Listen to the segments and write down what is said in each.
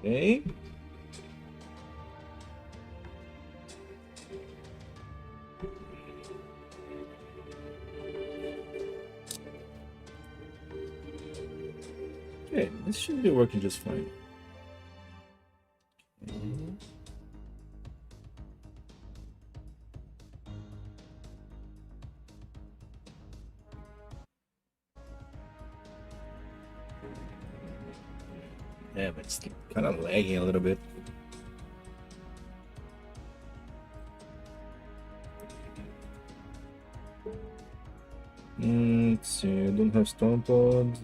Okay. Okay, this should be working just fine. Yeah, but it's kind of lagging a little bit. Let's see, I don't have Storm Pod.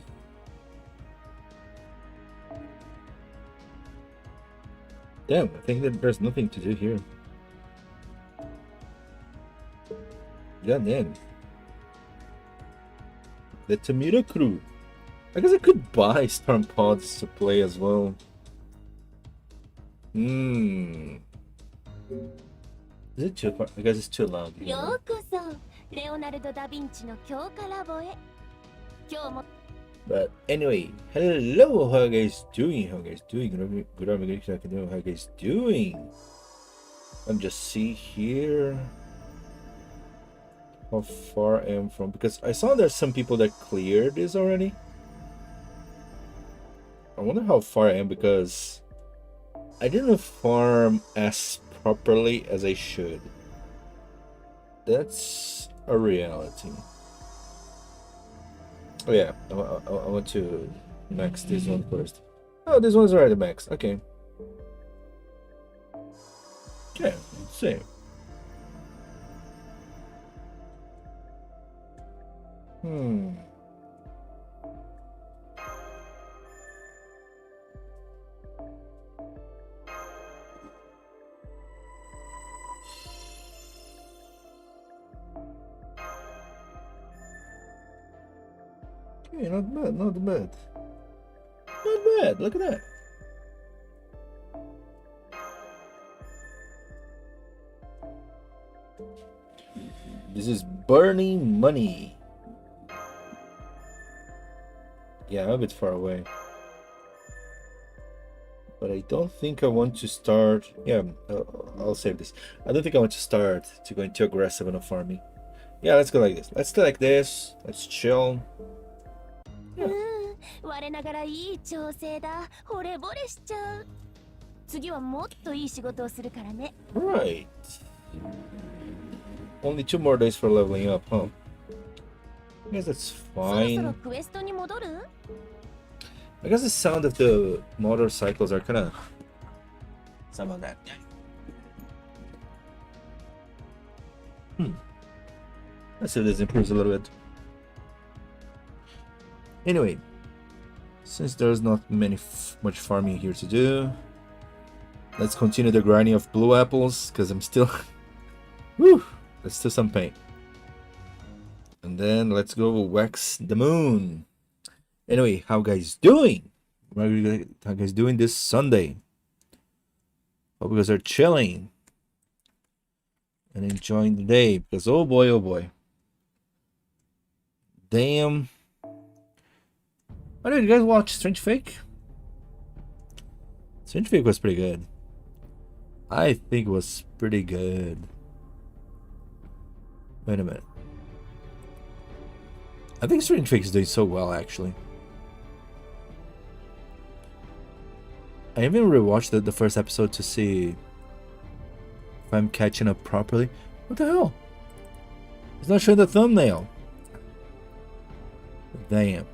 Damn, I think that there's nothing to do here. God damn. The Tomato Crew. I guess I could buy Storm Pods to play as well. Is it too far? I guess it's too loud. But anyway, hello, how you guys doing? How you guys doing? Good afternoon, how you guys doing? I'm just see here how far I am from, because I saw there's some people that cleared this already. I wonder how far I am, because I didn't farm as properly as I should. That's a reality. Oh yeah, I want to max this one first. Oh, this one's already maxed. Okay. Okay, let's see. Okay, not bad, not bad. Not bad, look at that. This is burning money. Yeah, I'm a bit far away. But I don't think I want to start. Yeah, I'll save this. I don't think I want to start to go too aggressive on a farming. Yeah, let's go like this. Let's do like this. Let's chill. Yeah. Right. Only 2 more days for leveling up, huh? I guess that's fine. I guess the sound of the motorcycles are kind of some of that. Let's see if this improves a little bit. Anyway, since there's not much farming here to do, let's continue the grinding of blue apples, because I'm still woo, that's still some pain. And then let's go wax the moon. Anyway, how guys doing? How guys doing this Sunday? Hope you guys are chilling and enjoying the day, because oh boy, damn. Why did you guys watch Strange Fake? Strange Fake was pretty good. I think it was pretty good. Wait a minute. I think Strange Fake is doing so well, actually. I even rewatched the first episode to see if I'm catching up properly. What the hell? It's not showing the thumbnail. Damn.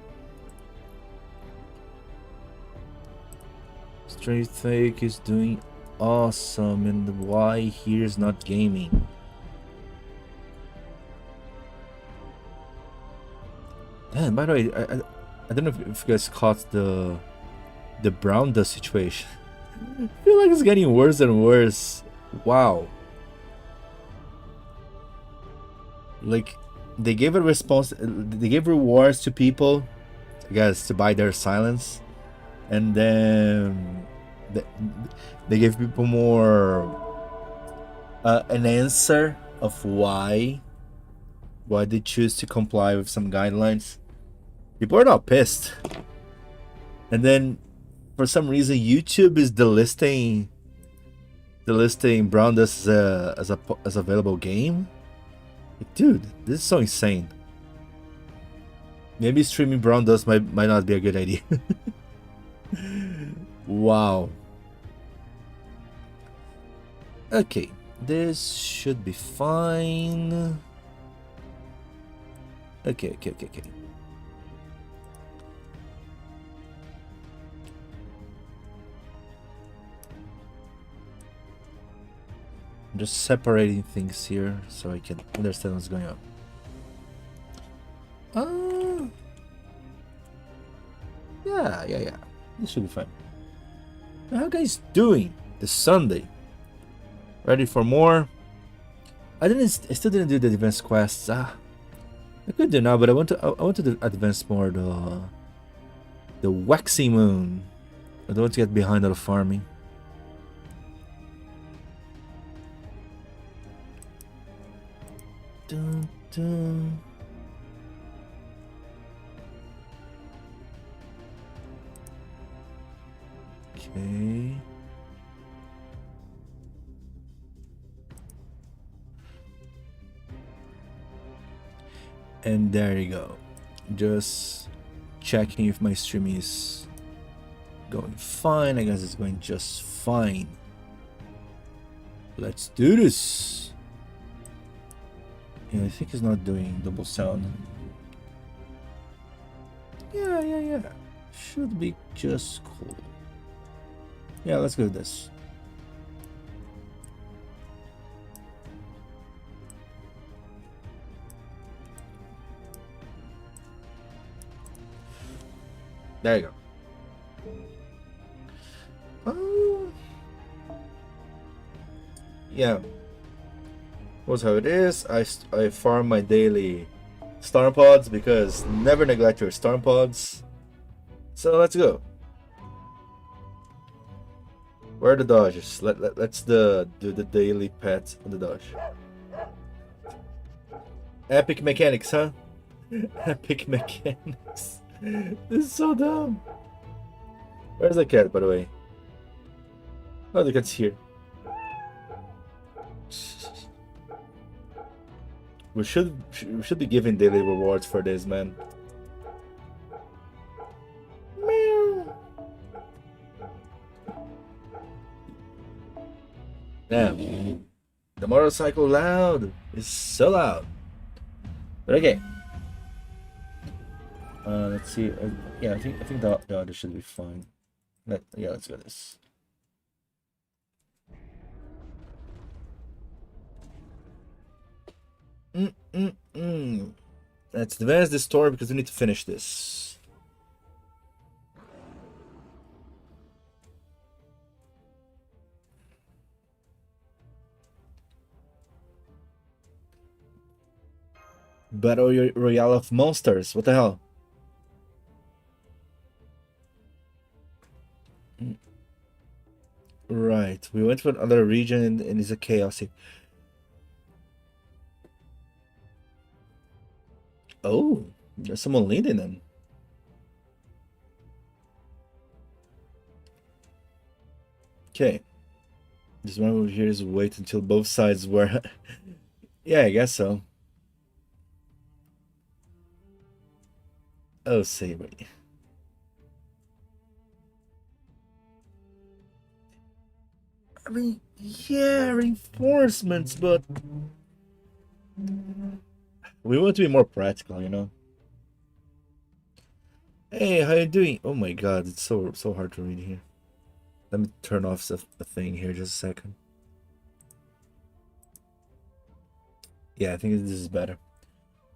Strange Fake is doing awesome, and why here is not gaming? And by the way, I don't know if you guys caught the brown dust situation. I feel like it's getting worse and worse. Wow. Like, they gave a response, they gave rewards to people, I guess, to buy their silence, and then they gave people more an answer of why they choose to comply with some guidelines. People are not pissed, and then for some reason YouTube is delisting Brown Dust as available game. Like, dude, this is so insane. Maybe streaming Brown Dust might not be a good idea. Wow. Okay, this should be fine. Okay. I'm just separating things here so I can understand what's going on. Yeah. This should be fine. How are you guys doing this Sunday? Ready for more? I still didn't do the advanced quests. I could do now, but I want to do advance more the waxing moon. I don't want to get behind on the farming. Dun, dun. Okay. And there you go. Just checking if my stream is going fine. I guess it's going just fine. Let's do this. Yeah, I think it's not doing double sound. Yeah. Should be just cool. Yeah, let's go with this. There you go. Yeah. What's how it is. I farm my daily storm pods because never neglect your storm pods. So let's go. Where are the dodges? Let's do the daily pet on the dodge. Epic mechanics, huh? Epic mechanics. This is so dumb. Where's the cat, by the way? Oh, the cat's here. We should be giving daily rewards for this, man. Meow. Damn. The motorcycle loud. It's so loud. But okay. Let's see. Yeah, I think the other should be fine. Let's go this. Let's advance this story because we need to finish this. Battle Royale of Monsters. What the hell? Right. We went to another region and it's a chaos. Oh, there's someone leading them. Okay. This one over here is wait until both sides were. Yeah, I guess so. Oh, savory. I mean, yeah, reinforcements, but we want to be more practical, you know. Hey, how you doing? Oh my god, it's so hard to read here. Let me turn off the thing here just a second. Yeah, I think this is better.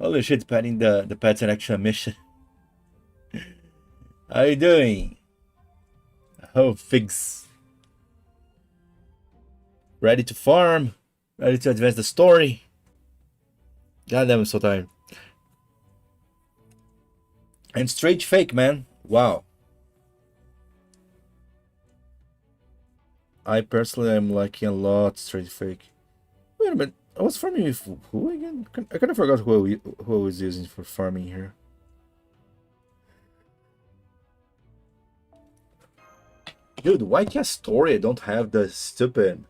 Holy shit, petting the pets in action mission. How you doing? Oh, figs. Ready to farm? Ready to advance the story? God damn, I'm so tired. And straight fake, man. Wow. I personally am liking a lot straight fake. Wait a minute. I was farming with who again? I kind of forgot who I was using for farming here. Dude, why can't Story don't have the stupid...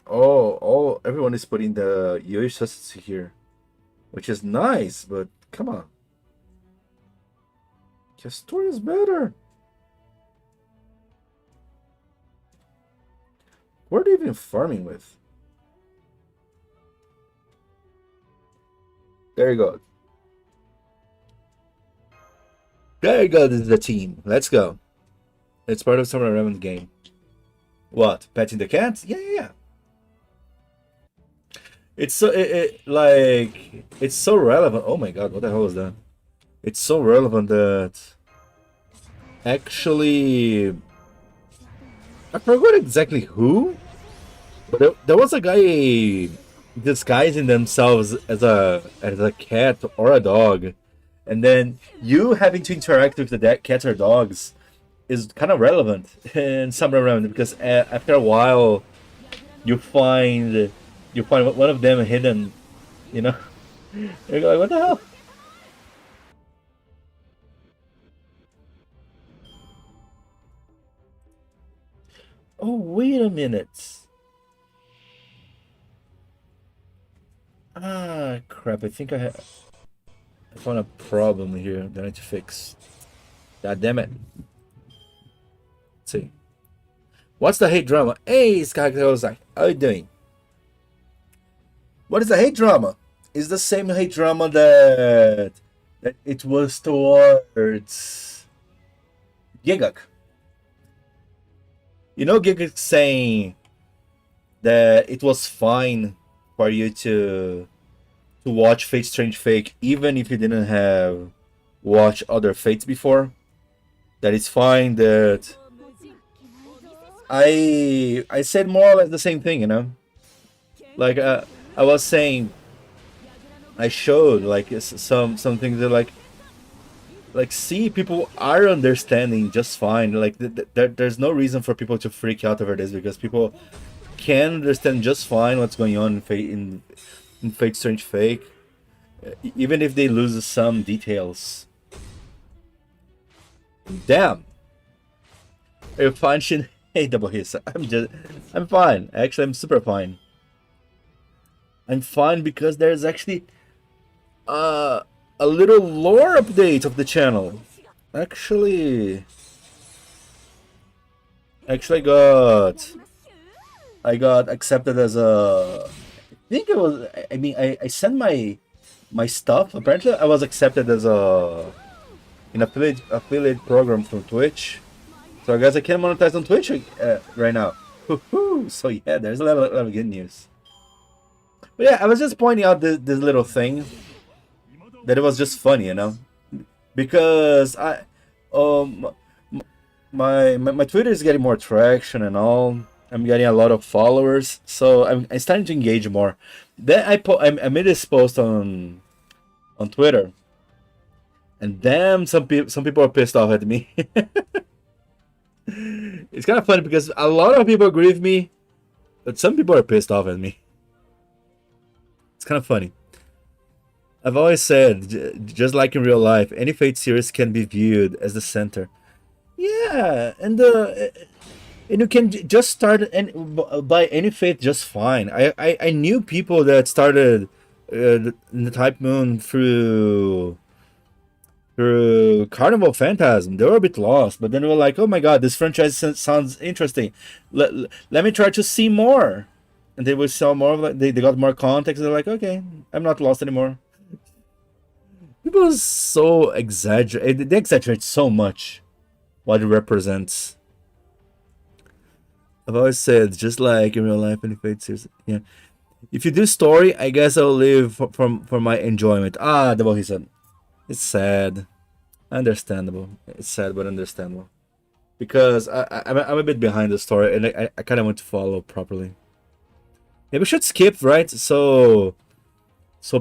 Oh, everyone is putting the Yui substance here, which is nice, but come on. Story is better. What are they even farming with? There you go. There you go, this is the team. Let's go. It's part of Summer 11 game. What? Petting the cat? Yeah. It's so it's so relevant. Oh my god, what the hell is that? It's so relevant that actually I forgot exactly who, but there was a guy disguising themselves as a cat or a dog, and then you having to interact with the cats or dogs is kind of relevant in some around, because after a while you find one of them hidden, you know. You're like, what the hell? Oh, wait a minute. Ah, crap. I think I found a problem here that I need to fix. God damn it. Let's see. What's the hate drama? Hey, Skyclosai. How you doing? What is the hate drama? Is the same hate drama that it was towards Gigak. You know, Gigak saying that it was fine for you to watch Fate Strange Fake even if you didn't have watched other Fates before. That it's fine. That I said more or less the same thing, you know. Like I was saying, I showed like some things that like see, people are understanding just fine. Like there's no reason for people to freak out over this, because people can understand just fine what's going on in Fate Strange Fake, even if they lose some details. Damn. You're fine, Shin. Hey, double hits. I'm fine. Actually, I'm super fine. I'm fine because there's actually a little lore update of the channel. Actually, I got accepted as a... I think it was... I mean, I sent my stuff. Apparently, I was accepted as an affiliate program from Twitch. So I guess I can monetize on Twitch right now. So yeah, there's a lot of good news. But yeah, I was just pointing out this little thing, that it was just funny, you know, because my Twitter is getting more traction and all. I'm getting a lot of followers, so I'm starting to engage more. Then I made this post on Twitter, and damn, some people are pissed off at me. It's kind of funny because a lot of people agree with me, but some people are pissed off at me. It's kind of funny. I've always said, just like in real life, any Fate series can be viewed as the center. Yeah, and you can just start by any Fate just fine. I knew people that started the Type Moon through Carnival Phantasm. They were a bit lost, but then they were like, oh my god, this franchise sounds interesting. Let me try to see more. And they will sell more. They got more context. They're like, okay, I'm not lost anymore. People so exaggerate. They exaggerate so much what it represents. I've always said, just like in real life, any Fate series, yeah. If you do story, I guess I'll live for my enjoyment. Ah, the he said. It's sad. Understandable. It's sad, but understandable. Because I'm a bit behind the story, and I kind of want to follow properly. Yeah, we should skip, right? So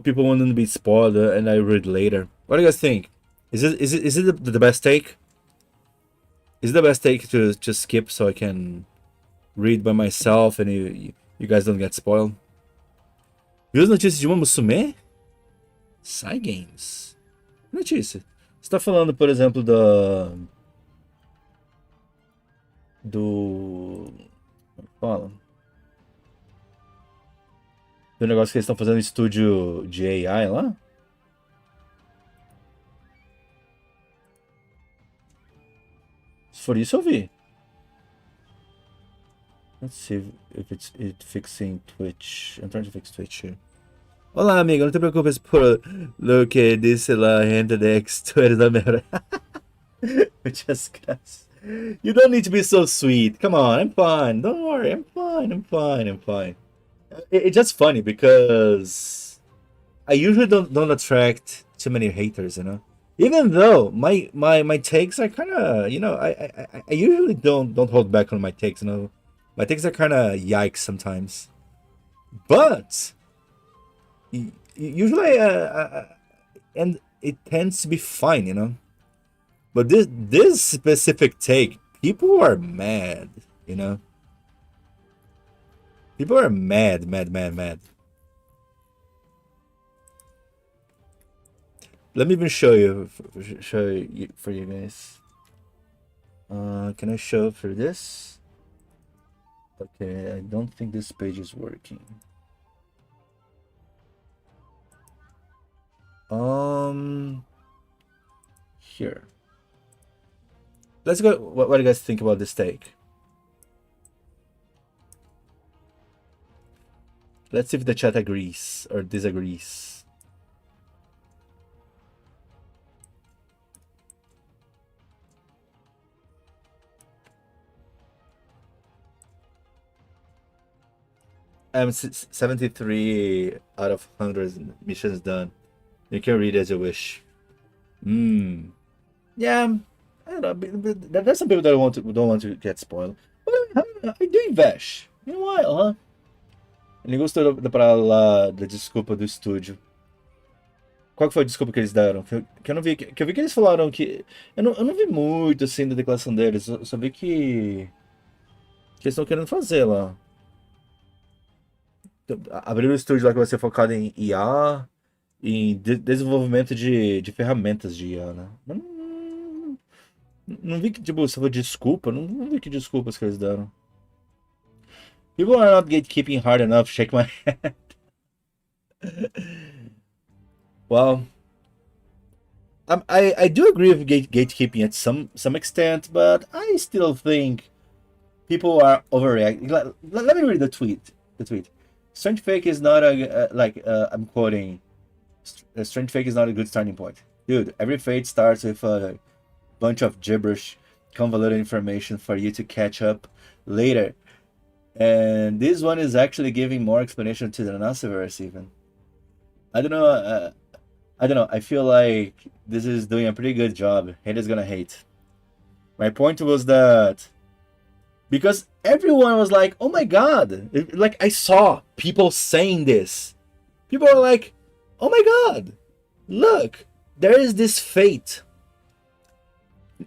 people wouldn't be spoiled, and I read later. What do you guys think? Is it the best take? Is it the best take to just skip so I can read by myself and you guys don't get spoiled? Viu as notícias de uma Musume? Sai Games. Notícia. Você tá falando, por exemplo, do. Fala. Do negócio que eles estão fazendo no estúdio de AI lá? Se for isso, eu vi. Let's see if it's fixing Twitch. I'm trying to fix Twitch here. Olá, amigo. Não te preocupes por lo que dice la gente de X. Tu eres la mejor. Just gracias. You don't need to be so sweet. Come on, I'm fine. Don't worry, I'm fine. I'm fine. I'm fine. It's just funny because I usually don't attract too many haters, you know. Even though my takes are kind of, you know, I usually don't hold back on my takes, you know. My takes are kind of yikes sometimes, but usually and it tends to be fine, you know. But this specific take, people are mad, you know. People are mad, mad, mad, mad. Let me even show you for you guys. Can I show for this? Okay, I don't think this page is working. Here. Let's go. What do you guys think about this take? Let's see if the chat agrees or disagrees. I'm 73 out of 100 missions done. You can read as you wish. Yeah, I don't know. But there's some people that don't want to get spoiled. But I do invest. Meanwhile, huh? Ele gostou da parada lá, da desculpa do estúdio. Qual que foi a desculpa que eles deram? Que eu não vi. Que eu vi que eles falaram que. Eu não vi muito assim da declaração deles. Eu só vi que. Que eles estão querendo fazer lá. Abrir um estúdio lá que vai ser focado em IA, em desenvolvimento de ferramentas de IA, né? Não vi que, tipo, se foi desculpa, não vi que desculpas que eles deram. People are not gatekeeping hard enough, shake my head. Well, I do agree with gatekeeping at some extent, but I still think people are overreacting. Let me read the tweet. Strange fake is not I'm quoting. Strange fake is not a good starting point, dude. Every fate starts with a bunch of gibberish, convoluted information for you to catch up later. And this one is actually giving more explanation to the Nasiverse even. I don't know. I feel like this is doing a pretty good job. Haters gonna hate. My point was that because everyone was like, "Oh my god!" Like I saw people saying this. People are like, "Oh my god! Look, there is this fate.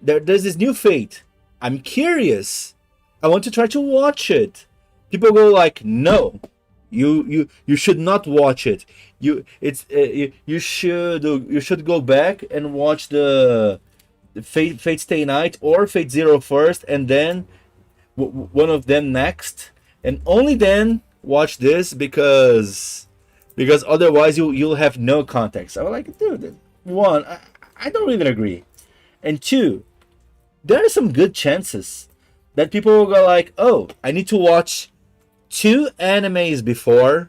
There's this new fate. I'm curious. I want to try to watch it." People go like, "No, you should not watch it. You should go back and watch the Fate Stay Night or Fate Zero first, and then one of them next, and only then watch this because otherwise you'll have no context." I was like, dude, one, I don't really agree, and two, there are some good chances that people will go like, "Oh, I need to watch 2 animes before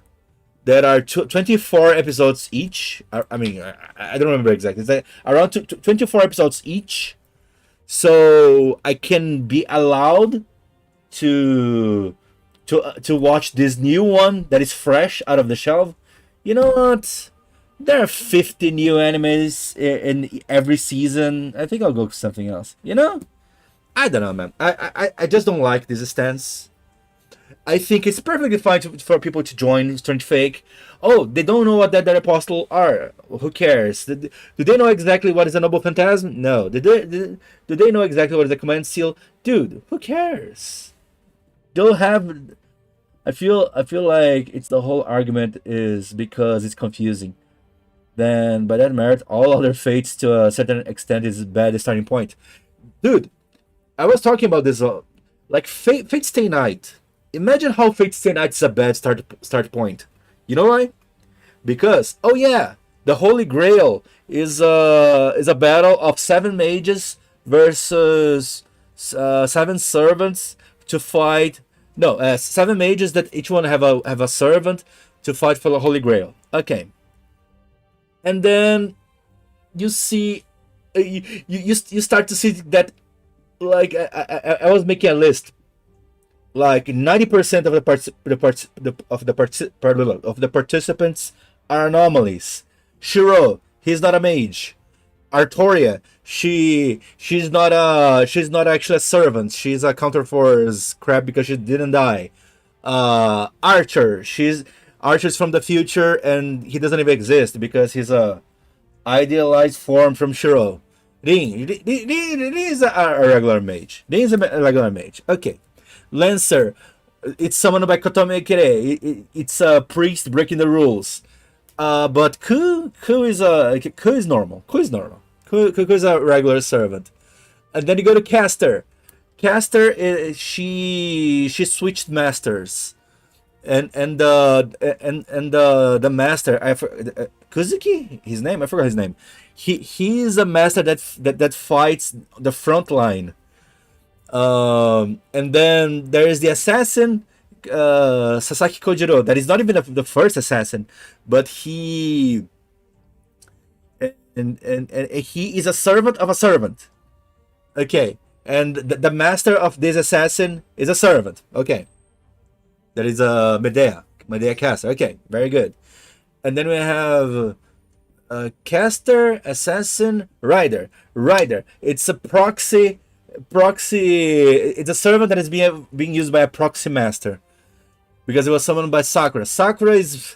that are 24 episodes each." I mean, I don't remember exactly. It's like around 24 episodes each, so I can be allowed to watch this new one that is fresh out of the shelf. You know what? There are 50 new animes in every season. I think I'll go with something else. You know? I don't know, man. I just don't like this stance. I think it's perfectly fine for people to join Strange Fake. Oh, they don't know what that apostle are. Who cares? Do they know exactly what is a noble phantasm? No. Do they know exactly what is a command seal? Dude, who cares? They'll have. I feel like it's the whole argument is because it's confusing. then by that merit, all other fates to a certain extent is bad starting point. Dude, I was talking about this, like Fate Stay Night. Imagine how Fate Stay Night is a bad start point. You know why? Because oh yeah, the Holy Grail is a battle of 7 mages versus 7 servants to fight. No, 7 mages that each one have a servant to fight for the Holy Grail. Okay, and then you see, you start to see that, like I was making a list. Like 90% of the participants are anomalies. Shiro, he's not a mage. Artoria, she's not actually a servant. She's a counterforce crap because she didn't die. Archer, Archer's from the future and he doesn't even exist because he's a idealized form from Shiro. Rin is a regular mage. Rin is a regular mage. Okay. Lancer, it's summoned by Kotome Kere. It's a priest breaking the rules. But Ku is normal. Ku is normal. Ku is a regular servant. And then you go to Caster. Caster, she switched masters, and the master, Kuzuki, his name, I forgot his name. He is a master that fights the front line. And then there is the assassin, Sasaki Kojiro. That is not even the first assassin, but he and he is a servant of a servant. Okay, and the master of this assassin is a servant. Okay, that is a Medea caster. Okay, very good. And then we have caster, assassin, rider. It's a proxy. It's a servant that is being used by a proxy master because it was summoned by Sakura. Sakura is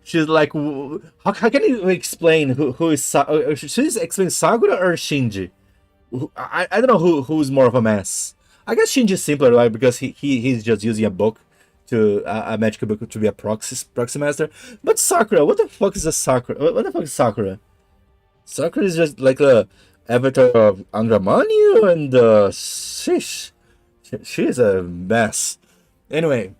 she's like, how can you explain who is should you explain Sakura or Shinji? I don't know who's more of a mess. I guess Shinji is simpler, like, because he's just using a book to a magical book to be a proxy master. But Sakura, what the fuck is a Sakura? What the fuck is Sakura? Sakura is just like a avatar of Angramanyu, and she's a mess. Anyway,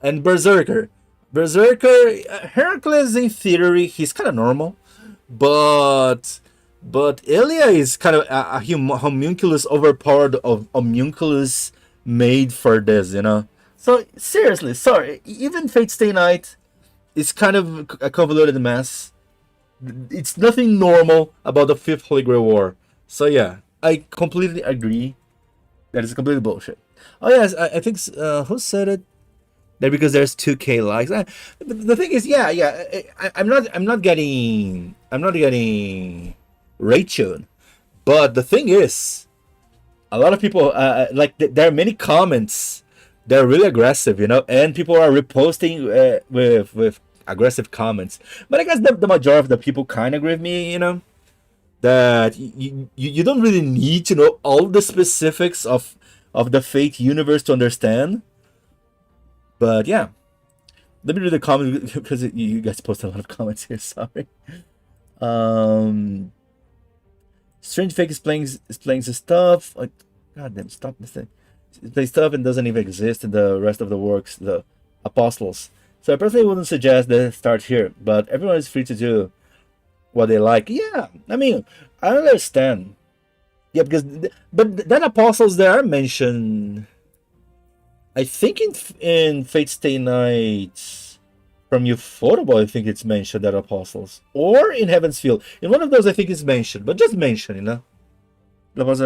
and Berserker, Heracles in theory he's kind of normal, but Ilya is kind of a homunculus overpowered of homunculus made for this, you know. So seriously, sorry, even Fate Stay Night is kind of a convoluted mess. It's nothing normal about the Fifth Holy Grail War. So yeah, I completely agree. That is completely bullshit. Oh yes, I think who said it? That because there's 2K likes. The thing is, I'm not getting Rachel, but the thing is, a lot of people like there are many comments. They're really aggressive, you know, and people are reposting with aggressive comments. But I guess the majority of the people kind of agree with me, you know, that you don't really need to know all the specifics of the Fate universe to understand. But yeah, let me read the comments because you guys post a lot of comments here. Sorry. Strange Fake explains his stuff. Like, God damn, stop this thing. It plays stuff and doesn't even exist in the rest of the works, the apostles. So I personally wouldn't suggest they start here, but everyone is free to do what they like. Yeah, I mean, I understand. Yeah, because but then apostles they are mentioned. I think in Fate Stay Night from Ufotable, I think it's mentioned that apostles, or in Heaven's Field. In one of those, I think it's mentioned, but just mention, you know. The ones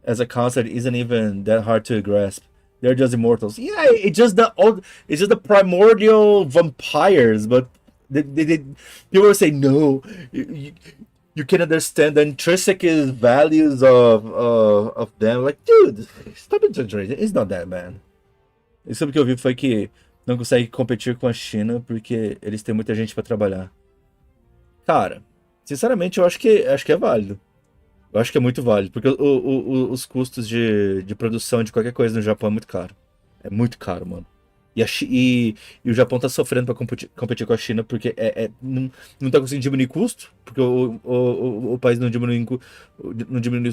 as a concept isn't even that hard to grasp. They're just immortals. Yeah, it's just the primordial vampires. But people say no. You can understand the intrinsic values of them. Like, dude, stop exaggerating. It's not that, man. Isso que eu vi foi que não consegue competir com a China porque eles têm muita gente para trabalhar. Cara, sinceramente, eu acho que é válido. Eu acho que é muito válido, porque os custos de produção de qualquer coisa no Japão é muito caro. É muito caro, mano. E o Japão tá sofrendo para competir com a China porque não tá conseguindo diminuir custo, porque o país não diminui, não diminui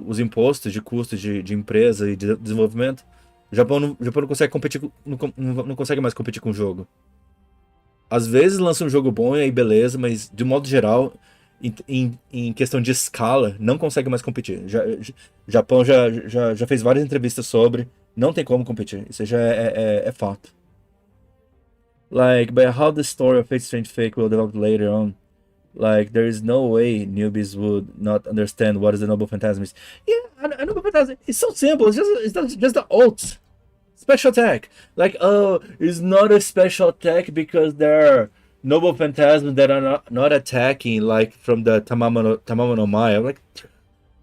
os impostos de custo de empresa e de desenvolvimento. O Japão não consegue competir, não consegue mais competir com o jogo. Às vezes lança um jogo bom e aí beleza, mas de modo geral, em questão de escala, não consegue mais competir. Japão já fez várias entrevistas sobre, não tem como competir. Isso já é fato. Like, but how the story of Fate Strange Fake will develop later on. Like, there is no way newbies would not understand what is the Noble Phantasm is. Yeah, a Noble Phantasm, it's so simple. Just the ult. Special attack. Like, oh, it's not a special attack because there are noble phantasms that are not attacking, like from the Tamamo no Mai. I'm like,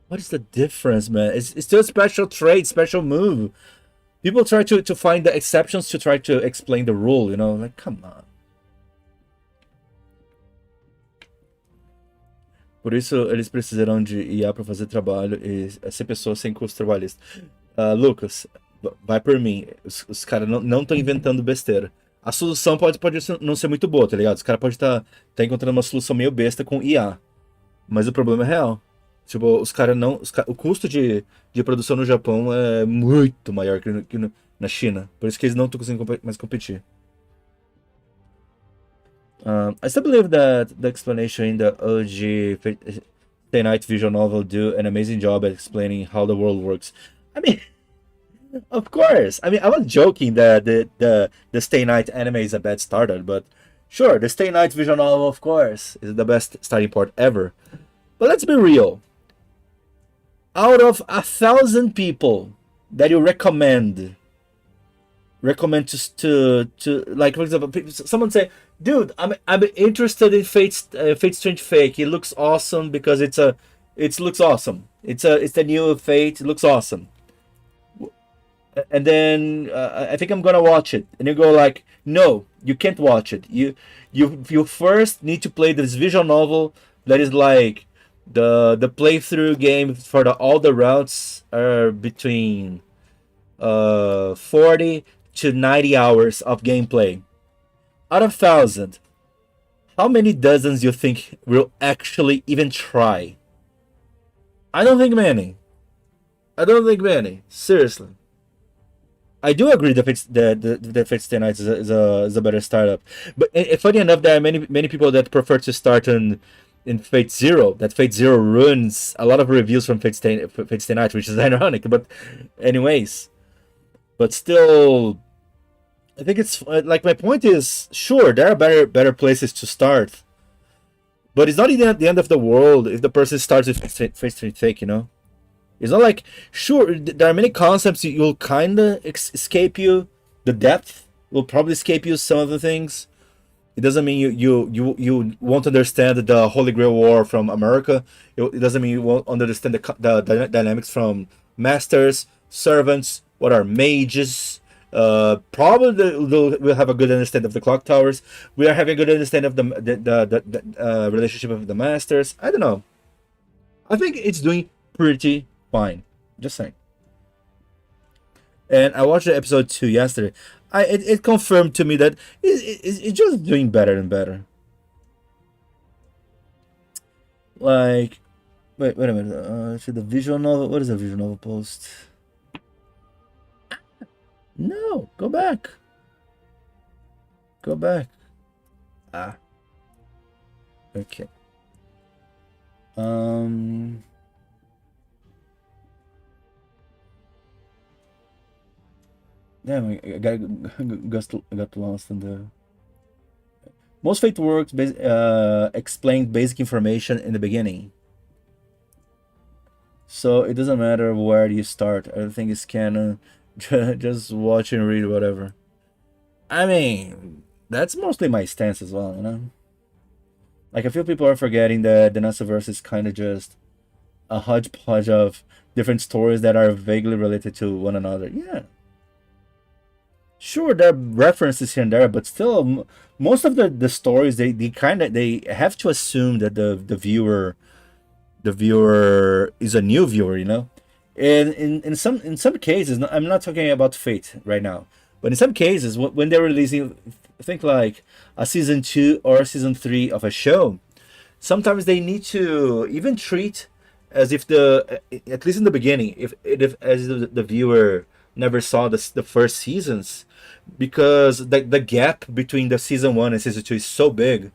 what is the difference, man? It's still a special trait, special move. People try to find the exceptions to try to explain the rule, you know? Like, come on. Por isso, eles precisarão de IA para fazer trabalho e ser pessoas sem custo trabalhista. Lucas, vai por mim. Os caras não estão inventando besteira. A solução pode não ser muito boa, tá ligado? Os caras podem tá encontrando uma solução meio besta com IA. Mas o problema é real. Tipo, os caras não. O custo de produção no Japão é muito maior que na China. Por isso que eles não estão conseguindo mais competir. I still believe that the explanation in the OG Stay Night visual novel do an amazing job at explaining how the world works. I mean, of course. I mean, I was joking that the Stay Night anime is a bad starter, but sure, the Stay Night visual novel, of course, is the best starting point ever. But let's be real. Out of 1,000 people that you recommend to like, for example, someone say, dude, I'm interested in Fate Strange Fake. It looks awesome because it looks awesome. It's the new Fate. It looks awesome. And then I think I'm gonna watch it. And you go like, no, you can't watch it. You first need to play this visual novel that is like the playthrough game for all the routes are between 40 to 90 hours of gameplay. Out of 1,000, how many dozens you think will actually even try? I don't think many. Seriously. I do agree that Fate Stay Night is a better startup. But funny enough, there are many people that prefer to start in Fate Zero. That Fate Zero ruins a lot of reviews from Fate Stay Night, which is ironic. But anyways. But still, I think it's like, my point is, sure, there are better places to start, but it's not even the end of the world if the person starts with Fate Strange Fake, you know. It's not like, sure, there are many concepts you'll kind of escape you. The depth will probably escape you some of the things. It doesn't mean you won't understand the Holy Grail War from America. It doesn't mean you won't understand the dynamics from masters, servants, what are mages. Probably we'll have a good understanding of the clock towers. We are having a good understanding of the relationship of the masters. I don't know. I think it's doing pretty fine. Just saying. And I watched the episode 2 yesterday. It confirmed to me that it's just doing better and better. Like, wait a minute. Should the visual novel? What is a visual novel post? No, go back. Go back. Okay. Damn, I got lost in the. Most Fate works explain basic information in the beginning, so it doesn't matter where you start. Everything is canon. Just watch and read whatever. I mean, that's mostly my stance as well, you know. Like, I feel people are forgetting that the Nasuverse is kind of just a hodgepodge of different stories that are vaguely related to one another. Yeah. Sure, there are references here and there, but still, most of the stories they have to assume that the viewer is a new viewer, you know. And in some cases, I'm not talking about Fate right now, But in some cases, when they're releasing, think like a season 2 or season 3 of a show, sometimes they need to even treat as if at least in the beginning, if as the viewer never saw the first seasons, because the gap between the season 1 and season 2 is so big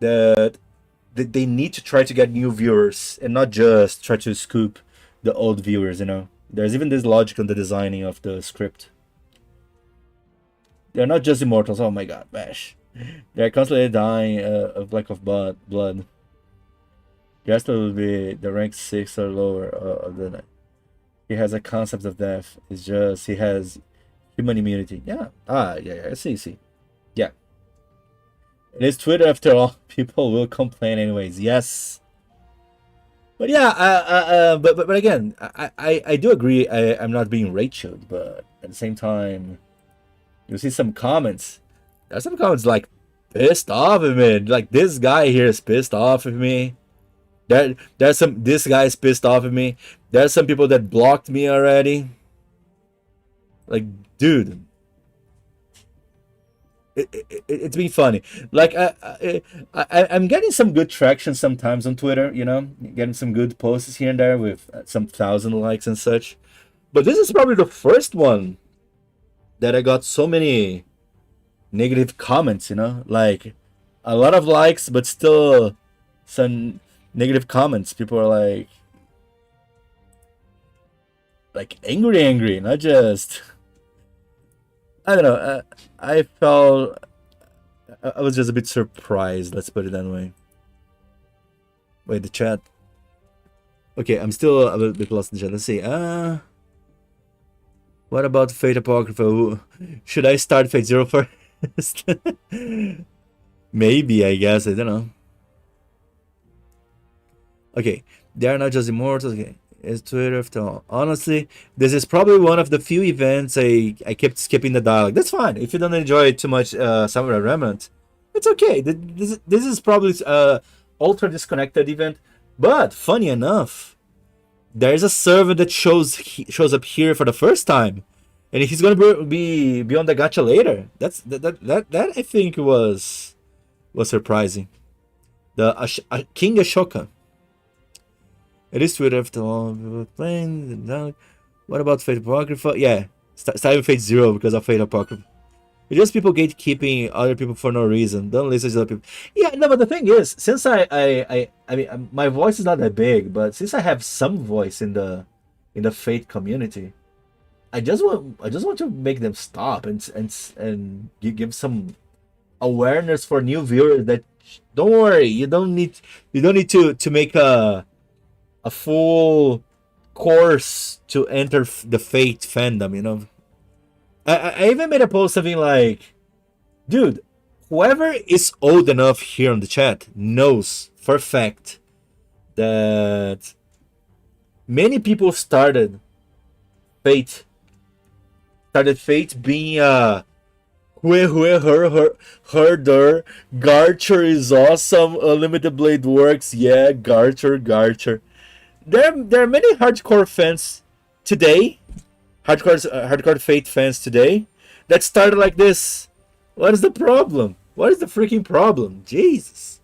that they need to try to get new viewers and not just try to scoop the old viewers. There's even this logic in the designing of the script. They're not just immortals. Oh my god, Bash. They're constantly dying of lack of blood. Just will be the rank 6 or lower of the night. He has a concept of death. It's just he has human immunity. Yeah. Yeah. I see. Yeah. It is Twitter after all. People will complain anyways. Yes. But yeah, but again, I do agree. I'm not being Rachel'd, but at the same time, you see some comments. There's some comments like pissed off at me. Like this guy here is pissed off at me. This guy is pissed off at me. There's some people that blocked me already. Like, dude, it's been funny. Like I'm getting some good traction sometimes on Twitter. Getting some good posts here and there with some 1,000 likes and such. But this is probably the first one that I got so many negative comments. Like a lot of likes, but still some negative comments. People are like angry, not just. I don't know. I felt I was just a bit surprised. Let's put it that way. Wait, the chat. Okay, I'm still a little bit lost in the chat. Let's see. What about Fate Apocrypha? Should I start Fate Zero first? Maybe, I guess. I don't know. Okay, they are not just immortals. Okay. Is Twitter after all. Honestly, this is probably one of the few events I kept skipping the dialogue. That's fine. If you don't enjoy it too much, Samurai Remnant, it's okay. This is probably ultra disconnected event. But funny enough, there is a server that shows up here for the first time, and he's gonna be on the gacha later. That I think was surprising. The King Ashoka. It is Twitter after all. Playing. What about Fate Apocrypha? Yeah, starting Fate Zero because of Fate Apocrypha. It's just people gatekeeping other people for no reason. Don't listen to other people. Yeah, no, but the thing is, since I mean, my voice is not that big, but since I have some voice in the Fate community, I just want to make them stop and give some awareness for new viewers that don't worry, you don't need to make a full course to enter the Fate fandom. I even made a post something like, dude, whoever is old enough here on the chat knows for a fact that many people started Fate being a herder. Garcher is awesome. Unlimited Blade works. Yeah, Garcher. There are many hardcore fans today, hardcore Fate fans today, that started like this. What is the problem? What is the freaking problem? Jesus.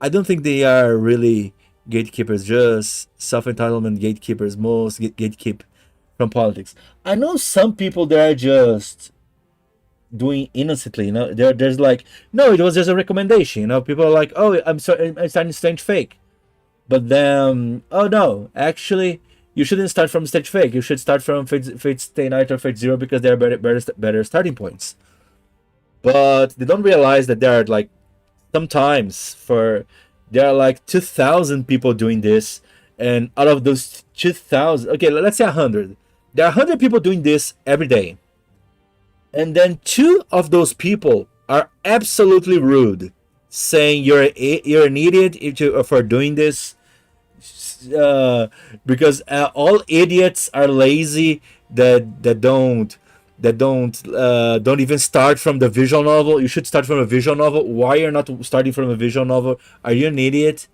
I don't think they are really gatekeepers, just self-entitlement gatekeepers. Most gatekeep from politics. I know some people that are just doing innocently, there's like, no, it was just a recommendation, people are like, oh, I'm sorry, I'm starting stage fake, but then, oh no, actually you shouldn't start from stage fake, you should start from Fate Stay Night or Fate Zero because they're better starting points. But they don't realize that there are like sometimes there are like 2,000 people doing this, and out of those 2,000, okay, let's say 100, there are 100 people doing this every day. And then 2 of those people are absolutely rude, saying you're an idiot for doing this, because all idiots are lazy that don't even start from the visual novel. You should start from a visual novel. Why you're not starting from a visual novel? Are you an idiot?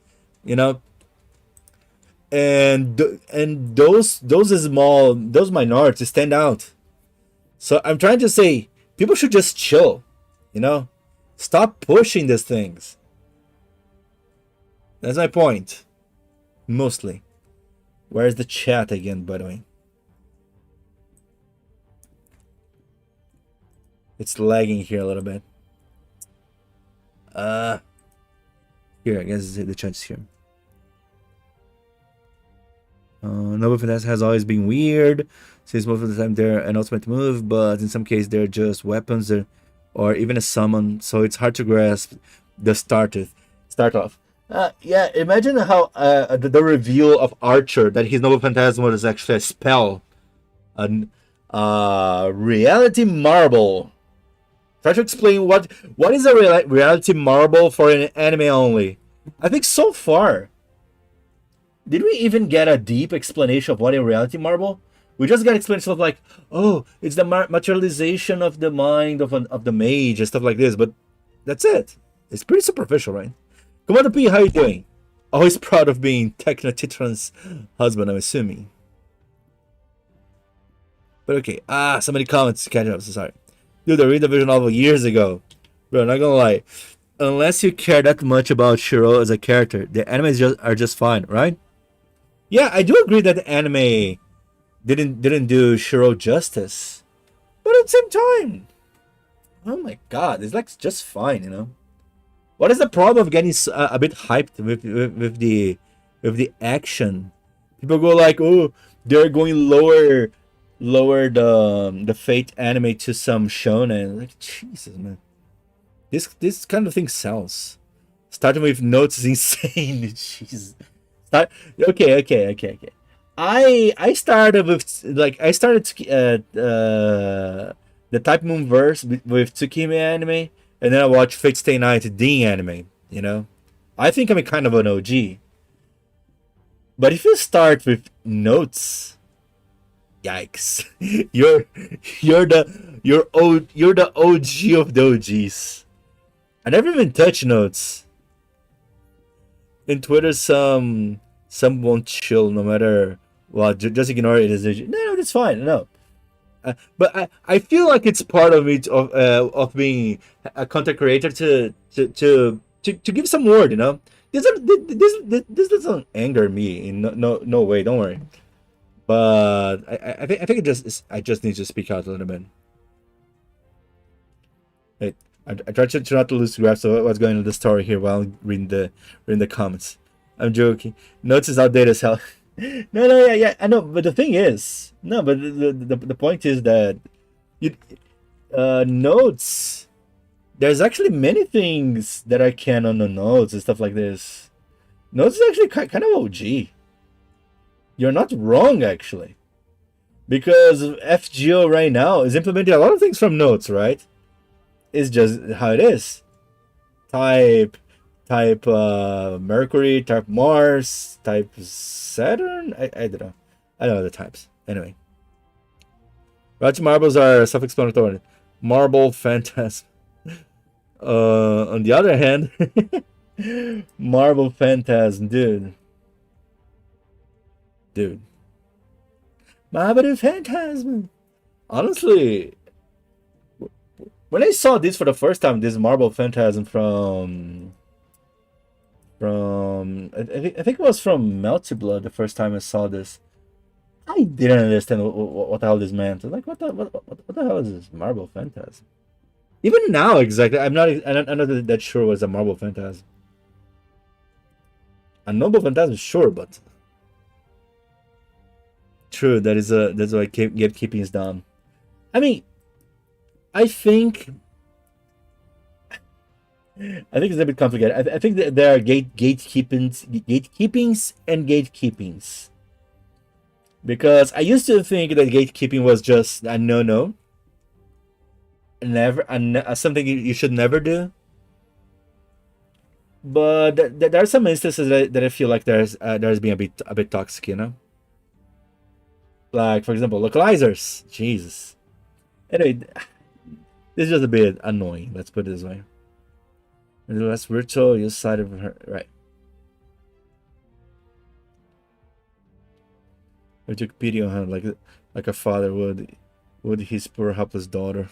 and those minorities stand out. So I'm trying to say people should just chill, you know, stop pushing these things. That's my point, mostly. Where's the chat again, by the way? It's lagging here a little bit. Here, I guess the chat's here. Noble Finesse has always been weird, since most of the time they're an ultimate move, but in some cases they're just weapons or even a summon, so it's hard to grasp the start off. Yeah, imagine how the reveal of Archer that his Noble Phantasm was actually a spell. Reality Marble. Try to explain what is a reality marble for an anime only. I think so far, did we even get a deep explanation of what a reality marble? We just got explanation of like, oh, it's the materialization of the mind of the mage and stuff like this, but that's it. It's pretty superficial, right? Commander P, how you doing? Always proud of being Techno Titran's husband, I'm assuming. But okay, so many comments to catch up, so sorry. Dude, I read the visual novel years ago. Bro, not gonna lie. Unless you care that much about Shiro as a character, the animes are just fine, right? Yeah, I do agree that the anime didn't do Shiro justice. But at the same time, oh my god, it's like just fine, you know? What is the problem of getting a bit hyped with the action? People go like, oh, they're going lower the Fate anime to some shonen. Like, Jesus, man. This kind of thing sells. Starting with notes is insane. Jesus. Okay. I started with the Type Moon verse with Tsukimi anime, and then I watched Fate Stay Night Ding anime. You know, I think I'm a kind of an OG. But if you start with notes, yikes! you're the OG of the OGs. I never even touched notes. In Twitter, some won't chill no matter what. Just ignore it as no, that's fine. No, but I feel like it's part of me of being a content creator to give some word. You know, this doesn't anger me in no way. Don't worry. But I think I just need to speak out a little bit. I try to not lose grasp of what's going on in the story here while reading the comments. I'm joking. Notes is outdated as hell. No, yeah, I know. But the thing is, no, but the point is that notes. There's actually many things that are canon on notes and stuff like this. Notes is actually kind of OG. You're not wrong, actually, because FGO right now is implementing a lot of things from notes, right? It's just how it is. Type Mercury, type Mars, type Saturn. I don't know. I don't know the types. Anyway, Roach marbles are self-explanatory. Marble Phantasm. On the other hand, Marble Phantasm, dude. Marble Phantasm. Honestly, when I saw this for the first time, this Marble Phantasm from I think it was from Melty Blood the first time I saw this. I didn't understand what the hell this meant. Like, what the hell is this Marble Phantasm? Even now, exactly, I'm not that sure was a Marble Phantasm. A Noble Phantasm, sure, but true, that's why gatekeeping is done. I mean, I think it's a bit complicated. I think that there are gatekeepings and gatekeepings. Because I used to think that gatekeeping was just a no, something you should never do. But there are some instances that I feel like there's being a bit toxic, you know. Like, for example, localizers. Jesus. Anyway, this is just a bit annoying. Let's put it this way. The less virtual, you side of her, right? I took pity on her like a father would his poor helpless daughter.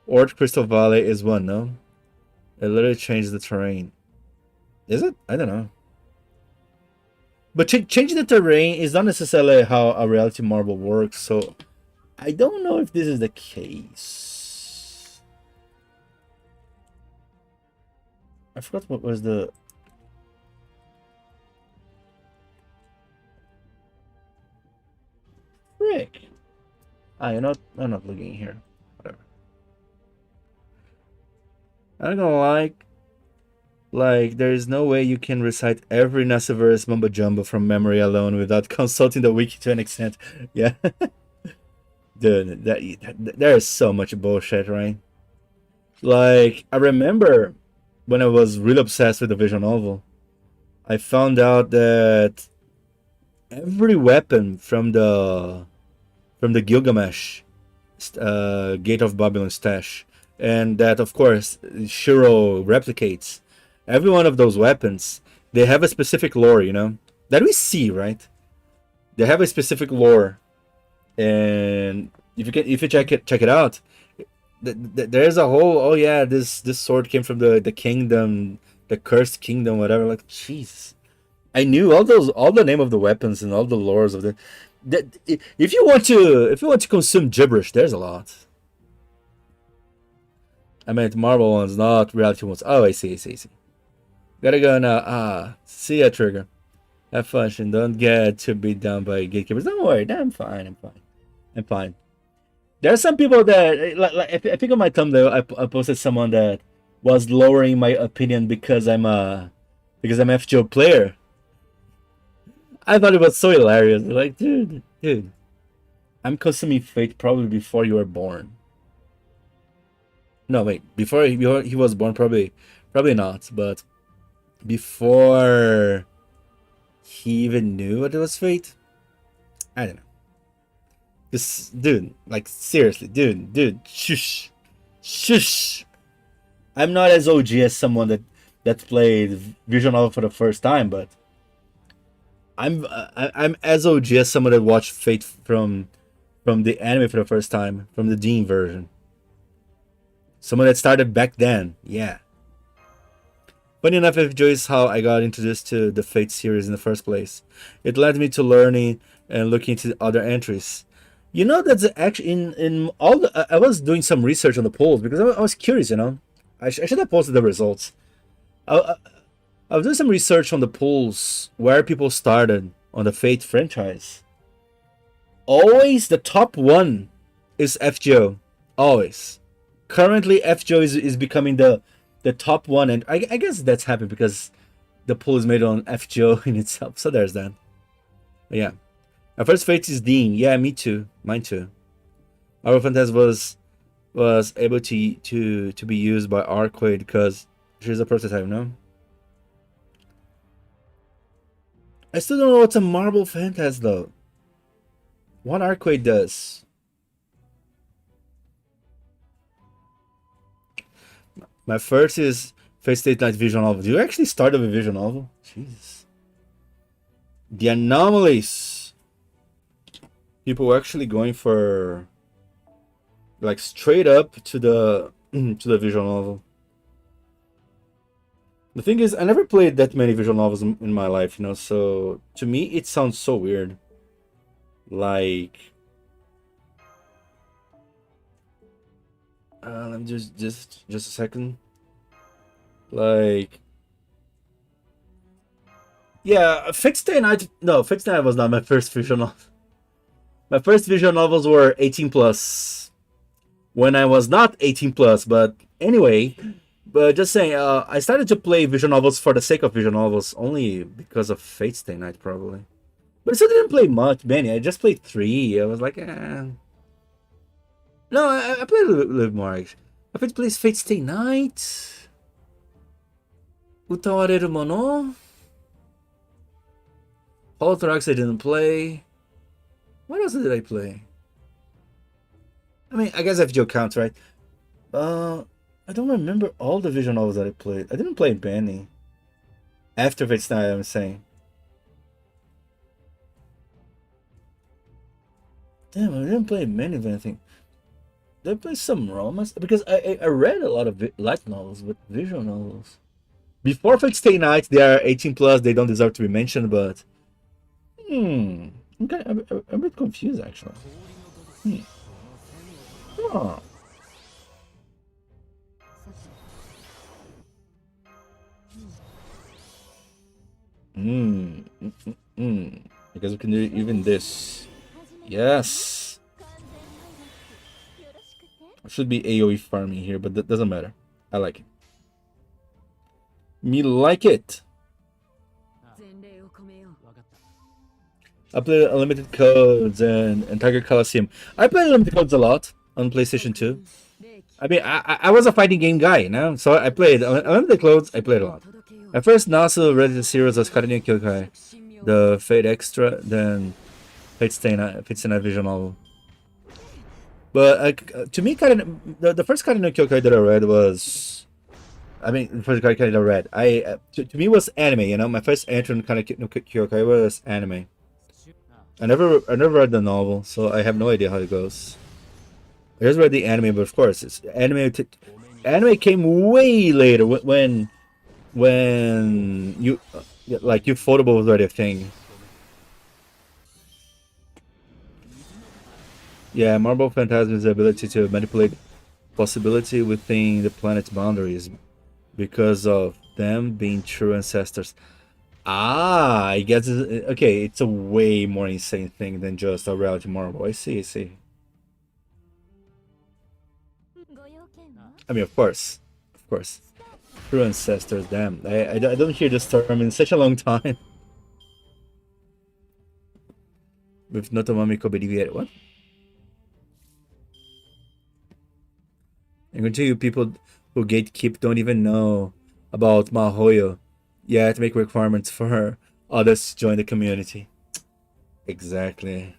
Ort Crystal Valley is one, no? It literally changed the terrain. Is it? I don't know. But changing the terrain is not necessarily how a reality marble works, so I don't know if this is the case. I forgot what was the... Frick. I'm not looking here. Whatever. I'm gonna like, there is no way you can recite every Nasiverse mumbo jumbo from memory alone without consulting the wiki to an extent. Yeah. Dude, there is so much bullshit, right? Like, I remember when I was really obsessed with the visual novel, I found out that every weapon from the Gilgamesh Gate of Babylon stash, and that of course Shiro replicates, every one of those weapons, they have a specific lore, you know, that we see, right? They have a specific lore, and if you check it out, there's a whole, oh yeah, this sword came from the kingdom, the cursed kingdom, whatever. Like, Jesus, I knew all the name of the weapons and all the lores of the. If you want to consume gibberish, there's a lot. I meant Marvel ones, not reality ones. Oh, I see. Gotta go now. See ya, Trigger. Have fun, and don't get too beat down by gatekeepers. Don't worry, I'm fine. There are some people that, like I think on my thumbnail, I posted someone that was lowering my opinion because I'm FGO player. I thought it was so hilarious. Like, dude, I'm consuming Fate probably before you were born. No, wait, before he was born, probably not, but before he even knew what it was Fate. I don't know. This dude, like, seriously, dude, shush. I'm not as OG as someone that played visual novel for the first time, but I'm as OG as someone that watched Fate from the anime for the first time, from the Dean version. Someone that started back then, yeah. Funny enough, FGO is how I got introduced to the Fate series in the first place. It led me to learning and looking into other entries. You know, that's actually in all the... I was doing some research on the polls because I was curious, you know. I should have posted the results. I was doing some research on the polls where people started on the Fate franchise. Always the top one is FGO. Always. Currently, FGO is becoming the top one, and I guess that's happened because the poll is made on FGO in itself. So there's that. But yeah. My first Fate is Dean. Yeah, me too. Mine too. Our Phantasm was able to be used by Arcade because she's a prototype, no? I still don't know what's a Marble Phantasm though. What Arcade does. My first is Fate Stay Night visual novel. Do you actually start with a visual novel? Jesus. The Anomalies. People were actually going for, like, straight up to the visual novel. The thing is, I never played that many visual novels in my life, you know, so to me it sounds so weird. Like, let me just a second. Like, yeah, Fate Stay Night. No, Fate Stay Night was not my first visual novel. My first visual novels were 18 plus. When I was not 18 plus, but anyway, but just saying, I started to play visual novels for the sake of visual novels, only because of Fate Stay Night, probably. But I still didn't play many. I just played 3. I was like, eh. No, I played a little more, actually. I played Fate Stay Night. Utawareru Mono. Holotrax I didn't play. What else did I play? I mean, I guess FGO counts, right? I don't remember all the visual novels that I played. I didn't play Benny. After Fate Stay Night, I'm saying. Damn, I didn't play many of anything. Did I play some romance? Because I read a lot of light novels, but visual novels. Before Fate Stay Night, they are 18 plus. They don't deserve to be mentioned, but okay, I'm a bit confused actually. Oh. I guess we can do even this. Yes. I should be AoE farming here, but that doesn't matter. I like it. Me like it. I play Unlimited Codes and Tiger Colosseum. I play Unlimited Codes a lot on PlayStation 2. I mean, I was a fighting game guy, you know? So I played Unlimited Codes, I played a lot. At first, Nasu Resident Series was Karin Kyokai, the Fate Extra, then Fate Stay Night Vision Novel. But to me, the first Karin Kyokai that I read was. I mean, the first Karin I read. To me, was anime, you know? My first entry in Karin Kyokai was anime. I never read the novel, so I have no idea how it goes. I just read the anime, but of course, it's anime. Anime came way later when you like Ufotable was already a thing. Yeah, Marble Phantasm's ability to manipulate possibility within the planet's boundaries because of them being true ancestors. Ah, I guess okay. It's a way more insane thing than just a reality marble. I see. I see. I mean, of course, of course. True ancestors. Damn, I don't hear this term in such a long time. With Notomami Koberiviere. What? I'm going to tell you, people who gatekeep don't even know about Mahoyo yet to make requirements for others to join the community. Exactly.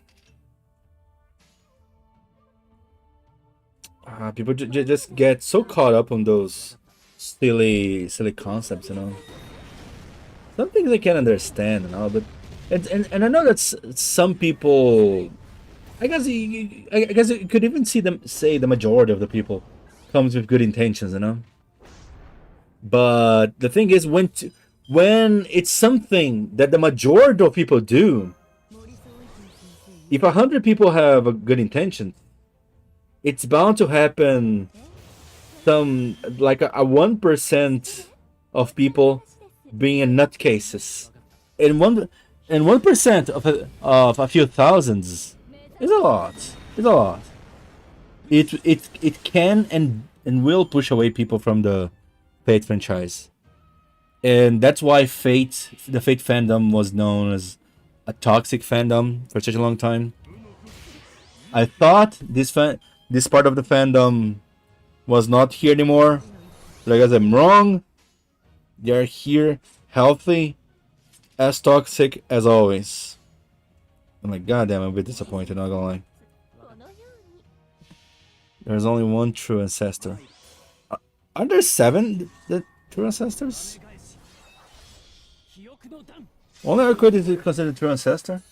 People just get so caught up on those silly concepts, you know. Some things I can understand, you know, but and I know that some people, I guess you could even see them say the majority of the people comes with good intentions, you know. But the thing is, when it's something that the majority of people do, if 100 people have a good intention, it's bound to happen. Some like a 1% of people being nutcases, and 1% of a few thousands is a lot. It's a lot. It can and will push away people from the Fate franchise, and that's why the Fate fandom was known as a toxic fandom for such a long time. I thought this part of the fandom was not here anymore, but I guess I'm wrong. They're here, healthy, as toxic as always. I'm like, goddamn, I'm a bit disappointed, not gonna lie. There's only one true ancestor. Are there 7 true ancestors? Only Arcade is considered true ancestor?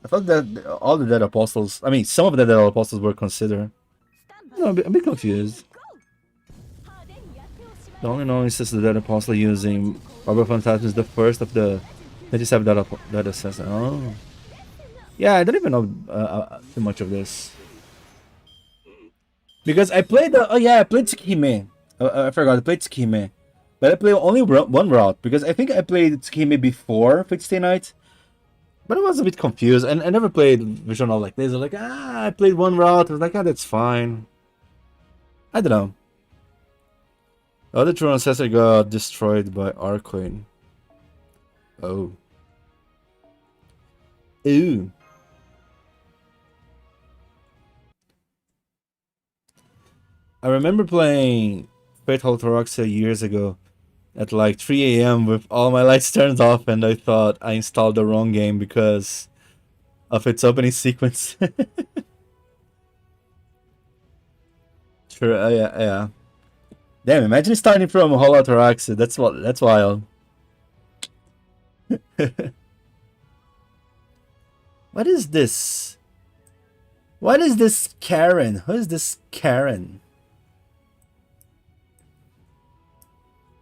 I thought that all the dead apostles, I mean, some of the dead apostles were considered. No, I'm a bit confused. The only known instance of the dead apostle using Barber Phantasm is the first of the 27 dead assassins. Oh. Yeah, I don't even know too much of this. Because I played I played Tsukihime. I forgot, I played Tsukihime. But I played only one route, because I think I played Tsukihime before Fate Stay Night. But I was a bit confused, and I never played visual novel like this. I was like, I played one route. I was like, that's fine. I don't know. The other true ancestor got destroyed by Arquane. Oh. Ew. I remember playing Fatal Toroxia years ago at like 3 a.m. with all my lights turned off, and I thought I installed the wrong game because of its opening sequence. Sure, yeah. Damn, imagine starting from Hollow Toroxia. That's wild. What is this? What is this Karen? Who is this Karen?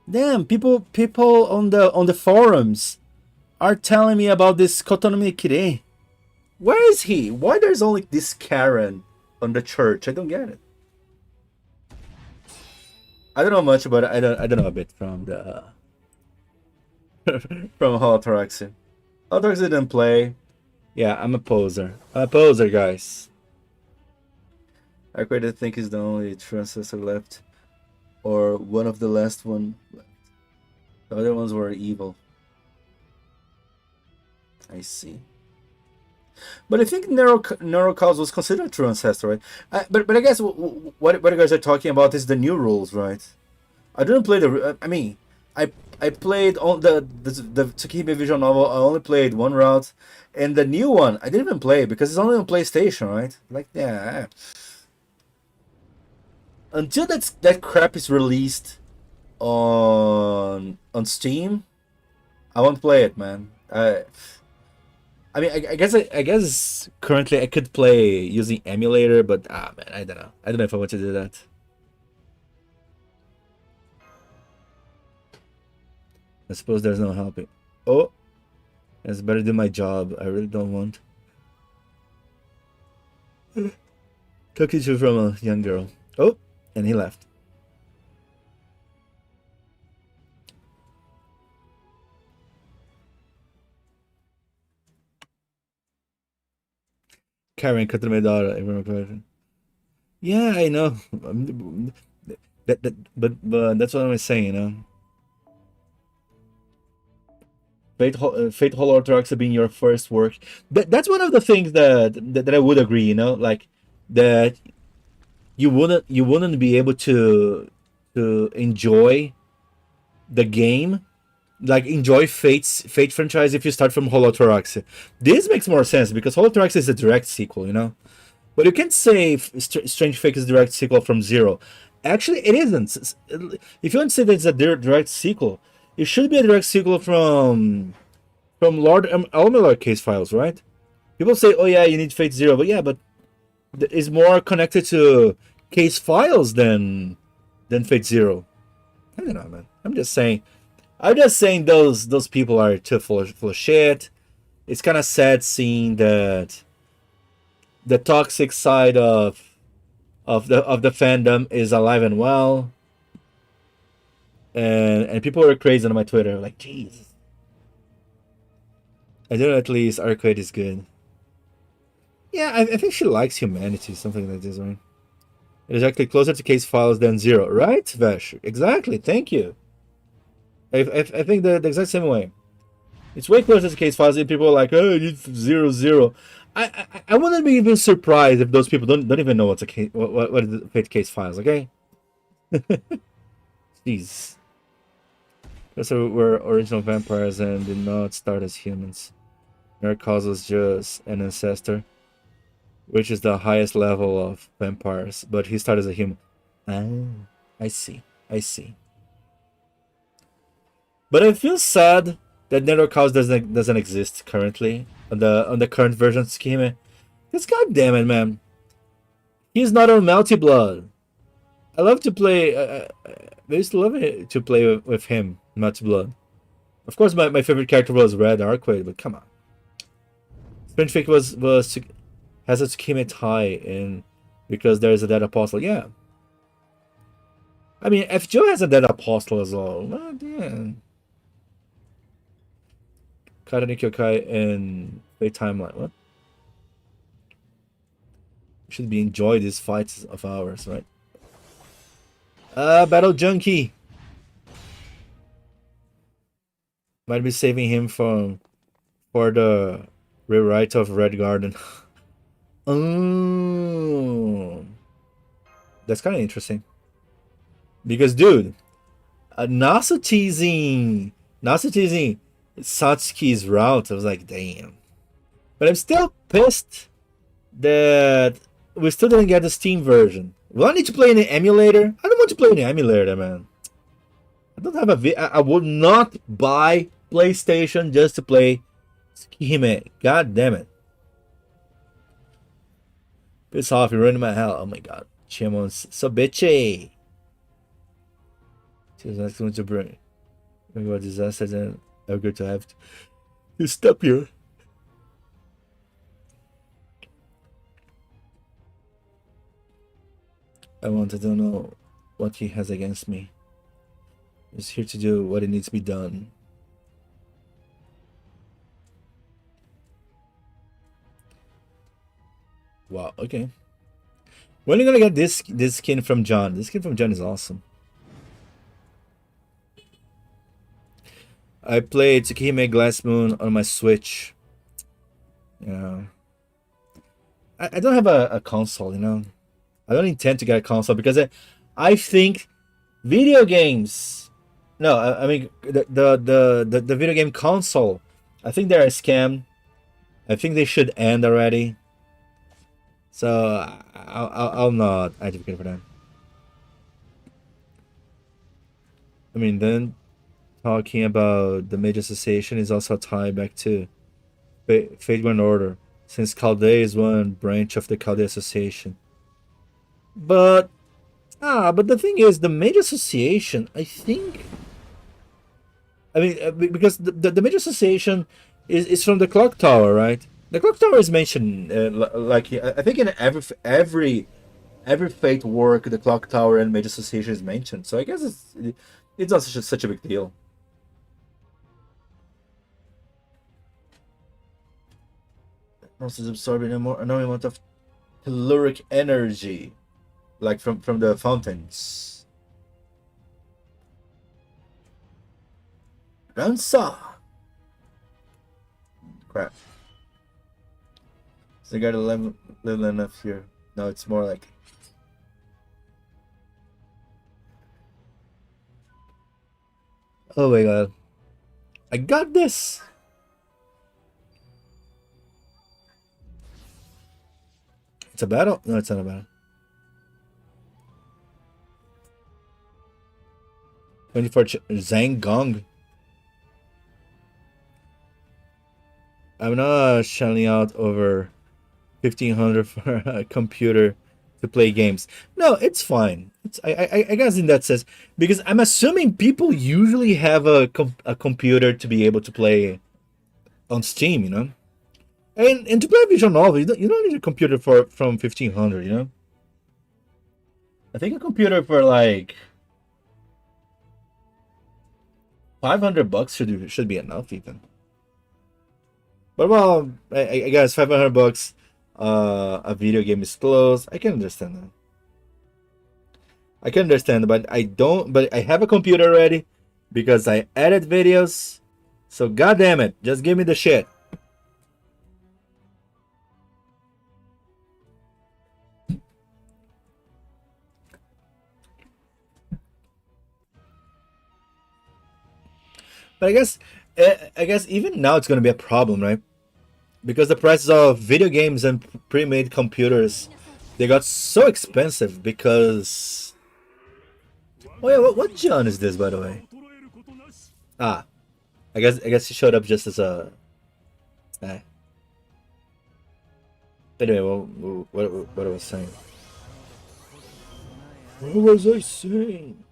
Damn, people on the forums are telling me about this Kotonomi Kire. Where is he? Why there's only this Karen on the church? I don't get it. I don't know much, but I don't know a bit from the from Holotraxy. Holotraxy didn't play. Yeah, I'm a poser. I'm a poser, guys. I quite think he's the only true ancestor left, or one of the last one left. The other ones were evil. I see. But I think Neurocause was considered a true ancestor, right? But I guess what you guys are talking about is the new rules, right? I didn't play the. I mean, I played on the Tsukihime visual novel. I only played one route, and the new one I didn't even play because it's only on PlayStation, right? Like, yeah. Until that crap is released on Steam, I won't play it, man. I mean, I guess currently I could play using emulator, but man, I don't know. I don't know if I want to do that. I suppose there's no helping. Oh, it's better do my job. I really don't want. Took it from a young girl. Oh, and he left. Karen cut my daughter. Yeah, I know. But that's what I was saying, you know. Fate Holorthodox being your first work. That's one of the things that I would agree, you know, like that you wouldn't be able to enjoy the game, like enjoy Fate franchise if you start from Holothorax. This makes more sense because Holothorax is a direct sequel, you know. But you can't say Strange Fate is a direct sequel from Zero. Actually, it isn't. If you want to say that it's a direct sequel, it should be a direct sequel from Lord Elmilor case files, right? People say, "Oh yeah, you need Fate Zero," but yeah, but it's more connected to case files than Fate Zero. I don't know, man. I'm just saying those people are too full of shit. It's kind of sad seeing that the toxic side of the fandom is alive and well. And people were crazy on my Twitter, like, jeez. I know at least Arcade is good. Yeah, I think she likes humanity, something like this, right? It is actually closer to case files than Zero, right, Vesh? Exactly, thank you. I think the exact same way. It's way closer to case files, and people are like, oh, you need 0, 0. I wouldn't be even surprised if those people don't even know what's a case, what is the Fate case files, okay? Jeez. So we're original vampires and did not start as humans. Narcos was just an ancestor, which is the highest level of vampires, but he started as a human. I see. But I feel sad that Narcos doesn't exist currently on the current version of Schema. Because goddamn it, man, he's not on Melty Blood. I love to play. I used to love it to play with him, Melty Blood. Of course, my favorite character was Red Arquade, but come on. Strange Fake has a schema tie in because there's a Dead Apostle. Yeah. I mean, if Joe has a Dead Apostle as well, yeah. Karani Kyokai and Fate Timeline. What? We should be enjoy these fights of ours, right? Battle Junkie. Might be saving him for the rewrite of Red Garden. Oh, that's kind of interesting. Because, dude, Nasu teasing Satsuki's route. I was like, damn. But I'm still pissed that we still didn't get the Steam version. Will I need to play in an emulator? I don't want to play in an emulator, man. I don't have I would not buy PlayStation just to play Tsukihime. God damn it. Piss off, you're ruining my hell. Oh my god. Chimon's so bitchy. She's not going to bring about disasters and I'm going to have to stop you. I wanted to know what he has against me. He's here to do what it needs to be done. Wow, okay. When are you gonna get this skin from John? This skin from John is awesome. I played Tsukihime Glass Moon on my Switch. Yeah. I don't have a console, you know. I don't intend to get a console because I think video games. No, I mean the video game console. I think they're a scam. I think they should end already. So I'll not advocate for that. I mean, then talking about the major association is also a tie back to Fate One Order, since Chaldea is one branch of the Chaldea Association. But the thing is, the major association, I think. I mean, because the major association is from the clock tower, right? The clock tower is mentioned, like I think in every fate work, the clock tower and major association is mentioned. So I guess it's not such a big deal. Also absorbing an enormous amount of telluric energy, like from the fountains. Ransa. Crap. So I got a little enough here. No, it's more like. Oh my god. I got this! It's a battle? No, it's not a battle. 24 Zhang Gong. I'm not shelling out over 1500 for a computer to play games. No, it's fine. I guess in that sense, because I'm assuming people usually have a computer to be able to play on Steam, you know. And to play visual novel, you don't need a computer from 1500, you know. I think a computer for like $500 should be enough even. But well, I guess $500. A video game is closed. I can understand that. I can understand, but I don't. But I have a computer ready because I edit videos. So goddamn it, just give me the shit. But I guess even now it's gonna be a problem, right? Because the prices of video games and pre-made computers, they got so expensive because. Oh yeah, what John is this, by the way? Ah, I guess he showed up just as a. Eh. Anyway, what I was saying. What was I saying?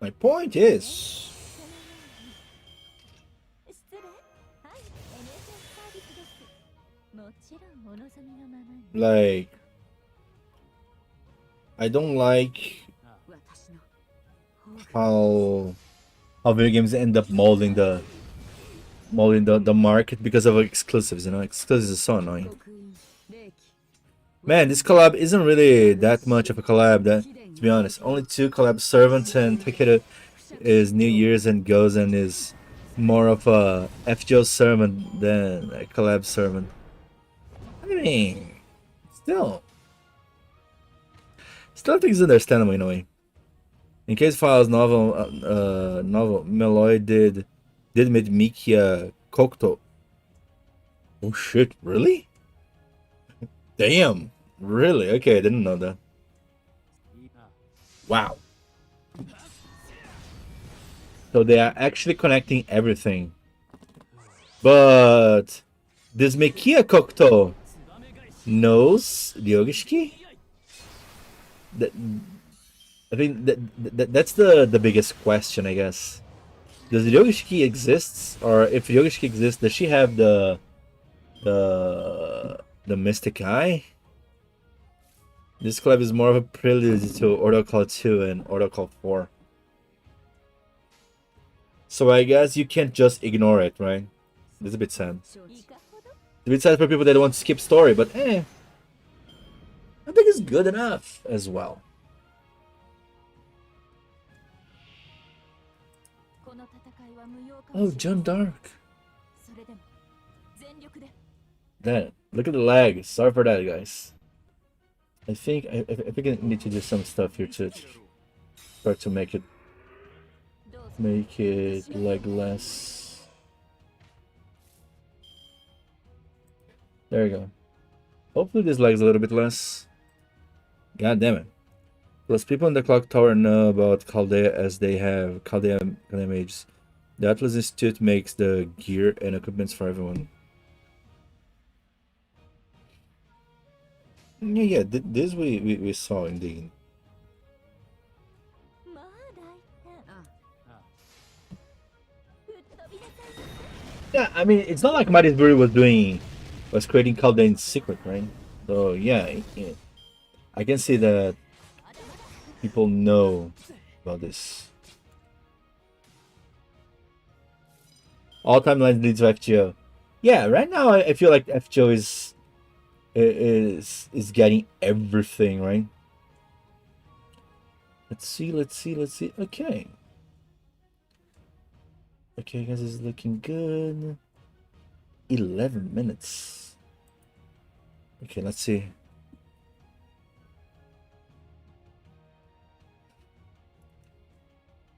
My point is, like, I don't like how video games end up molding the market because of exclusives. You know, exclusives is so annoying. Man, this collab isn't really that much of a collab. That, to be honest, only 2 collab servants, and Takedo is New Year's and Gozen is more of a FGO servant than a collab servant. I mean, still think it's understandable in a way. In case Files novel Meloy did meet Mikia Kokuto. Oh shit, really? Damn, really? Okay, I didn't know that. Wow. So they are actually connecting everything. But this Mekia Kokuto knows Ryogishiki? That, I think that's the biggest question, I guess. Does Ryogishiki exist? Or if Ryogishiki exists, does she have the mystic eye? This club is more of a prelude to Order Call 2 and Order Call 4. So I guess you can't just ignore it, right? It's a bit sad. It's a bit sad for people that want to skip story, but I think it's good enough as well. Oh, John Dark. That, look at the lag. Sorry for that, guys. I think I need to do some stuff here to try to make it lag less. There you go. Hopefully this lag's a little bit less. God damn it. Plus people in the clock tower know about Chaldea as they have Chaldea mages. The Atlas Institute makes the gear and equipments for everyone. Yeah, this we saw indeed. Yeah, I mean, it's not like Marisbury was creating Chaldea in secret, right? So yeah, I can see that people know about this. All timelines leads to FGO. Yeah, right now I feel like FGO is getting everything, right? Let's see. Okay, guys, is looking good. 11 minutes. Okay, let's see.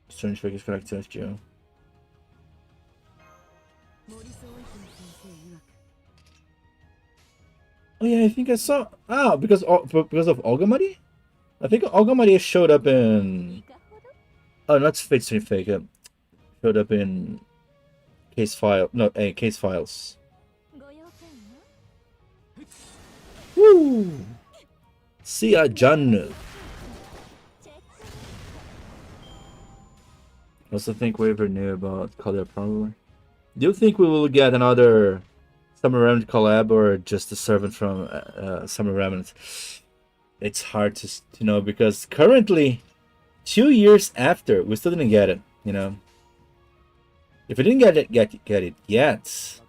Strange Fake is connected to FGO. Oh yeah, I think I saw. Because of Ogamari? I think Ogamari showed up in. Oh, not Fate Stream Fake. Showed up in Case File. No, Case Files. Woo! See ya, John. Also think Waver knew about Color probably. Do you think we will get another Summer Remnant collab or just a servant from Summer Remnant? It's hard to know because currently, 2 years after, we still didn't get it. You know, if we didn't get it yet,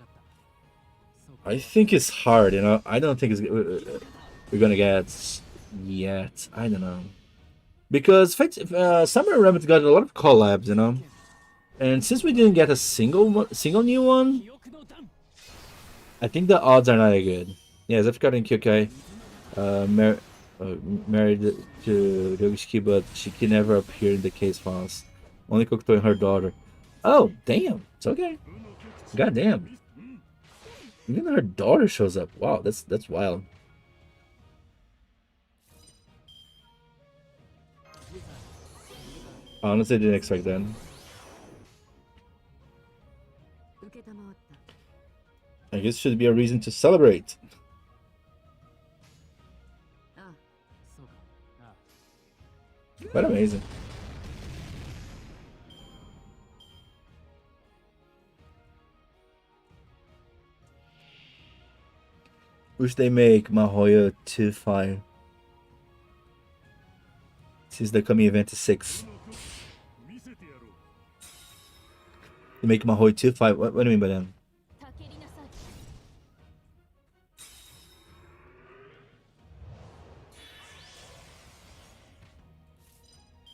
I think it's hard. You know, I don't think we're gonna get yet. I don't know because Summer Remnant got a lot of collabs. You know, and since we didn't get a single new one, I think the odds are not that good. Yeah, Zephyr and Kyokai married to Ryogishiki, but she can never appear in the case files. Only Kokuto and her daughter. Oh, damn. It's okay. God damn. Even her daughter shows up. Wow, that's wild. Honestly, didn't expect that. I guess should be a reason to celebrate. But amazing. Wish they make Mahoya 2-5. Since the coming event is 6. They make Mahoya 2-5. What do you mean by that?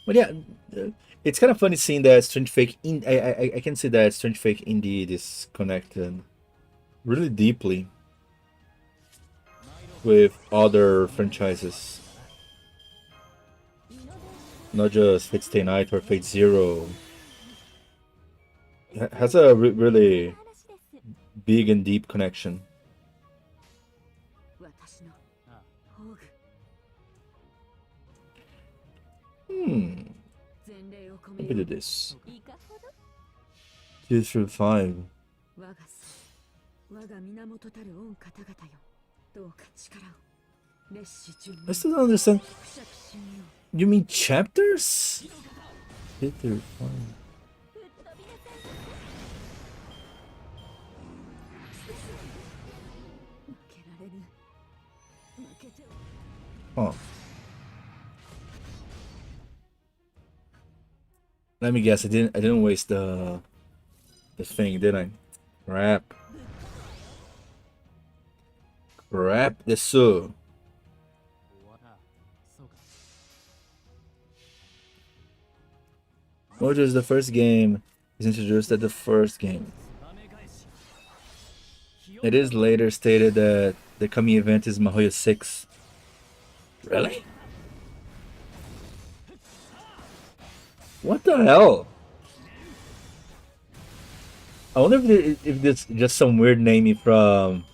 But yeah, it's kind of funny seeing that Strange Fake. I can see that Strange Fake indeed is connected really deeply with other franchises, not just Fate Stay Night or Fate Zero. It has a really big and deep connection. Let me do this. 2 through 5. I still don't understand. You mean chapters? 2 through 5. Oh. Let me guess. I didn't waste the thing, did I? Crap. Crap. This so. What is the first game? Is introduced at the first game. It is later stated that the coming event is Mahoya 6. Really? What the hell? I wonder if it's just some weird naming from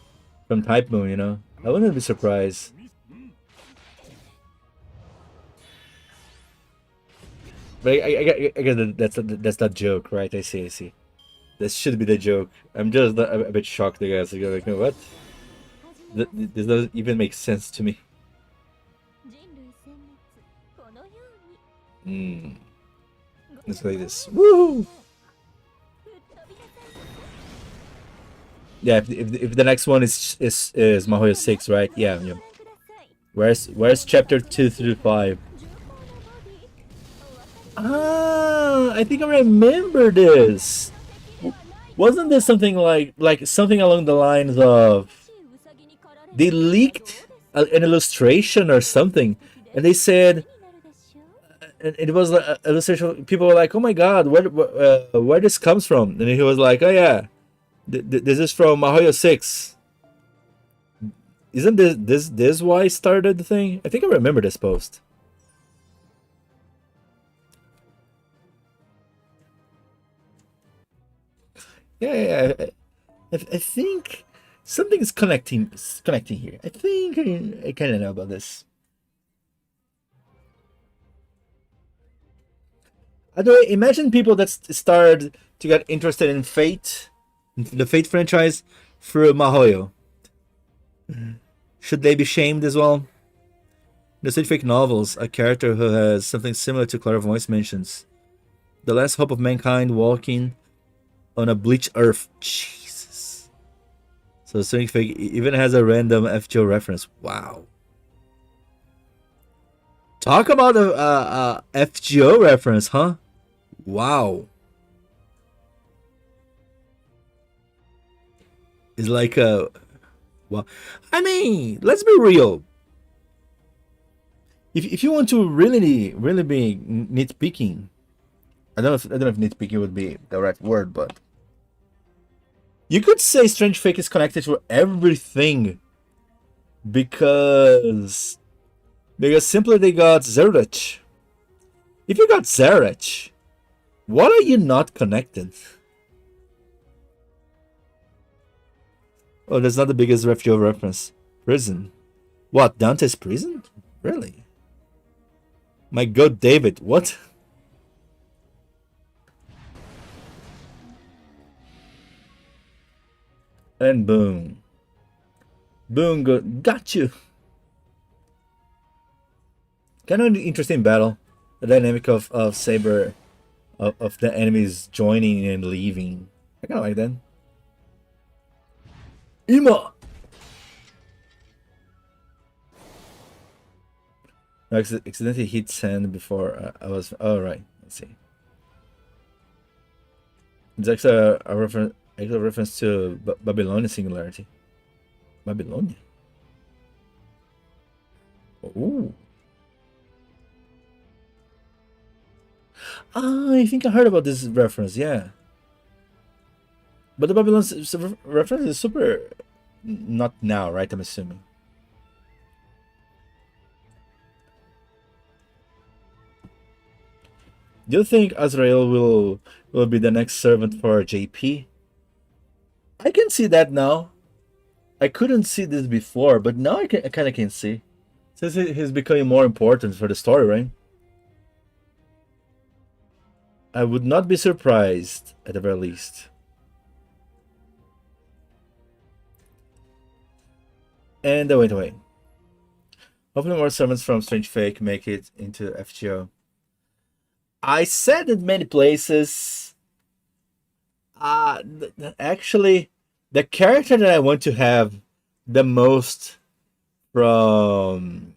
Type Moon, you know? I wouldn't be surprised. But I guess that's that joke, right? I see. That should be the joke. I'm just a bit shocked, I guess. Like, what? This doesn't even make sense to me. Let's play this. Woo! Yeah, if the next one is Mahoya 6, right? Yeah. Where's chapter 2 through 5? Ah, I think I remember this. Wasn't this something like something along the lines of they leaked an illustration or something, and they said, and it was like illustration. People were like, "Oh my God, where this comes from?" And he was like, "Oh yeah, this is from Mahoya 6." Isn't this why I started the thing? I think I remember this post. Yeah. I think something is connecting here. I think I kind of know about this. Imagine people that started to get interested in Fate, the Fate franchise, through Mahoyo. Should they be shamed as well? In the scientific novels, a character who has something similar to clairvoyance mentions the last hope of mankind walking on a bleached earth. Jesus. So scientific even has a random FGO reference. Wow. Talk about a FGO reference, huh? Wow. It's like a... Well, I mean, let's be real. If you want to really be nitpicking, I don't know if nitpicking would be the right word, but you could say Strange Fake is connected to everything because simply they got Zerach. If you got Zerach, what are you not connected? Oh, that's not the biggest refugee reference. Prison. What, Dante's prison? Really? My God, David, what? And boom. Boom, got you. Kind of an interesting battle. The dynamic of Saber, of the enemies joining and leaving. I kind of like that. Ima! I accidentally hit send before I was... Oh, right. Let's see. It's actually a reference to Babylonian singularity. Babylonia? Ooh. Ah, I think I heard about this reference, yeah. But the Babylon reference is super... Not now, right? I'm assuming. Do you think Azrael will be the next servant for JP? I can see that now. I couldn't see this before, but now I kind of can see. Since he's becoming more important for the story, right? I would not be surprised, at the very least. And wait. Hopefully more servants from Strange Fake make it into FGO. I said in many places, actually, the character that I want to have the most from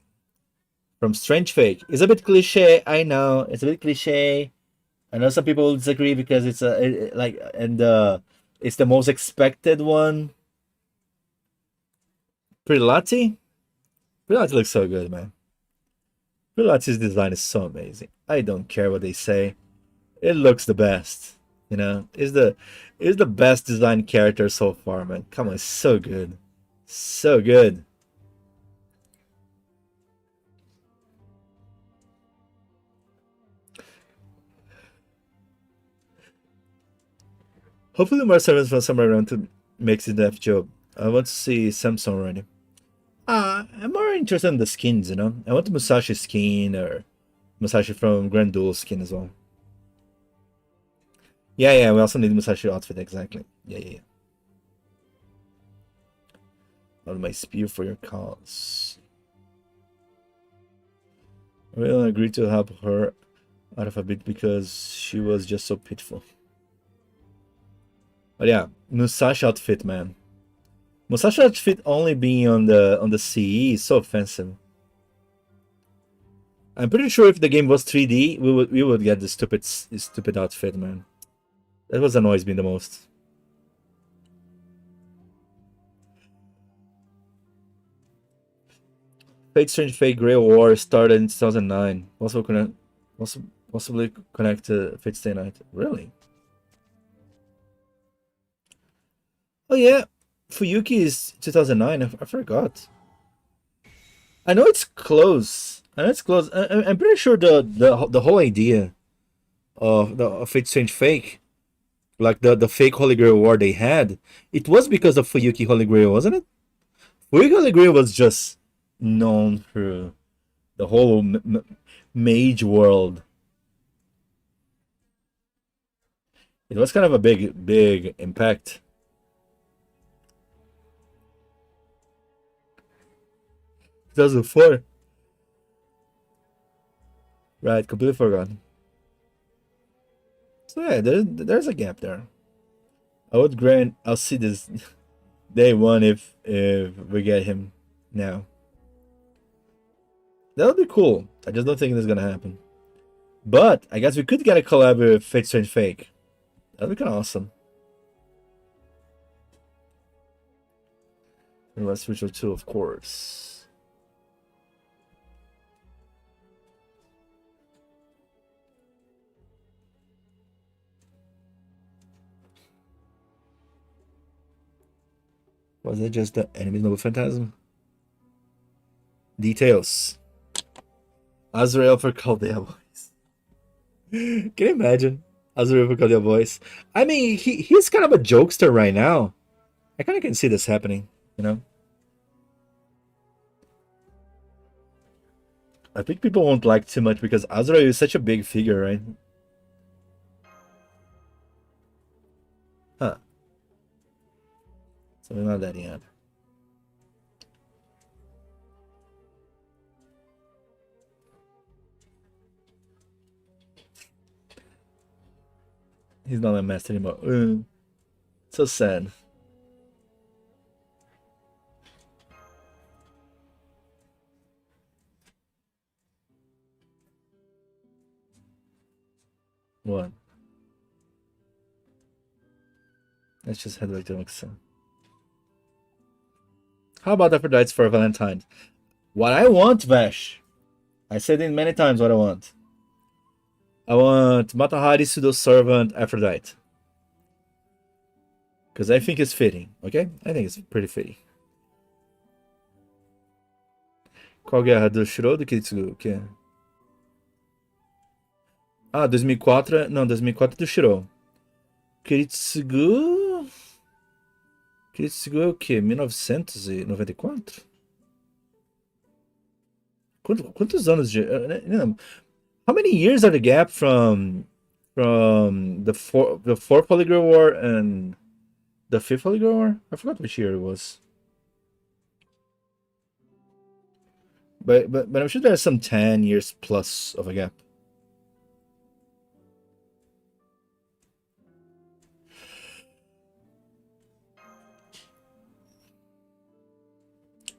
Strange Fake is a bit cliche. I know it's a bit cliche. I know some people will disagree because it's it's the most expected one. Preachy? Preachy looks so good, man. Preachy's design is so amazing. I don't care what they say. It looks the best. You know, is the best designed character so far, man. Come on, it's so good. So good. Hopefully more servants from somewhere around to makes it the FGO. I want to see Samsung already. I'm more interested in the skins, you know? I want the Musashi skin or Musashi from Grand Duel skin as well. Yeah, we also need Musashi outfit, exactly. Yeah. Out my spear for your cause. I will agree to help her out of a bit because she was just so pitiful. But yeah, Musashi outfit, man. Musashi outfit only being on the CE is so offensive. I'm pretty sure if the game was 3D, we would get the stupid outfit, man. That was annoys me the most. Fate Strange Fate Grey War started in 2009. Possibly connect to Fate Stay Night. Really? Oh yeah, Fuyuki is 2009. I forgot. I know it's close. I'm pretty sure the whole idea of the Fate Strange Fake, like the fake Holy Grail War they had, it was because of Fuyuki Holy Grail, wasn't it? Fuyuki Holy Grail was just known through the whole mage world. It was kind of a big impact. Two 2004. Right, completely forgotten. So yeah, there's a gap there. I would grant I'll see this day one if we get him now. That would be cool. I just don't think this is gonna happen. But I guess we could get a collab with Fate Strange Fake. That'd be kind of awesome. And West Ritual 2, of course. Was it just the enemy's noble phantasm? Details. Azrael for Chaldea Boys. Can you imagine? Azrael for Chaldea Boys. I mean, he's kind of a jokester right now. I kind of can see this happening, you know? I think people won't like too much because Azrael is such a big figure, right? Huh. So we're not that yet. He's not a master anymore. So sad. What? Let's just head back to Mixon. How about Aphrodite for Valentine's? What I want, Vash. I said it many times what I want. I want Matahari Pseudo Servant Aphrodite. Because I think it's fitting, okay? I think it's pretty fitting. Qual guerra? Do Shiro do Kiritsugu? O que? Ah, 2004. Não, 2004 é do Shiro. Kiritsugu. Kiritsugu é o quê? 1994? Quantos anos de. How many years are the gap from from the fourth Holy Grail War and the fifth Holy Grail War. I forgot which year it was. But I'm sure there's some 10 years plus of a gap.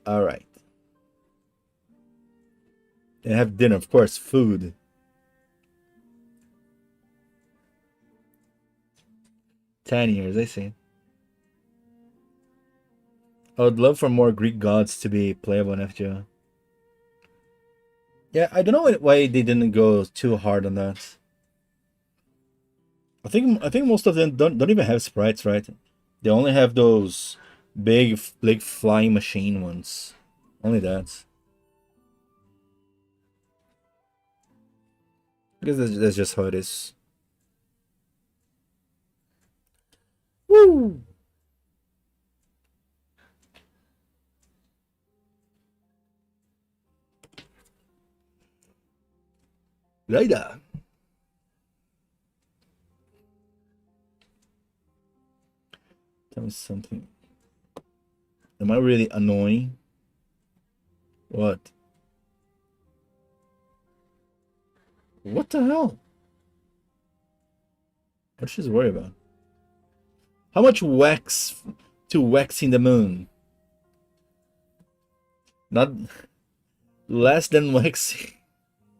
All right. And have dinner, of course, food. $10 I see. I would love for more Greek gods to be playable in FGO. Yeah, I don't know why they didn't go too hard on that. I think most of them don't even have sprites, right? They only have those big flying machine ones. Only that. I guess that's just how it is. Woo! Later. Tell me something. Am I really annoying? What? What the hell? What should she worry about? How much wax to waxing the moon? Not less than waxing.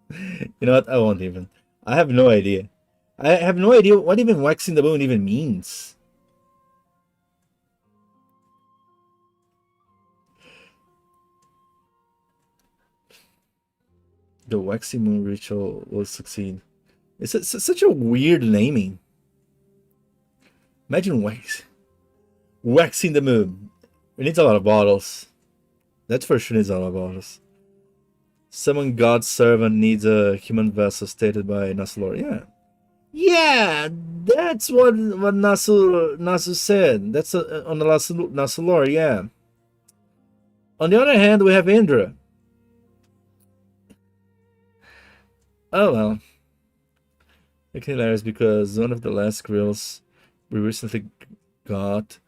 You know what? I won't even. I have no idea. I have no idea what even waxing the moon even means. The waxing moon ritual will succeed. It's such a weird naming. Imagine waxing the moon. It needs a lot of bottles. That for sure needs a lot of bottles. Summon God's servant needs a human vessel stated by Nasulor. Yeah. Yeah, that's what Nasu said. That's on the Nasulor, yeah. On the other hand, we have Indra. Oh well. It's hilarious because one of the last grills we recently got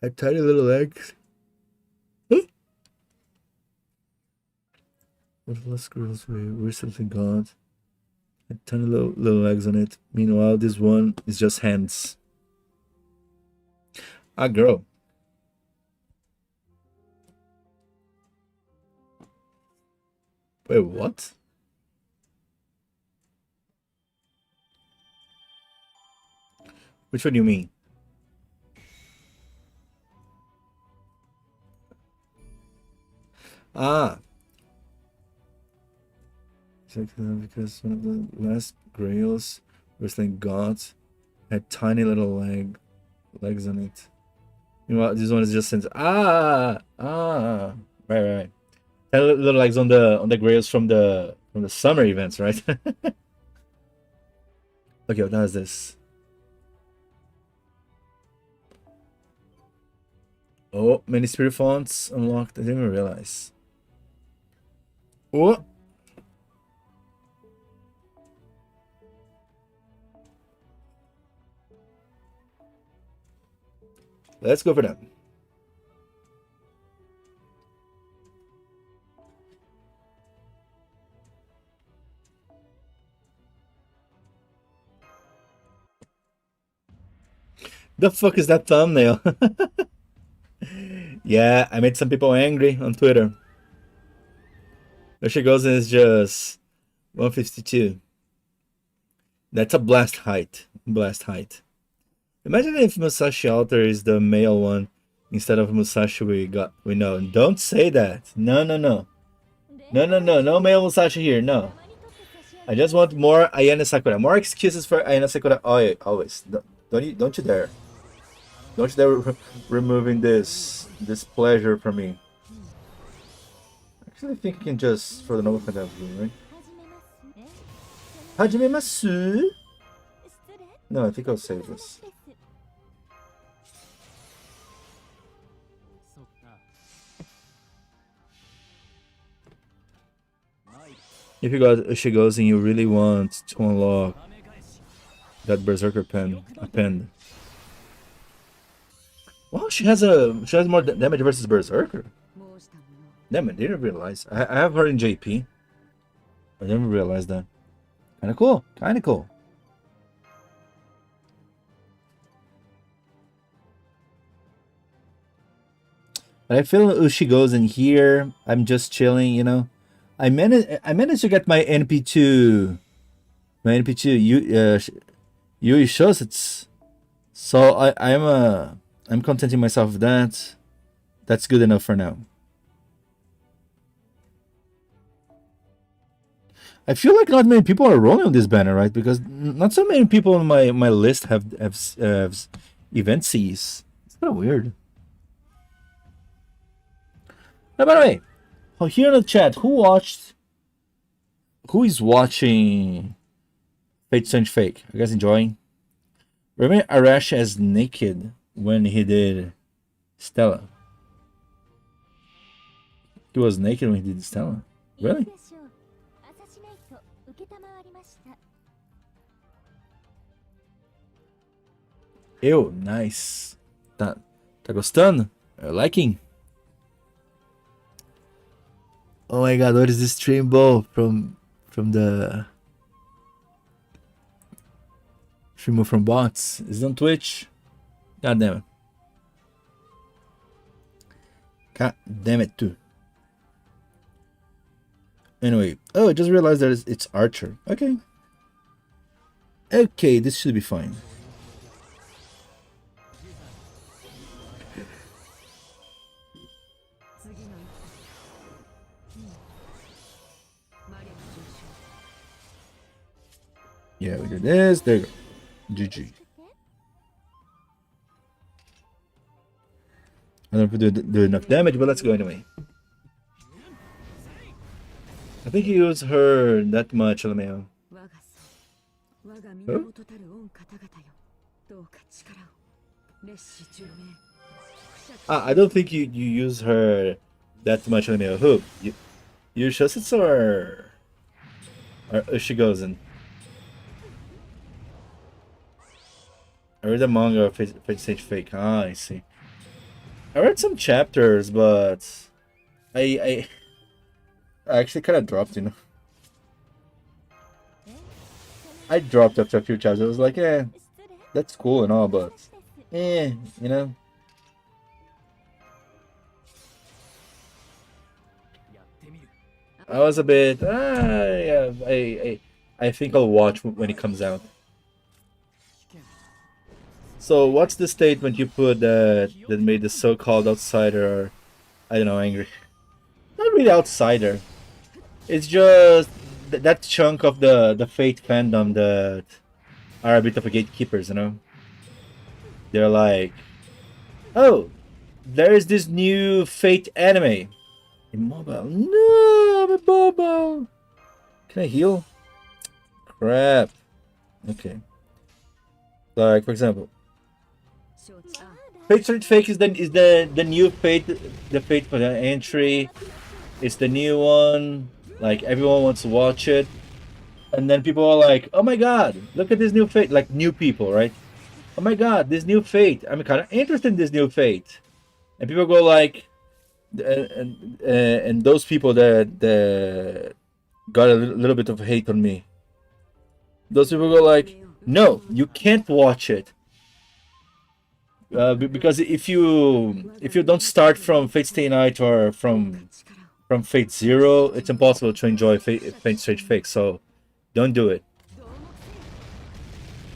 had tiny little legs. Huh? One of the last grills we recently got had tiny little legs on it. Meanwhile, this one is just hands. Ah, girl. Wait, what? Which one do you mean? Ah. Because one of the last grails wrestling gods had tiny little legs on it. Meanwhile, this one is just since right. Tiny little legs on the grails from the summer events, right? Okay, what is this? Oh, many spirit fonts unlocked. I didn't even realize. Oh. Let's go for them. The fuck is that thumbnail? Yeah, I made some people angry on Twitter. There she goes and it's just 152. That's a blast height. Blast height. Imagine if Musashi Alter is the male one instead of Musashi we know. Don't say that. No. No male Musashi here. No. I just want more Ayane Sakura. More excuses for Ayane Sakura. Oh, always. Don't you dare. Don't you dare removing this pleasure from me. Actually, I think I can just for the normal content view, right? Hajimemasu? No, I think I'll save this. If you got Ushigozen and you really want to unlock That Berserker pen append. Wow, she has more damage versus Berserker. Damn, I didn't realize. I have her in JP. I didn't realize that. Kinda cool. Kinda cool. But I feel if she goes in here, I'm just chilling, you know. I managed to get my NP2 Yui Shosets. So I'm contenting myself with that. That's good enough for now. I feel like not many people are rolling on this banner, right? Because not so many people on my list have event Cs. It's kind of weird. Now, by the way, here in the chat, who is watching Fate Strange Fake? Are you guys enjoying? Remember Arash as naked when he did Stella? He was naked when he did Stella. Really? Ew, nice. Tá gostando? Liking? Oh my god, what is this stream ball from the streamer from bots? Is it on Twitch? God damn it. God damn it too. Anyway, oh, I just realized that it's Archer. Okay. Okay, this should be fine. Yeah, we did this. There you go. GG. I don't know if we do enough damage, but let's go anyway. I think he used her that much, LMAO. Huh? I don't think you use her that much, LMAO. Who? You Shosets or Ushigozen? I read the manga of Fate Stage Fake. Ah, I see. I read some chapters, but I actually kind of dropped, you know. I dropped after a few chapters. I was like, yeah, that's cool and all, but you know. I was a bit. Yeah, I think I'll watch when it comes out. So what's the statement you put that made the so-called outsider, I don't know, angry? Not really outsider. It's just that chunk of the Fate fandom that are a bit of a gatekeepers, you know? They're like, oh, there is this new Fate anime. Immobile. No, I'm immobile. Can I heal? Crap. Okay. Like, for example, Fate Strange Fake is the new Fate, the Fate for the entry. It's the new one. Like, everyone wants to watch it. And then people are like, oh my god, look at this new Fate. Like, new people, right? Oh my god, this new Fate. I'm kind of interested in this new Fate. And people go like, and those people that got a little bit of hate on me. Those people go like, no, you can't watch it. Because if you don't start from Fate Stay Night or from Fate Zero, it's impossible to enjoy Fate Strange Fake. So don't do it.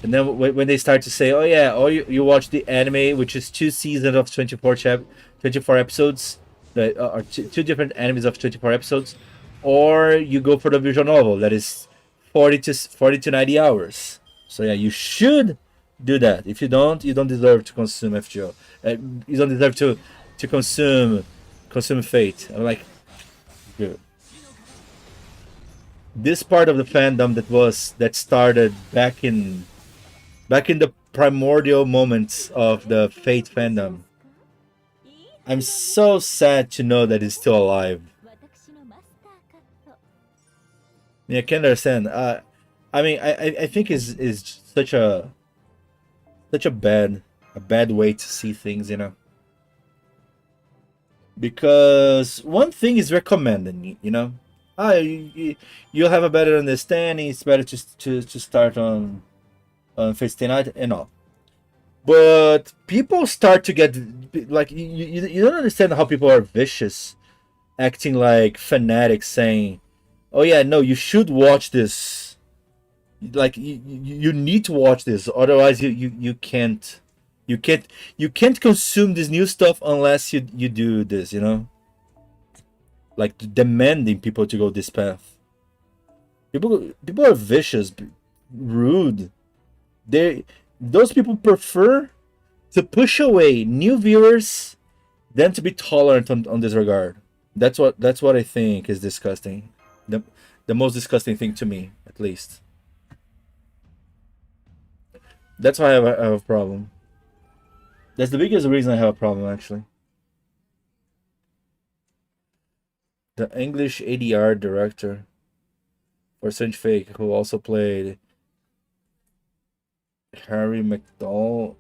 And then when they start to say, oh yeah, or you watch the anime, which is 2 seasons of 24 episodes, that are two different animes of 24 episodes, or you go for the visual novel that is 40 to 90 hours. So yeah, you should do that. If you don't, you don't deserve to consume FGO. You don't deserve to consume Fate. I'm like, dude. This part of the fandom that started back in the primordial moments of the Fate fandom. I'm so sad to know that it's still alive. Yeah, I can understand. I mean, I think is such a bad way to see things, you know. Because one thing is recommending, you know. You'll have a better understanding. It's better to start on 59 and all. But people start to get like you don't understand how people are vicious, acting like fanatics, saying, "Oh yeah, no, you should watch this. Like you need to watch this, otherwise you can't you can't you can't consume this new stuff unless you do this, you know." Like demanding people to go this path. People are vicious, rude. They those people prefer to push away new viewers than to be tolerant on this regard. That's what I think is disgusting. The most disgusting thing to me, at least. That's why I have a problem. That's the biggest reason I have a problem, actually. The English ADR director for Strange Fake, who also played Harry McDowell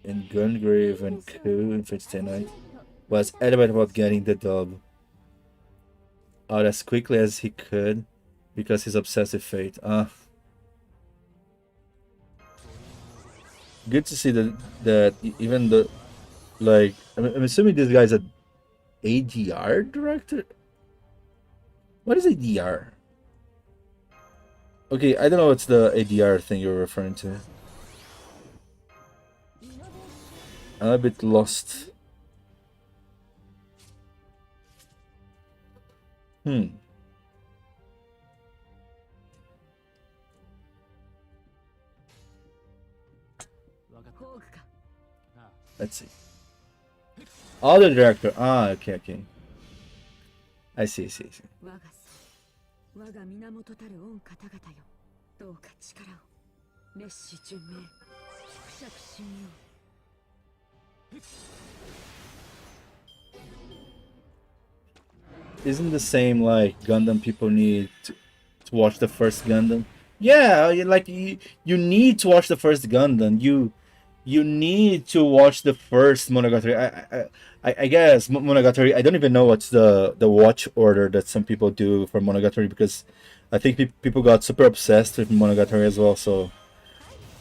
in Gungrave and Coup in Fate Night, was adamant about getting the dub out as quickly as he could because he's obsessed with Fate. Good to see that even the like I'm assuming this guy's a ADR director. What is ADR? Okay, I don't know what's the ADR thing you're referring to. I'm a bit lost. Let's see. Other director. Okay. I see. Isn't the same like Gundam people need to watch the first Gundam? Yeah, like you need to watch the first Gundam. You need to watch the first Monogatari. I guess Monogatari. I don't even know what's the watch order that some people do for Monogatari, because I think people got super obsessed with Monogatari as well. So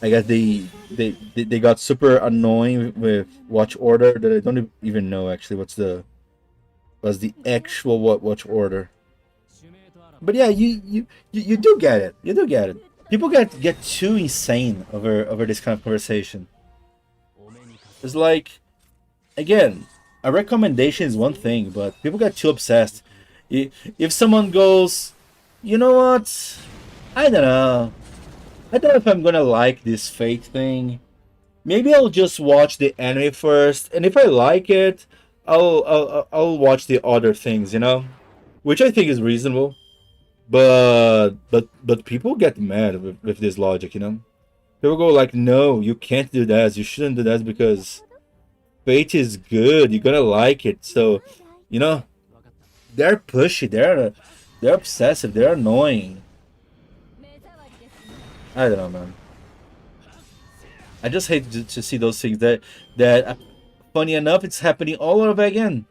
I guess they got super annoying with watch order that I don't even know actually what's the actual watch order. But yeah, you do get it. You do get it. People get too insane over this kind of conversation. It's like, again, a recommendation is one thing, but people get too obsessed. If someone goes, you know what? I don't know. I don't know if I'm gonna like this Fate thing. Maybe I'll just watch the anime first, and if I like it, I'll watch the other things, you know, which I think is reasonable. But people get mad with this logic, you know. People go like, no, you can't do that. You shouldn't do that because Fate is good. You're gonna like it. So, you know, they're pushy. They're obsessive. They're annoying. I don't know, man. I just hate to see those things that funny enough, it's happening all over again.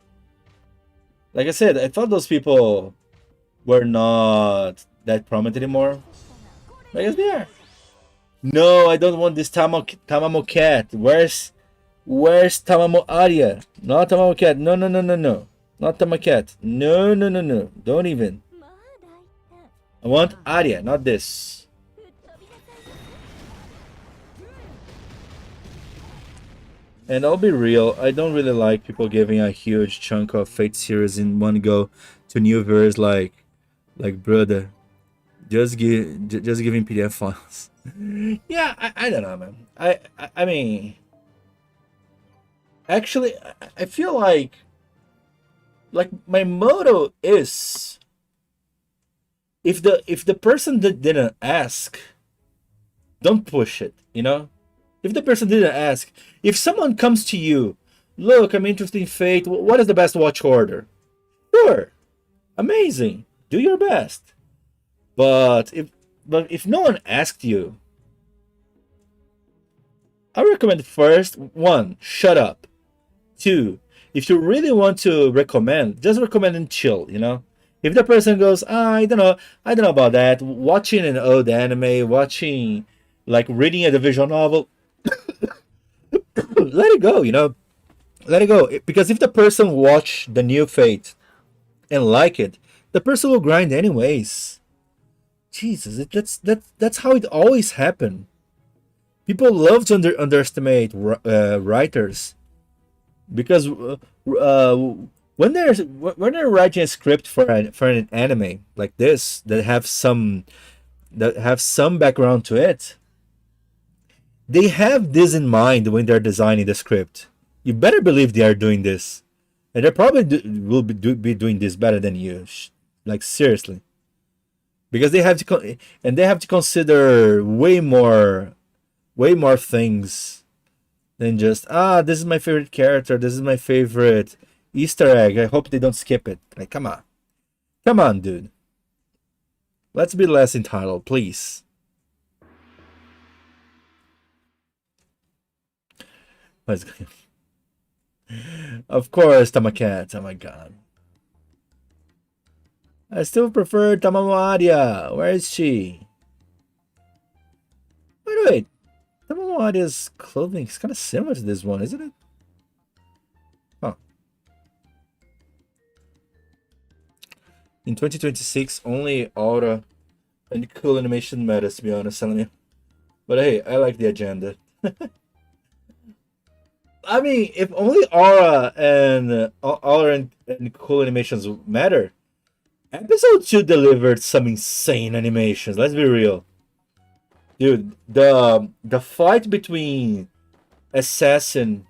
Like I said, I thought those people were not that prominent anymore. I guess they are. No, I don't want this Tamamo cat. Where's Tamamo Arya? Not Tamamo cat. No. Not Tamamo cat. No. Don't even. I want Arya, not this. And I'll be real, I don't really like people giving a huge chunk of Fate series in one go to new viewers. Like brother, just giving PDF files. Yeah, I don't know, man. I mean, actually, I feel like my motto is, if the person that didn't ask, don't push it, you know. If the person didn't ask, if someone comes to you, look, I'm interested in Fate, what is the best watch order? Sure, amazing, do your best. But if but if no one asked you, I recommend first one, shut up. Two, if you really want to recommend, just recommend and chill. You know, if the person goes, I don't know about that. Watching an old anime, watching like reading a visual novel, let it go. You know, let it go. Because if the person watch the new Fate and like it, the person will grind anyways. Jesus, that's how it always happened. People love to underestimate writers because when they're writing a script for an anime like this that have some background to it, they have this in mind when they're designing the script. You better believe they are doing this, and they probably will be doing this better than you. Like seriously, because they have to and they have to consider way more things than just this is my favorite character, this is my favorite Easter egg. I hope they don't skip it. Like, come on, dude. Let's be less entitled, please. Let's go. Of course, Tamacat. Oh my god. I still prefer Tamamoadia. Where is she? By the way, Tamamoadia's clothing is kind of similar to this one, isn't it? Huh. In 2026, only aura and cool animation matters, to be honest, telling you. But hey, I like the agenda. I mean, if only aura and cool animations matter, episode 2 delivered some insane animations. Let's be real, dude. The fight between assassin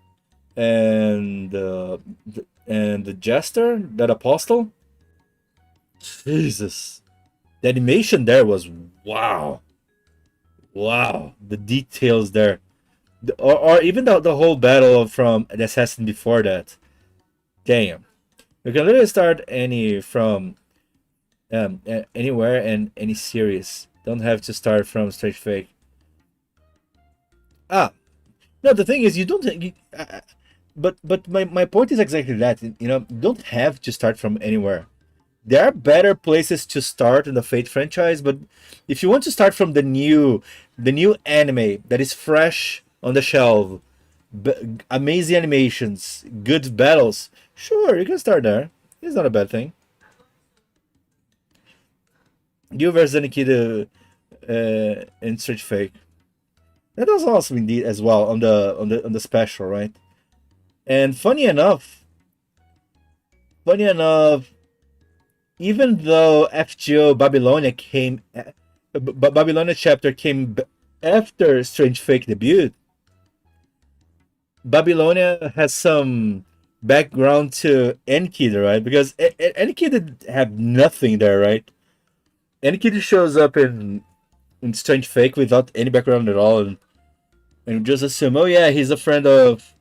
and the jester, that apostle. Jesus, the animation there was wow. The details there. Or even the whole battle from the assassin before that. Damn. You can literally start any from anywhere and any series. Don't have to start from Straight Fake. No, the thing is, you don't. But my point is exactly that. You know, you don't have to start from anywhere. There are better places to start in the Fate franchise, but if you want to start from the new anime that is fresh on the shelf, amazing animations, good battles, sure, you can start there. It's not a bad thing. You versus Nikita in Street Fake. That was awesome indeed as well on the special, right? And funny enough, even though FGO Babylonia came, Babylonia chapter came after Strange Fake debut, Babylonia has some background to Enkid, right? Because Enkid have nothing there, right? Enkid shows up in Strange Fake without any background at all, and just assume, oh yeah, he's a friend of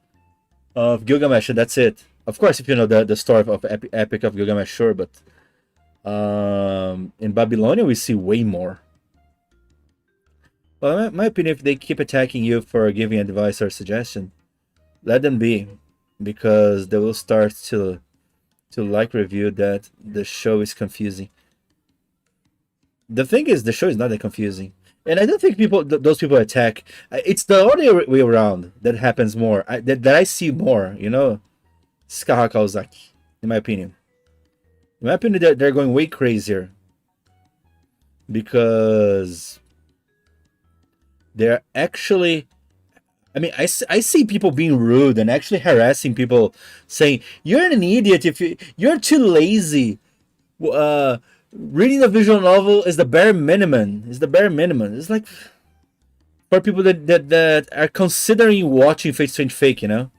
Gilgamesh, and that's it. Of course, if you know the story of Epic of Gilgamesh, sure, but in Babylonia we see way more. Well, in my opinion, if they keep attacking you for giving advice or suggestion, let them be, because they will start to like review that the show is confusing. The thing is, the show is not that confusing, and I don't think those people attack. It's the other way around that happens more. That I see more. You know, Skaha Kawasaki, in my opinion. In my opinion, they're going way crazier because they're actually. I mean, I see people being rude and actually harassing people, saying you're an idiot if you're too lazy. Reading a visual novel is the bare minimum. It's like for people that are considering watching Fate Strange Fake, you know,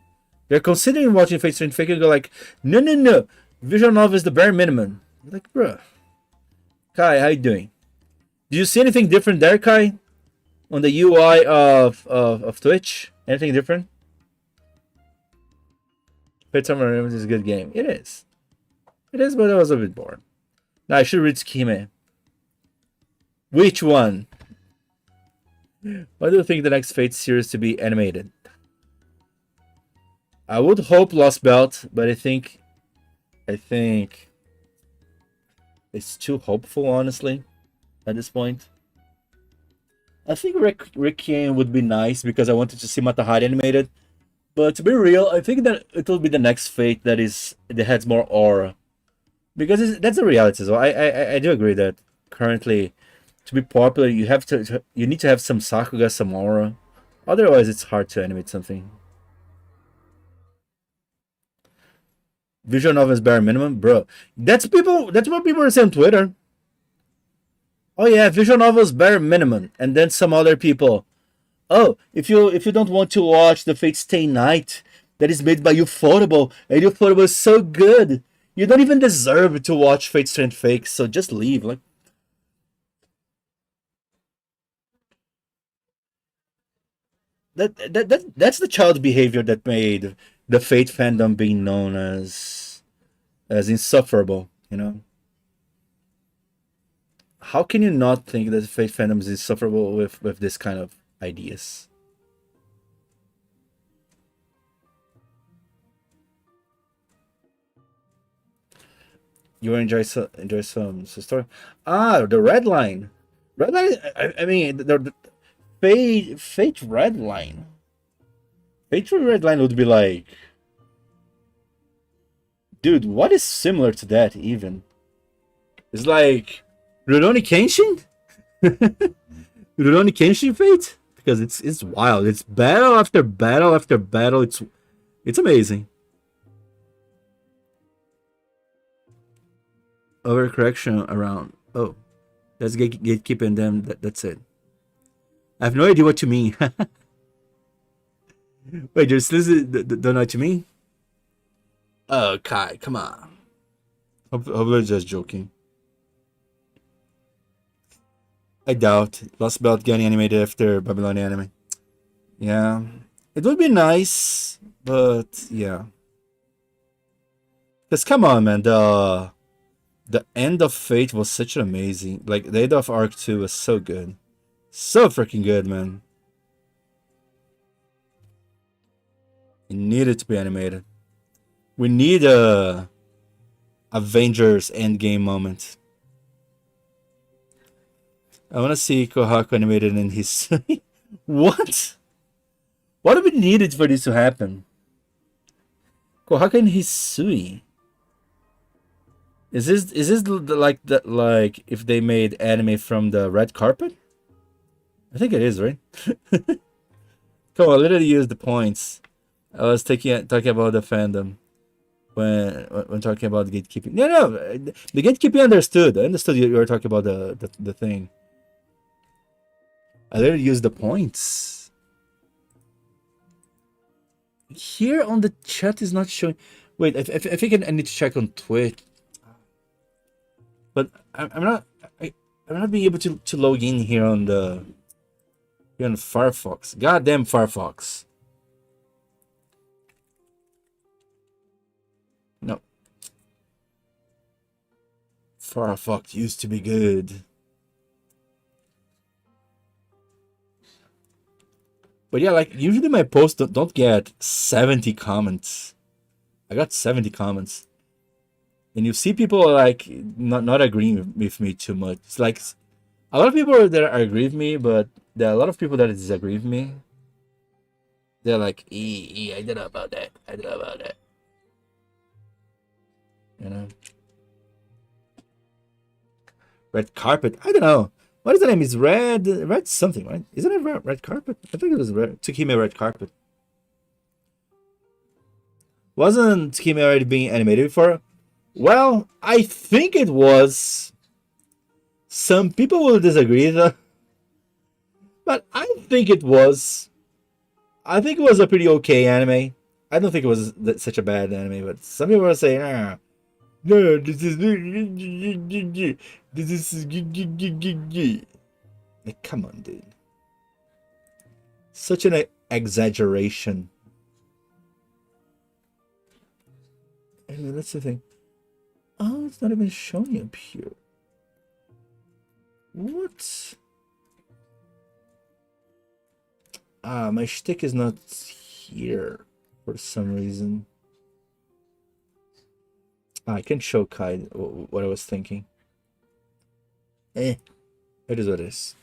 they're considering watching Fate Strange Fake and go like, no, visual novel is the bare minimum. Like, bro, Kai, how you doing? Do you see anything different there, Kai? On the UI of Twitch, anything different? Fate Summer Remnants is a good game. It is, but I was a bit bored. Now I should read Scheme. Which one? Why do you think the next Fate series to be animated? I would hope Lost Belt, but I think it's too hopeful, honestly, at this point. I think Rick would be nice because I wanted to see Matahari animated. But to be real, I think that it will be the next Fate that has more aura. Because that's the reality. So I do agree that currently, to be popular, you need to have some Sakuga, some aura. Otherwise, it's hard to animate something. Visual novels bare minimum, bro. That's people. That's what people are saying on Twitter. Oh yeah, visual novels bare minimum, and then some other people. Oh, if you don't want to watch the Fate Stay Night that is made by Ufotable, and Ufotable is so good, you don't even deserve to watch Fate Stay Fake. So just leave. Like that's the child behavior that made the Fate fandom being known as insufferable. You know. How can you not think that Fate fandom is insufferable with this kind of ideas? You enjoy some story. Ah, the red line. Red line. I mean, the Fate red line. Fate red line would be like, dude, what is similar to that even? It's like Rurouni Kenshin. Rurouni Kenshin Fate, because it's wild. It's battle after battle after battle. It's amazing. Overcorrection around. Oh, that's gatekeeping them. That's it. I have no idea what you mean. Wait, you're still don't know what you mean? Oh, Kai, come on. Hopefully, just joking. I doubt Lost Belt getting animated after Babylonian anime. Yeah, it would be nice, but yeah. Cause come on, man, the end of Fate was such an amazing. Like the end of Arc 2 was so good, so freaking good, man. It needed to be animated. We need a Avengers Endgame moment. I want to see Kohaku animated in his. What? What do we needed for this to happen? Kohaku in Hisui. Is this like if they made anime from the red carpet? I think it is, right? Come on, I literally use the points. I was talking about the fandom when talking about gatekeeping. No, the gatekeeping understood. I understood you were talking about the thing. I literally used the points. Here on the chat is not showing. Wait, I think I need to check on Twitch. But I'm not. I'm not being able to log in here on Firefox. Goddamn Firefox. No. Firefox used to be good. But yeah, like usually my posts don't get 70 comments. I got 70 comments. And you see people like not agreeing with me too much. It's like a lot of people that agree with me, but there are a lot of people that disagree with me. They're like, I don't know about that. I don't know about that. You know? Red carpet. I don't know. What is the name? Is red something, right? Isn't it red carpet? I think it was red. Tsukime red carpet. Wasn't Tsukime already being animated before? Well, I think it was. Some people will disagree, though. But I think it was. I think it was a pretty okay anime. I don't think it was such a bad anime, but some people are saying, no, this is like, come on, dude. Such an exaggeration. And that's the thing. Oh, it's not even showing up here. What? Ah, my shtick is not here for some reason. I can show Kai what I was thinking. It is what it is.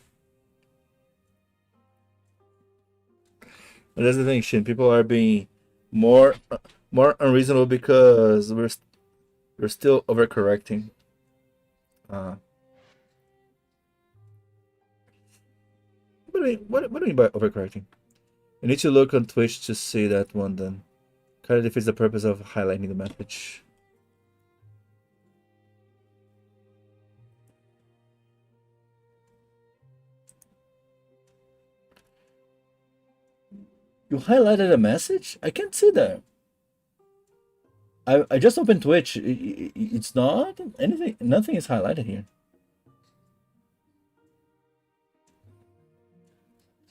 And that's the thing, Shin. People are being more unreasonable because we're still overcorrecting. What do you mean by overcorrecting? You need to look on Twitch to see that one then. Kind of defeats the purpose of highlighting the message. You highlighted a message? I can't see that. I just opened Twitch. It's not anything. Nothing is highlighted here.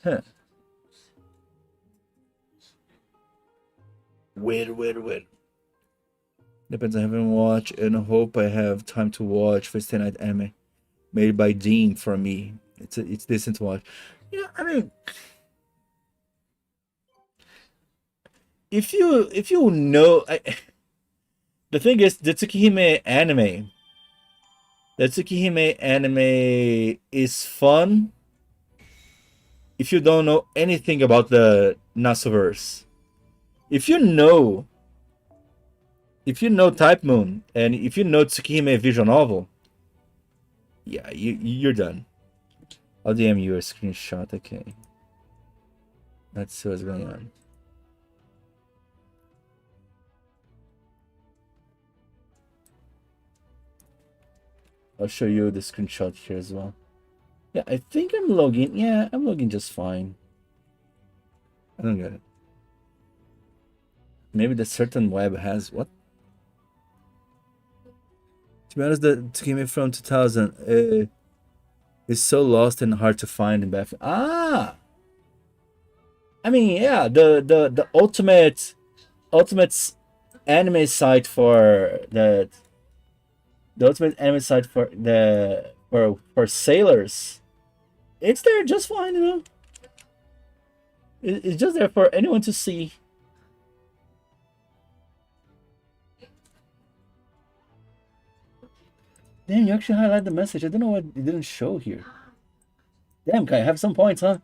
Huh. Weird. Depends. I haven't watched and hope I have time to watch Wednesday night anime made by Dean for me. It's decent to watch. Yeah, I mean, if you know, the thing is the Tsukihime anime. The Tsukihime anime is fun if you don't know anything about the Nasuverse. If you know Type Moon and if you know Tsukihime visual novel, yeah, you're done. I'll DM you a screenshot. Okay, let's see what's going on. I'll show you the screenshot here as well. Yeah, I think I'm logging. Yeah, I'm logging just fine. I don't get it. Maybe the certain web has what? To be honest, the Tsukihime from 2000 is so lost and hard to find in Bath. Ah, I mean, yeah, the ultimate anime site for the ultimate anime site for the for sailors. It's there just fine, you know. It's just there for anyone to see. Damn, you actually highlight the message. I don't know what it didn't show here. Damn, Kai, I have some points, huh?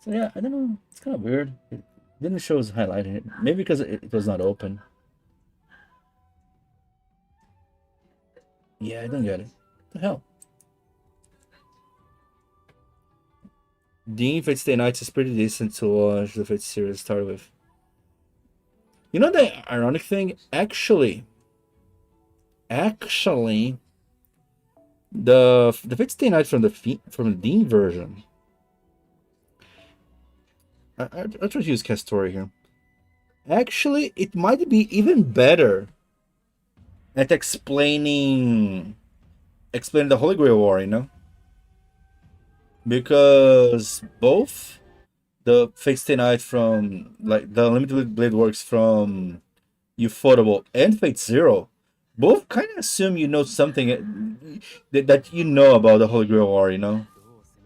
So yeah, I don't know. It's kind of weird. It didn't show us highlighting it. Maybe because it was not open. Yeah, I don't get it. What the hell? Dean Fate Stay Nights is pretty decent to watch the Fate series start with. You know the ironic thing? Actually, the Fate Stay Night from the Dean version. I'll try to use cast story here. Actually, it might be even better at explaining the Holy Grail War, you know? Because both the Fate Stay Night from like the Unlimited Blade Works from Ufotable and Fate Zero, both kind of assume you know something that you know about the Holy Grail War, you know?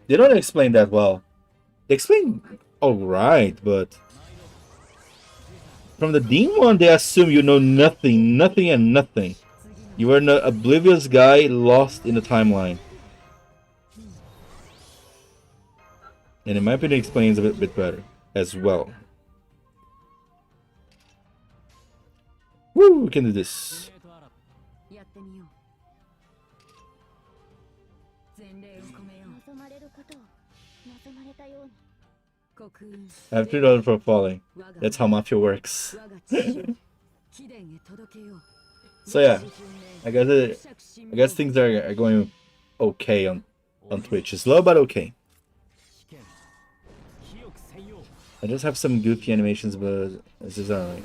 They don't explain that well. They explain alright, but from the Dean one, they assume you know nothing and nothing. You are an oblivious guy lost in the timeline. And in my opinion, it explains a bit better as well. Woo, we can do this. I have $3 for falling. That's how Mafia works. So yeah, I guess things are going okay on Twitch. It's slow but okay. I just have some goofy animations, but this is alright.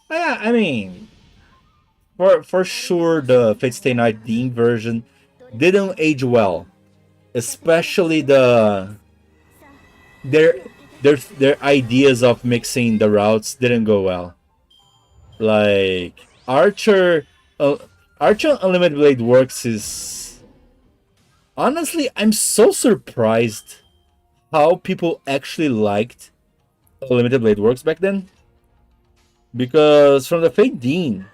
Yeah, I mean, for sure the Fate Stay Night Dean version didn't age well, especially their ideas of mixing the routes didn't go well. Like Archer Unlimited Blade Works is Honestly, I'm so surprised how people actually liked Unlimited Blade Works back then. Because from the Fate Dean,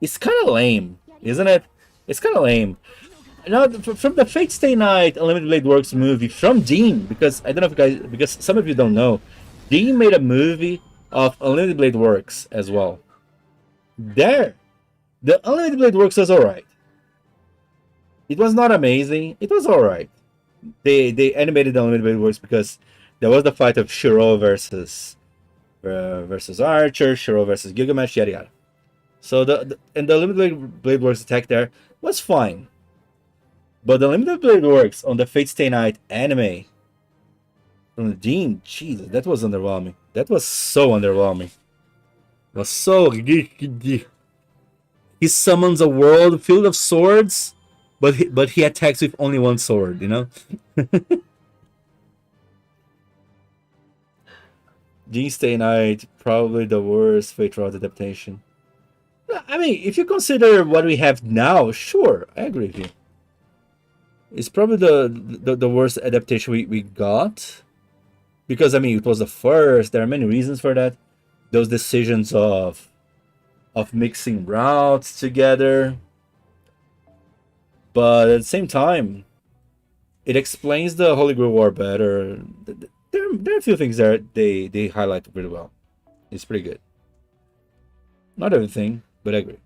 it's kind of lame, isn't it? It's kind of lame. Now, from the Fate Stay Night Unlimited Blade Works movie from Dean, because I don't know if you guys, because some of you don't know, Dean made a movie of Unlimited Blade Works as well. There, the Unlimited Blade Works was alright. It was not amazing. It was alright. They animated the Unlimited Blade Works because there was the fight of Shiro versus Archer, Shiro versus Gilgamesh, yada yada. So the Unlimited Blade Works attack there was fine. But the Unlimited Blade Works on the Fate Stay Night anime from the Dean, Jesus, that was underwhelming. That was so underwhelming. It was so. He summons a world filled of swords, but he attacks with only one sword, you know? Dean Stay Night, probably the worst Fate Route adaptation. I mean, if you consider what we have now, sure, I agree with you. It's probably the worst adaptation we got. Because, I mean, it was the first. There are many reasons for that. Those decisions of mixing routes together. But at the same time, it explains the Holy Grail War better. There are a few things there they highlight pretty well. It's pretty good. Not everything, but I agree.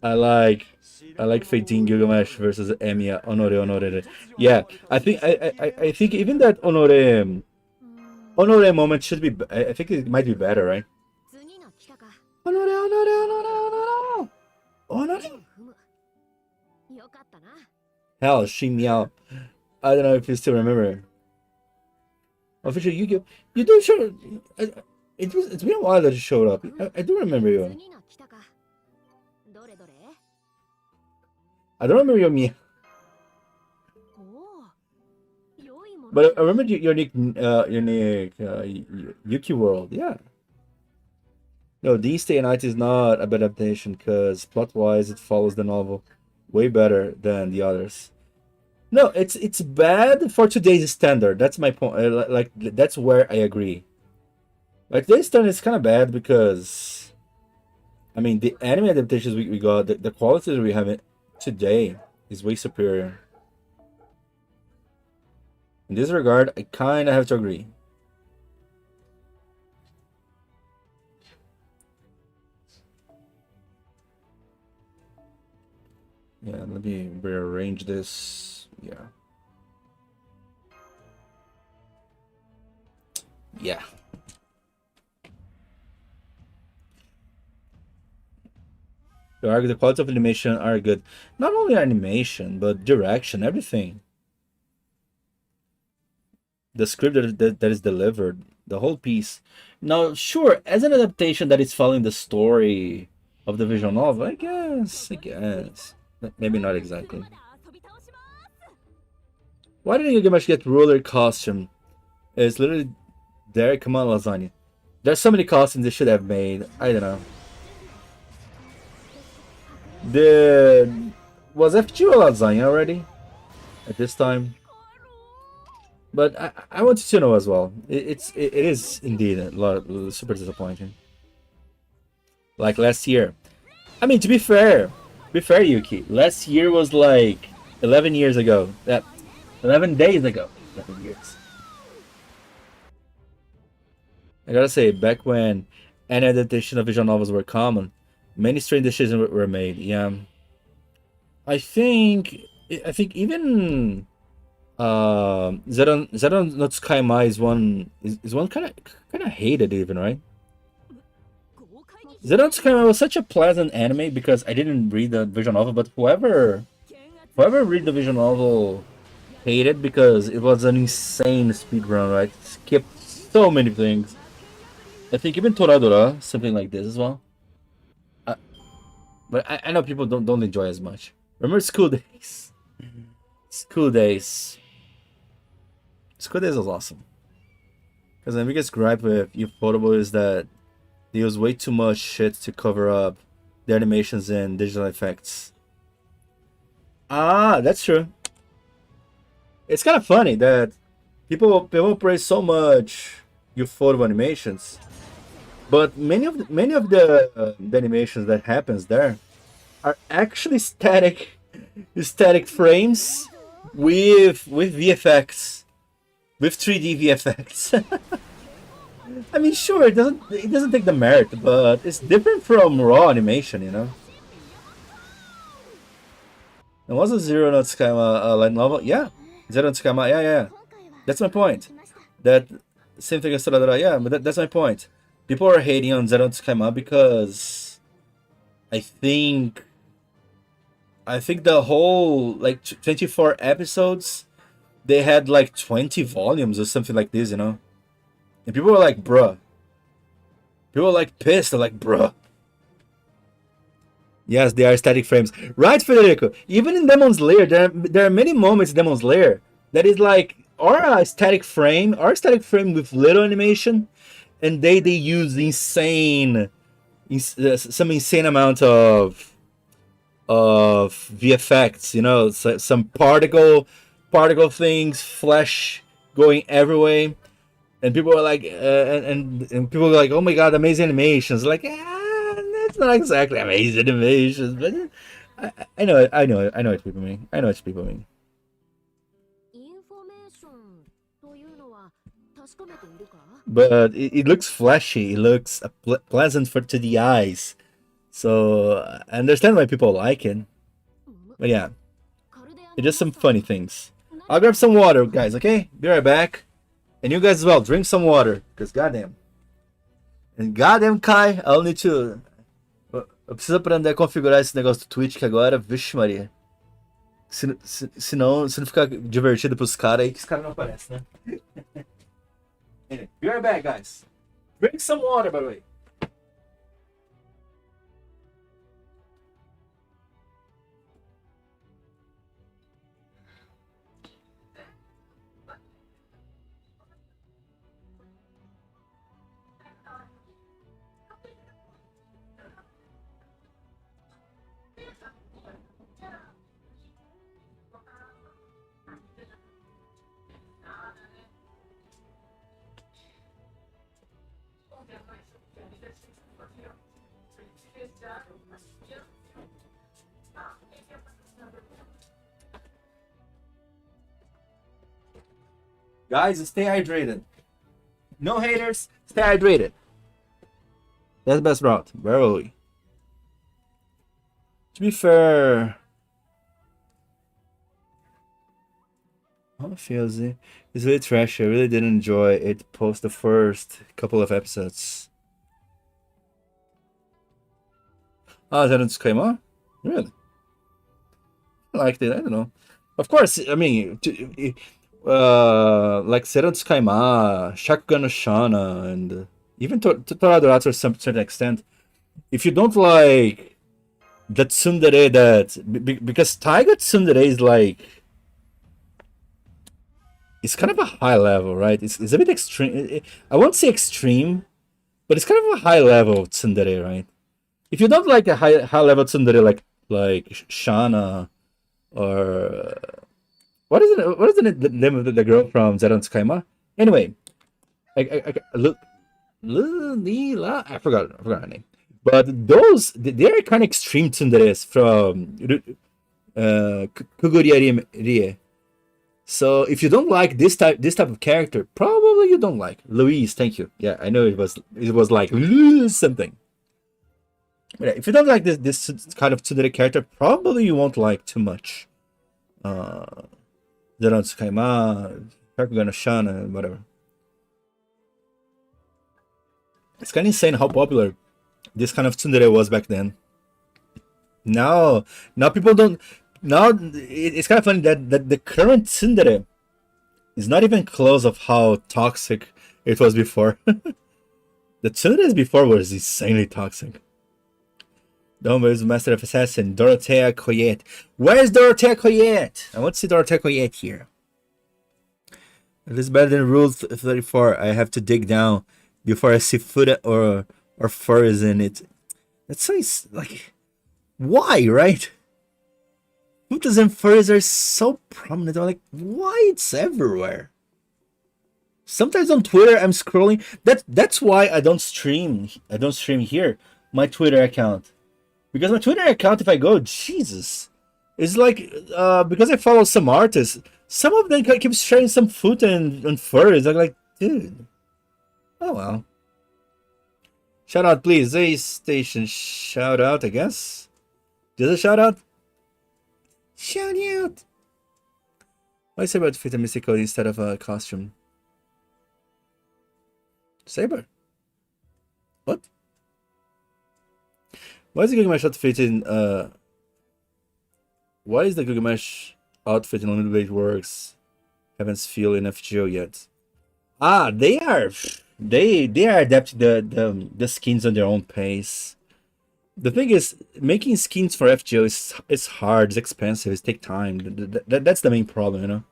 I like Fate-Dean Gilgamesh versus Emiya Honore. Yeah, I think even that Honore moment should be. I think it might be better, right? Honore. Hell, Shin-Iti. I don't know if you still remember. Official Yu-Gi-Oh! You do show. It's been a while that you showed up. I do remember you. I don't remember your Mia. But I remember your unique Yuki World, yeah. No, These Day and Night is not a bad adaptation because plot-wise it follows the novel way better than the others. No, it's bad for today's standard. That's my point. Like that's where I agree. Like this standard is kind of bad because, I mean, the anime adaptations we got, the quality that we have today is way superior. In this regard, I kind of have to agree. Yeah, let me rearrange this. Yeah. Yeah. The quality of animation are good. Not only animation, but direction, everything. The script that is delivered, the whole piece. Now, sure, as an adaptation that is following the story of the visual novel, I guess. Maybe not exactly. Why didn't Gilgamesh get ruler costume? It's literally there. Come on, lasagna. There's so many costumes they should have made. I don't know. Was FGO lasagna already at this time? But I want you to know as well. It is indeed a lot super disappointing. Like last year. I mean, to be fair, Yuki. Last year was like 11 years ago. 11 days ago. 11 years. I gotta say, back when any adaptation of visual novels were common, many strange decisions were made. Yeah. I think even Zeron no Tsukaima is one kind of hated even, right? Zeron no Tsukaima was such a pleasant anime because I didn't read the visual novel, but whoever read the visual novel hated because it was an insane speedrun, right? Skipped so many things. I think even Toradora, something like this as well. But I know people don't enjoy as much. Remember School Days? School Days. School Days was awesome. Because my biggest gripe with Ufotable is that they use way too much shit to cover up the animations and digital effects. Ah, that's true. It's kind of funny that people praise so much your photo animations, but many of the animations that happens there are actually static frames with VFX, with 3D VFX. I mean, sure, it doesn't take the merit, but it's different from raw animation, you know. And was a Zero no Tsukaima light novel? Yeah, Zero no Tsukaima. Yeah. That's my point. That same thing as Toradora. Yeah, but that's my point. People are hating on Zero no Tsukaima because I think the whole like 24 episodes they had like 20 volumes or something like this, you know. And people were like, bruh. People were like pissed. They're like, bruh. Yes, they are static frames. Right, Federico? Even in Demon's Lair, there are many moments in Demon's Lair that is like, or a static frame with little animation, and they use some insane amount of VFX, you know, so, some particle things, flash going everywhere, and people are like, and people are like, oh my god, amazing animations. Like, it's not exactly amazing animations, but I know what people mean. I know what people mean. But it looks flashy. It looks pleasant to the eyes. So I understand why people like it. But yeah, it's just some funny things. I'll grab some water, guys. Okay, be right back. And you guys as well, drink some water, cause goddamn. And goddamn, Kai, I'll need to. Eu preciso aprender a configurar esse negócio do Twitch que agora, vixe Maria. Se não ficar divertido pros caras aí, que os caras não aparecem, né? Anyway, be right back, guys. Drink some water, by the way. Guys, stay hydrated. No haters, stay hydrated. That's the best route. Where are we? To be fair, how feels it? It's really trashy. I really didn't enjoy it post the first couple of episodes. Oh, that disclaimer? Really? I liked it. I don't know. Of course, I mean, like Seron Tsukaima, Shakugan no Shana, and even Toradora to some certain extent. If you don't like the tsundere because Taiga tsundere is like, it's kind of a high level, right? It's a bit extreme. I won't say extreme, but it's kind of a high level tsundere, right? If you don't like a high level tsundere like Shana or what is the name of the girl from Zeron Tsukaima? Anyway, I forgot her name. But those they're kind of extreme tsunderes from Kuguriya Rie. So if you don't like this type of character, probably you don't like Louise. Thank you. Yeah, I know it was like something. But if you don't like this kind of tsundere character, probably you won't like too much. Zeron Tsukaima, Shakugan no Shana, whatever. It's kind of insane how popular this kind of tsundere was back then. Now people don't. Now it's kind of funny that the current tsundere is not even close of how toxic it was before. The tsunderes before was insanely toxic. Doma is Master of Assassin, Dorothea Coyette. Where is Dorothea Coyette? I want to see Dorothea Coyette here. It is better than Rule 34. I have to dig down before I see foot or furs in it. That sounds like Why, right? Photos and furries are so prominent. I'm like, why it's everywhere? Sometimes on Twitter I'm scrolling. That's why I don't stream. I don't stream here. My Twitter account. Because my Twitter account, if I go, Jesus, it's like because I follow some artists. Some of them keep sharing some food and furries. I'm like, dude. Oh well. Shout out, please. A station shout out, I guess. Just a shout out. Shout out. Why Saber fit a mystical instead of a costume? Saber. What? Why is the Gilgamesh outfit in why is the Gilgamesh outfit in Limited Blade Works haven't feel in FGO yet? Ah, they are adapting the skins on their own pace. The thing is, making skins for FGO is hard, it's expensive, it takes time. That's the main problem, you know.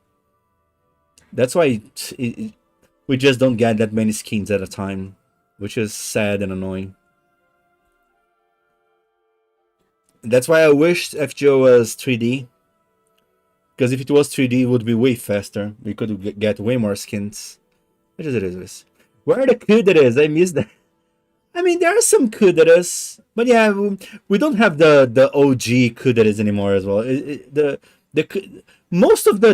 That's why we just don't get that many skins at a time, which is sad and annoying. That's why I wish FGO was 3D. Because if it was 3D, it would be way faster. We could get way more skins. Which is it is. Where are the kuderes? I missed that. I mean, there are some kuderes, but yeah, we don't have the OG kuderes anymore as well. Most of the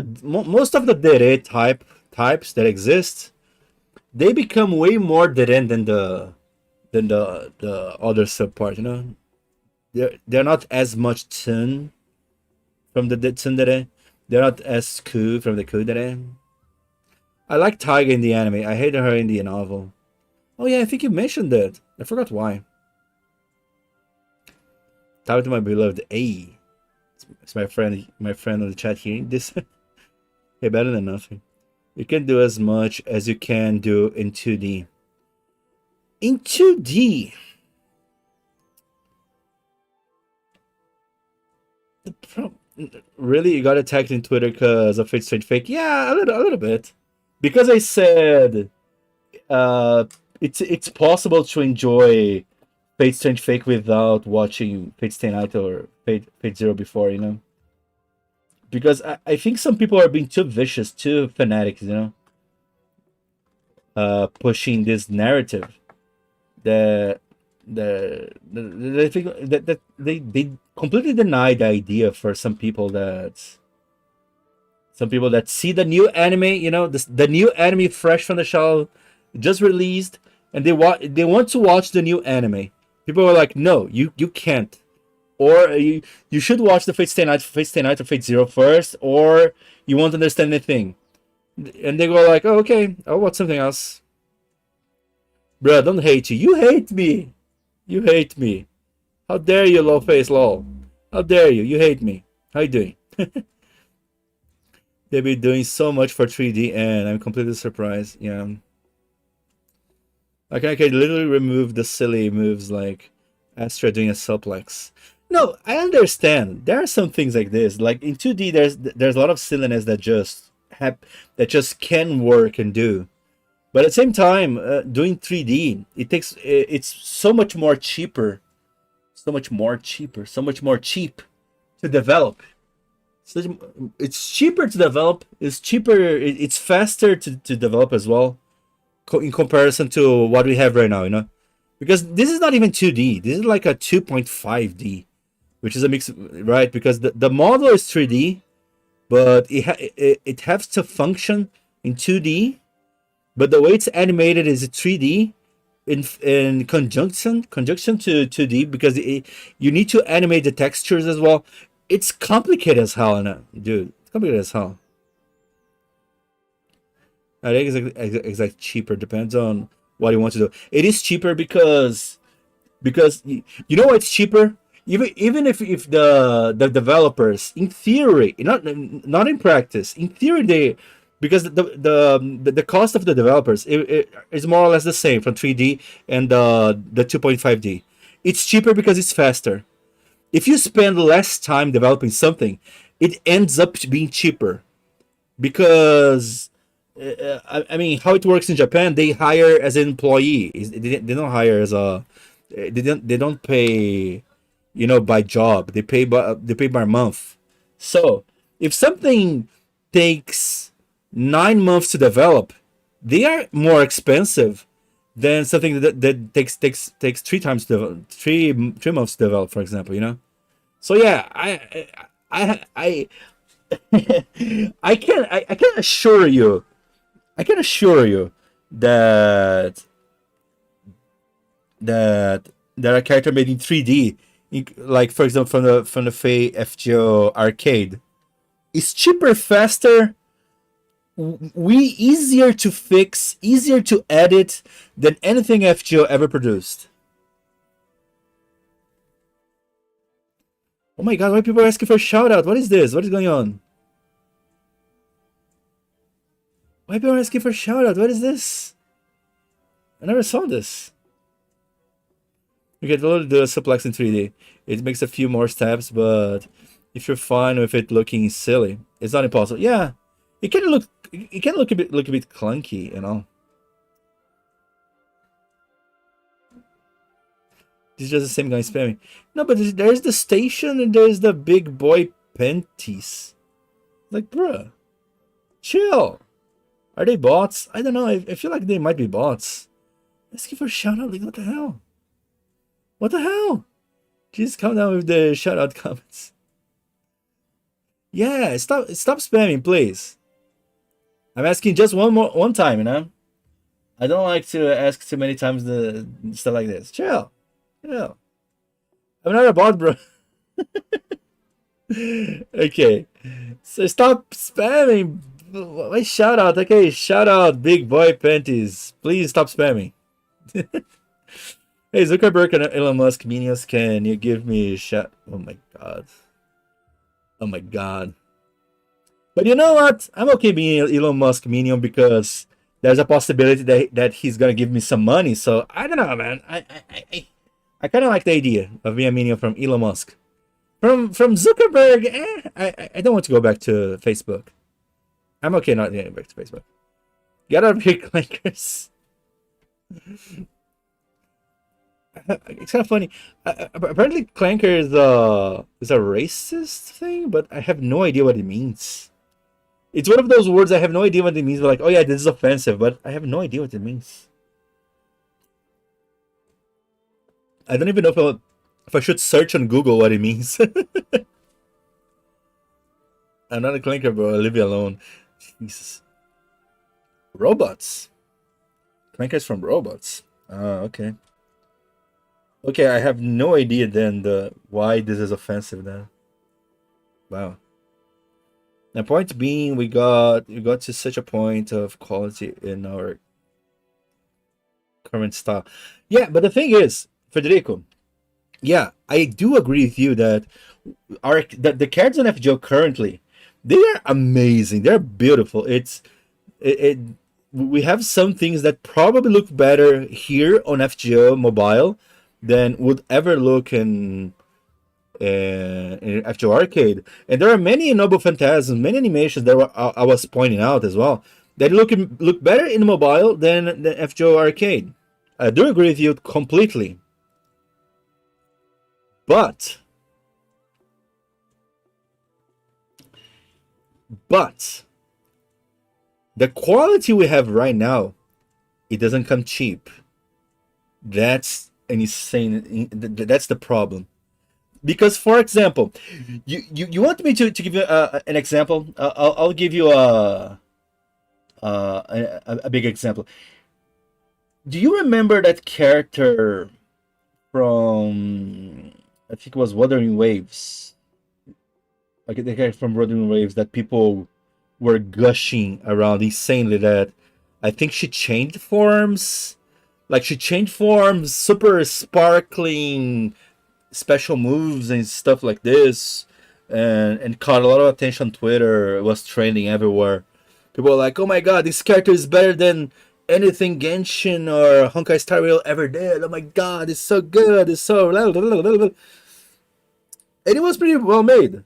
dere types that exist, they become way more dere than the other subpart. You know, they're not as much tun from the tsundere. They're not as ku from the kudere. I like Taiga in the anime. I hated her in the novel. Oh yeah, I think you mentioned that. I forgot why. Talk to my beloved A. It's my friend on the chat hearing this. Hey, better than nothing. You can do as much as you can do in 2D. In 2D. Really, you got attacked in Twitter because of Fate Strange Fake? Yeah, a little bit. Because I said it's possible to enjoy Fate Strange Fake without watching Fate Stay Night or Fate Zero before, you know. Because I think some people are being too vicious, too fanatics, you know, pushing this narrative that they think that they completely deny the idea for some people that see the new anime, you know, the new anime fresh from the shell, just released, and they want to watch the new anime. People are like, no, you can't, or you should watch the Fate Stay Night or Fate Zero first, or you won't understand anything. And they go like, oh, okay, I'll watch something else. Bruh, I don't hate you. You hate me. You hate me. How dare you, low face lol? How dare you? You hate me. How you doing? They've been doing so much for 3D, and I'm completely surprised. Yeah. Like, I can literally remove the silly moves like Astra doing a suplex. No, I understand. There are some things like this. Like in 2D, there's a lot of silliness that just can work and do. But at the same time, doing 3D, it's so much more cheaper, so much more cheap to develop. So it's cheaper to develop. It's faster to develop as well, in comparison to what we have right now. You know, because this is not even 2D. This is like a 2.5D, which is a mix, right? Because the model is 3D, but it has to function in 2D. But the way it's animated is 3D in conjunction to 2D, because you need to animate the textures as well. It's complicated as hell, dude. It's complicated as hell. I think it's like cheaper. Depends on what you want to do. It is cheaper because you know why it's cheaper? Even if the developers, in theory, not in practice, in theory because the cost of the developers it is more or less the same from 3D and the 2.5D. It's cheaper because it's faster. If you spend less time developing something, it ends up being cheaper, because I mean, how it works in Japan, they hire as an employee. They don't hire as a they don't pay you know, by job. They pay by month. So if something takes 9 months to develop, they are more expensive than something that takes 3 times to develop, 3 months to develop, for example. You know. So yeah, I I can assure you, I can assure you that that that a character made in 3D, like for example from the Fey FGO arcade, is cheaper, faster, we easier to fix, easier to edit than anything FGO ever produced. Oh my god, why people are asking for a shout out? What is this? What is going on? Why people are asking for a shout out? What is this? I never saw this. You can load the suplex in 3D. It makes a few more steps, but if you're fine with it looking silly, it's not impossible. Yeah, it can look a bit clunky, you know. This is just the same guy spamming. No, but there's the station and there's the big boy panties. Like, bruh, chill. Are they bots? I don't know. I feel like they might be bots. Let's give her a shout out. Like, what the hell? What the hell? Just calm down with the shout out comments. Yeah, stop spamming, please. I'm asking just one time, you know. I don't like to ask too many times the stuff like this. Chill. Chill. I'm not a bot, bro. Okay. So stop spamming. Why shout out? Okay, shout out, big boy panties. Please stop spamming. Hey, Zuckerberg and Elon Musk minions, can you give me a shout? Oh my god. Oh my god. But you know what? I'm okay being Elon Musk minion because there's a possibility that he's gonna give me some money. So I don't know, man. I kind of like the idea of being a minion from Elon Musk. From Zuckerberg, I don't want to go back to Facebook. I'm okay not getting back to Facebook. Get out of here, clankers. It's kind of funny. Apparently, clanker is a racist thing, but I have no idea what it means. It's one of those words I have no idea what it means. But like, oh yeah, this is offensive, but I have no idea what it means. I don't even know if I should search on Google what it means. I'm not a clanker, bro. Leave me alone. Jesus. Robots. Clankers from robots. Okay. Okay, I have no idea then why this is offensive then. Wow. The point being, we got to such a point of quality in our current style. Yeah, but the thing is, Federico, yeah, I do agree with you that the cards on FGO currently, they are amazing. They're beautiful. We have some things that probably look better here on FGO mobile than would ever look in FGO Arcade. And there are many Noble Phantasms, many animations that I was pointing out as well, that look better in mobile than the FGO Arcade. I do agree with you completely. But the quality we have right now, it doesn't come cheap. That's an insane. That's the problem. Because, for example, you want me to give you an example? I'll give you a big example. Do you remember that character from, I think it was Wuthering Waves? Like the character from Wuthering Waves that people were gushing around insanely, that I think she changed forms. Like she changed forms, super sparkling special moves and stuff like this, and caught a lot of attention on Twitter. It was trending everywhere. People were like, "Oh my god, this character is better than anything Genshin or Honkai Star Rail ever did. Oh my god, it's so good. It's so..." And it was pretty well made.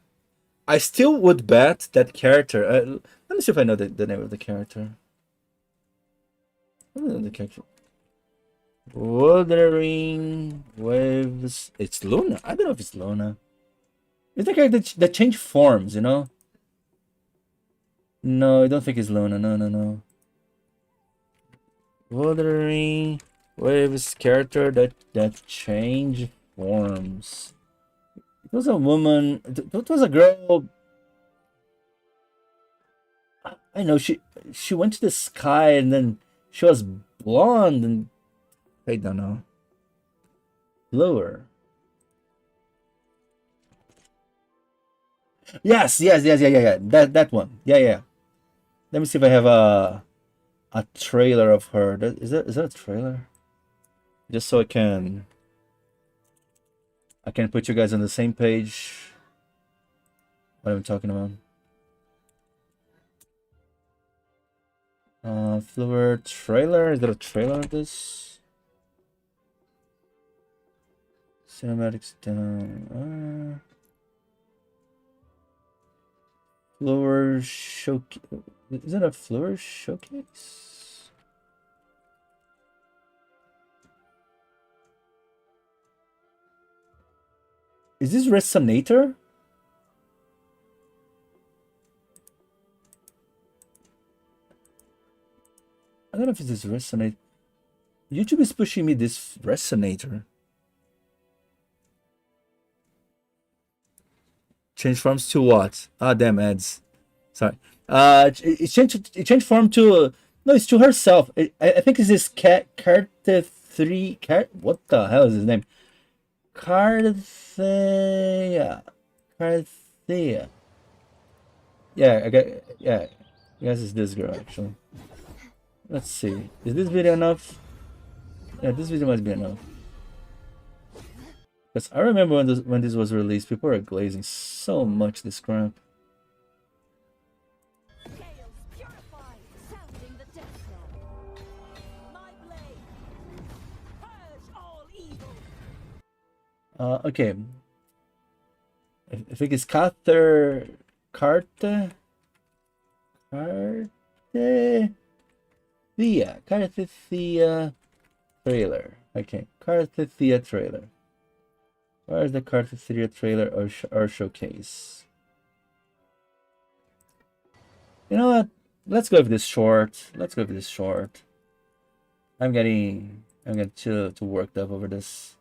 I still would bet that character. Let me see if I know the name of the character. I don't know the character. Wuthering Waves. It's Luna. I don't know if it's Luna. It's the character that change forms, you know? No, I don't think it's Luna. No. Wuthering Waves character that change forms. It was a woman. It was a girl. I know she went to the sky and then she was blonde and I don't know. Lower. Yes. Yeah. That one. Yeah. Let me see if I have a trailer of her. Is that a trailer? Just so I can put you guys on the same page. What I'm talking about. Flower trailer. Is there a trailer of this? Cinematics down. Flower showcase. Is that a flower showcase? Is this Resonator? I don't know if it's this Resonator. YouTube is pushing me this Resonator. Change forms to what? Ah, damn ads. Sorry. It changed form to no, it's to herself. I think it's this Carte3 Cart. What the hell is his name? Carthea. Carthea. Yeah, I guess it's this girl actually. Let's see. Is this video enough? Yeah, this video must be enough. Because I remember when this was released, people were glazing so much this crap. Okay. I think it's Carte Thea trailer. Okay, Thea trailer. Where's the Thea trailer or showcase? You know what? Let's go with this short. I'm getting too worked up over this.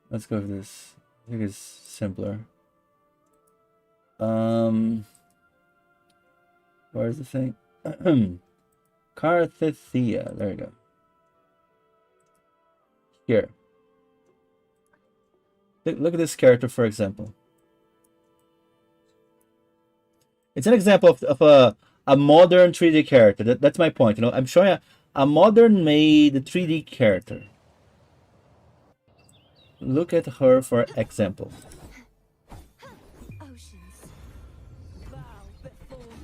Let's go with this. I think it's simpler. Where's the thing? Thea. There you go. Here. Look at this character, for example. It's an example of a modern 3D character. That's my point. You know, I'm showing a modern made 3D character. Look at her for example.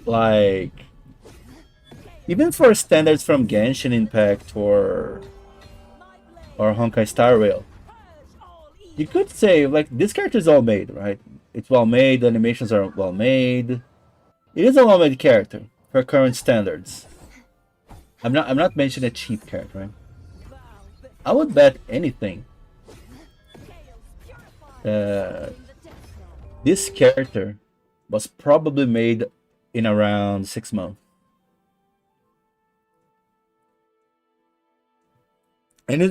Like, even for standards from Genshin Impact or Honkai Star Rail, you could say like this character is well made, right? It's well made. The animations are well made. It is a well made character for current standards. I'm not mentioning a cheap character, right? I would bet anything. This character was probably made in around 6 months. And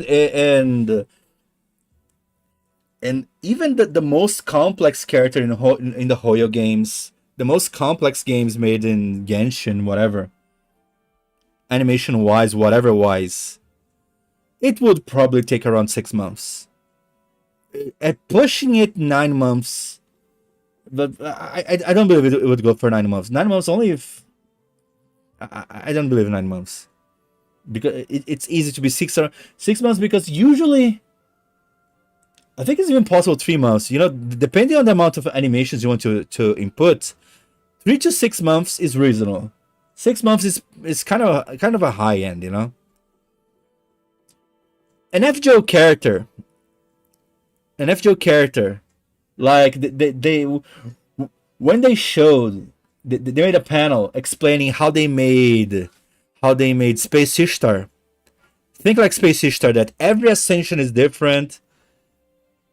even the most complex character in the Hoyo games, the most complex games made in Genshin, whatever, animation wise, whatever wise, it would probably take around 6 months. At pushing it 9 months, but I don't believe it would go for 9 months. 9 months only if I don't believe 9 months, because it's easy to be 6 months, because usually I think it's even possible 3 months. You know, depending on the amount of animations you want to input, 3 to 6 months is reasonable. 6 months is kind of a high end, you know. An FGO character, like they when they showed, they made a panel explaining how they made Space Ishtar. Think like Space Ishtar, that every ascension is different,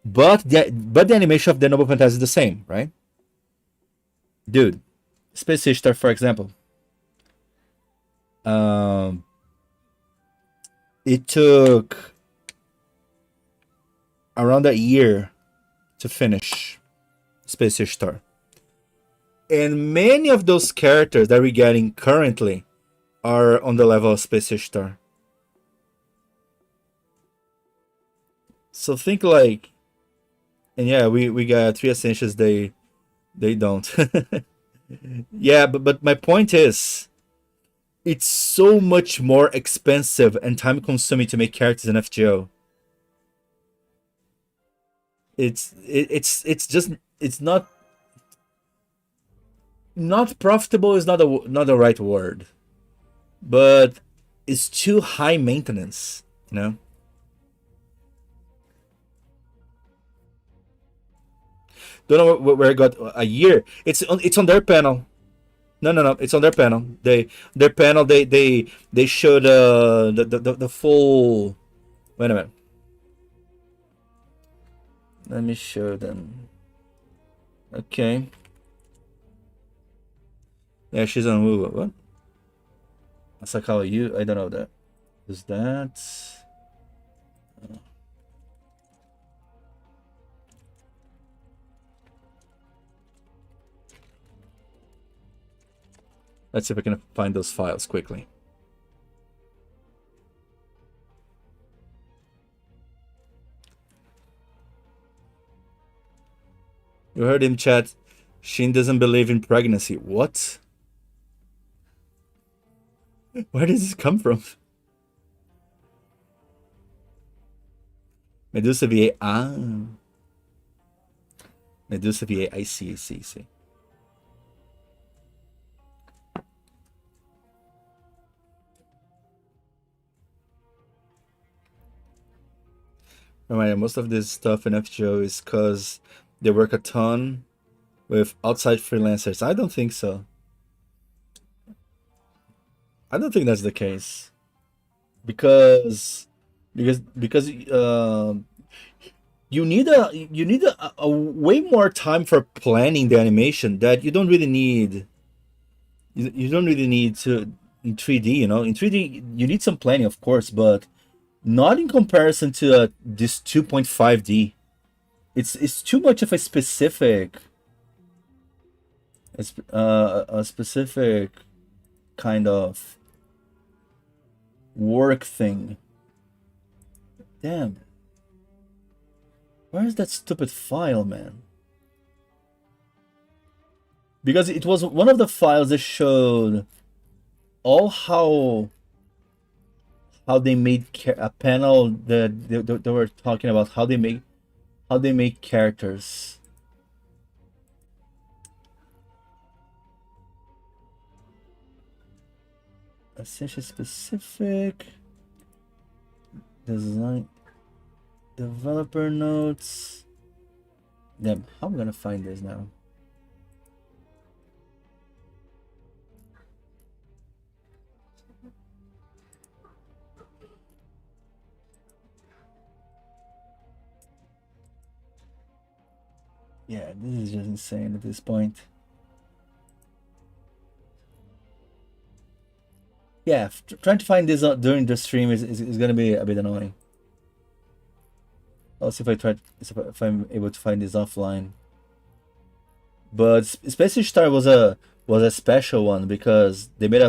but the animation of the Noble Fantasy is the same, right? Dude, Space Ishtar, for example. It took around a year to finish Space Ishtar. And many of those characters that we're getting currently are on the level of Space Ishtar. So think like, and yeah, we got 3 ascensions, they don't. Yeah, but my point is, it's so much more expensive and time consuming to make characters in FGO. It's just, it's not profitable is not the right word, but it's too high maintenance, you know. Don't know where I got a year. It's on their panel. No. It's on their panel. Their panel. They showed the full. Wait a minute. Let me show them. Okay. Yeah, she's on Woo. What? Asakawa, you? I don't know that. Is that? Let's see if I can find those files quickly. You heard him, chat. Shin doesn't believe in pregnancy. What? Where does this come from? Medusa VA. Ah. Medusa VA. I see. Remember, most of this stuff in FGO is because they work a ton with outside freelancers. I don't think so. I don't think that's the case, because you need a way more time for planning the animation that you don't really need. You don't really need to in 3D. You know, in 3D you need some planning, of course, but not in comparison to this 2.5D. It's too much of a specific kind of work thing. Damn. Where is that stupid file, man? Because it was one of the files that showed all how they made a panel that they were talking about how they make characters. Essentially specific design, developer notes. Damn, how am I gonna find this now? Yeah, this is just insane at this point. Yeah, trying to find this during the stream is gonna be a bit annoying. I'll see if I'm able to find this offline. But Space Star was a special one because they made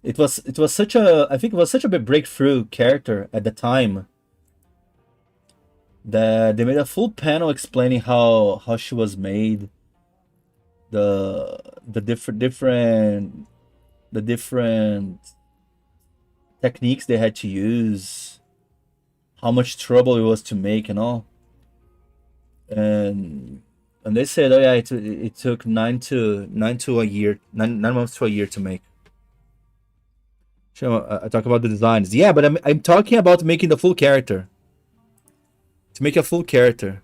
it was such a, I think it was such a big breakthrough character at the time that they made a full panel explaining how she was made, the different techniques they had to use, how much trouble it was to make and all. And they said, oh yeah, it took 9 months to a year to make. I talk about the designs. Yeah, but I'm talking about making the full character. To make a full character.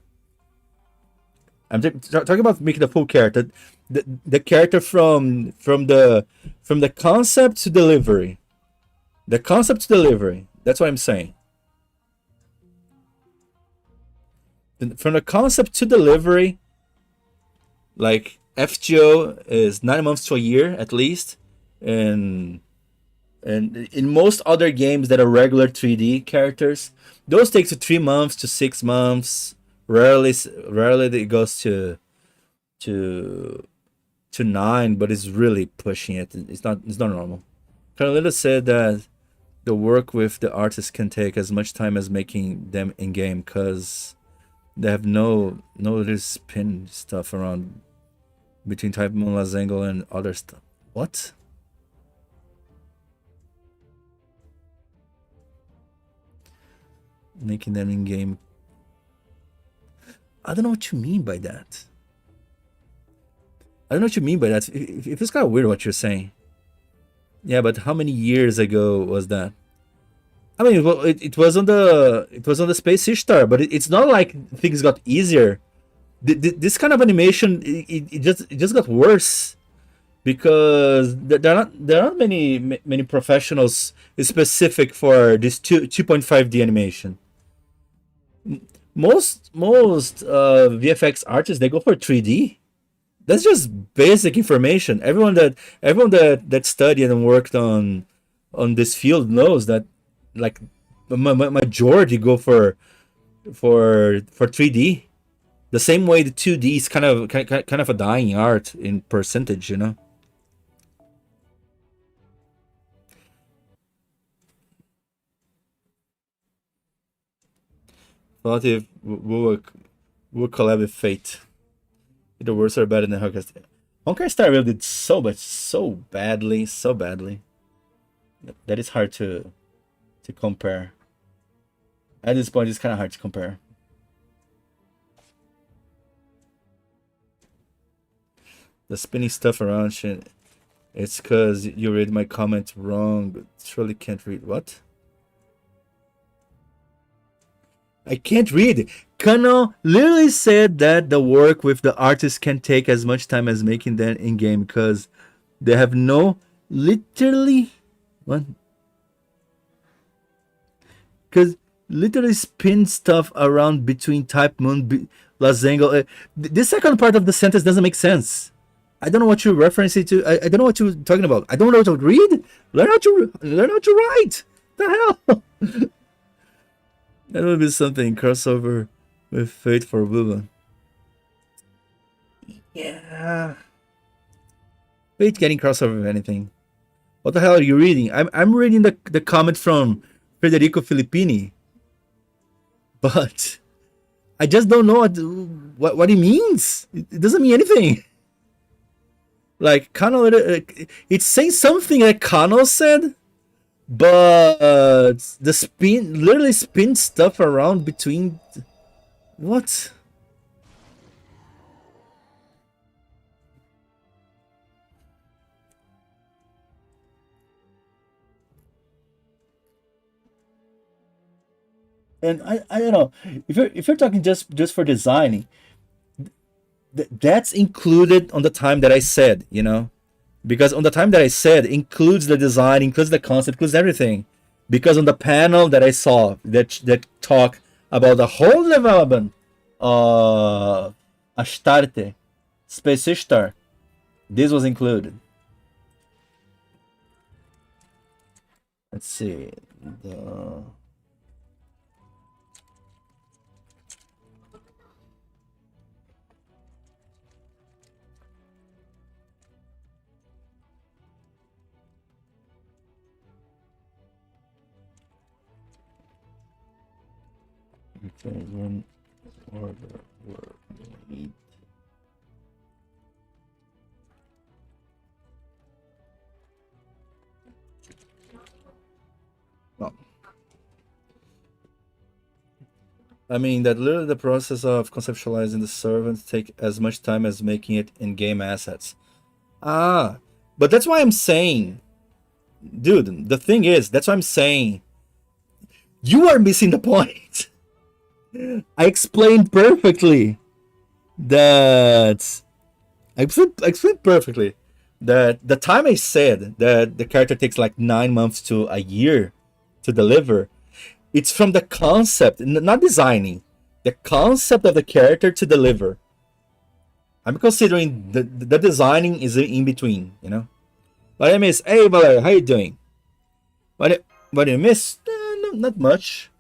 I'm talking about making the full character. The character from the concept to delivery. The concept to delivery. That's what I'm saying. From the concept to delivery, like FGO is 9 months to a year at least, and in most other games that are regular 3D characters, those takes 3 months to 6 months. Rarely it goes to to 9, but it's really pushing it. It's not normal. Carolina said that the work with the artist can take as much time as making them in game because they have no little spin stuff around between Type Moon, Lazengo, and other stuff. What? Making them in game. I don't know what you mean by that. I don't know what you mean by that. It's kind of weird what you're saying. Yeah, but how many years ago was that? I mean, well, it was on the Space Ishtar, but it's not like things got easier. This kind of animation, it just got worse because there are not many professionals specific for this 2.5D animation. Most VFX artists, they go for 3D. That's just basic information. Everyone that studied and worked on this field knows that, like, majority go for 3D. The same way the 2D is kind of a dying art in percentage, you know. Thought if we would collab with Fate. Either worse or better than Honkai Star Rail did so much, so badly, so badly. That is hard to compare. At this point, it's kind of hard to compare. The spinning stuff around shit. It's because you read my comment wrong, but surely can't read. What? I can't read. Kano literally said that the work with the artist can take as much time as making them in game because they have no literally what? Because literally spin stuff around between Type Moon, Lazengo. This second part of the sentence doesn't make sense. I don't know what you're referencing to. I don't know what you're talking about. I don't know how to read. Learn how to write. The hell. That would be something crossover with Fate for Booba. Yeah. Fate getting crossover with anything. What the hell are you reading? I'm reading the comment from Federico Filippini. But I just don't know what it means. It doesn't mean anything. Like Kano, it's saying something that Kano said, but the spin literally spin stuff around between what? And I don't know if you're talking just for designing, that's included on the time that I said, you know, because on the time that I said includes the design, includes the concept, includes everything. Because on the panel that I saw that talk about the whole development of Astarte, Space Ishtar, this was included. Let's see. The... Okay, one order word need. Well, I mean that literally the process of conceptualizing the servant take as much time as making it in-game assets. Ah, but that's why I'm saying, dude, the thing is, that's why I'm saying you are missing the point. I explained perfectly that I explained perfectly that the time I said that the character takes like 9 months to a year to deliver, It's from the concept, not designing. The concept of the character to deliver. I'm considering the designing is in between, you know. But I miss. Hey, Valer, how you doing? What do you miss? No, not much.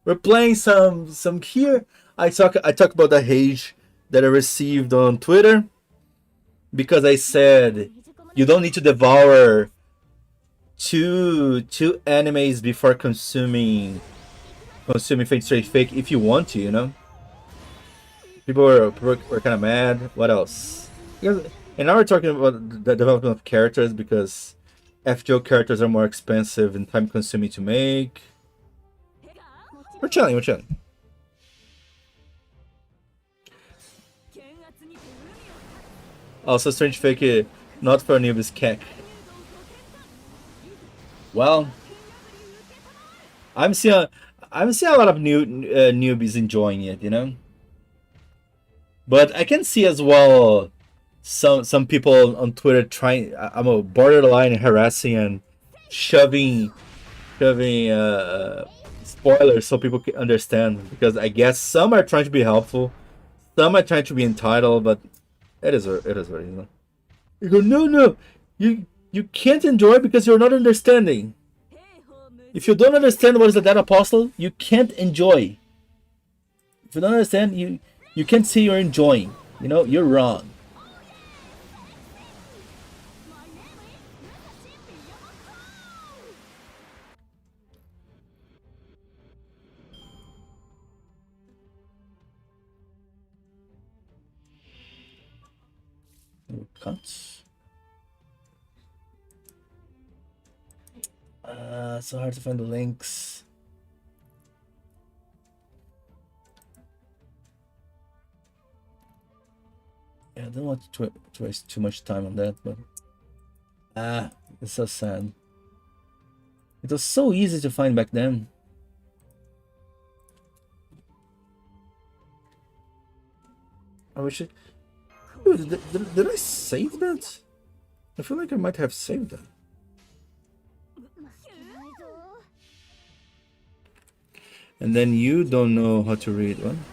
We're playing some here. I talk about the hate that I received on Twitter because I said you don't need to devour two animes before consuming Fate Straight Fake if you want to, you know. People were kind of mad. What else? And now we're talking about the development of characters because FGO characters are more expensive and time consuming to make. We're chilling. Also, Strange Fake, not for newbies, keck. Well, I'm seeing a lot of newbies enjoying it, you know. But I can see as well some people on Twitter trying. I'm a borderline harassing and shoving spoilers so people can understand. Because I guess some are trying to be helpful, some are trying to be entitled, but it is what it is. You know. You go no, you can't enjoy because you're not understanding. If you don't understand what is the Dead Apostle, you can't enjoy. If you don't understand, you can't say you're enjoying. You know, you're wrong. Cuts. So hard to find the links. Yeah, I don't want to waste too much time on that, but it's so sad. It was so easy to find back then. I wish it. Did I save that? I feel like I might have saved that. And then you don't know how to read one.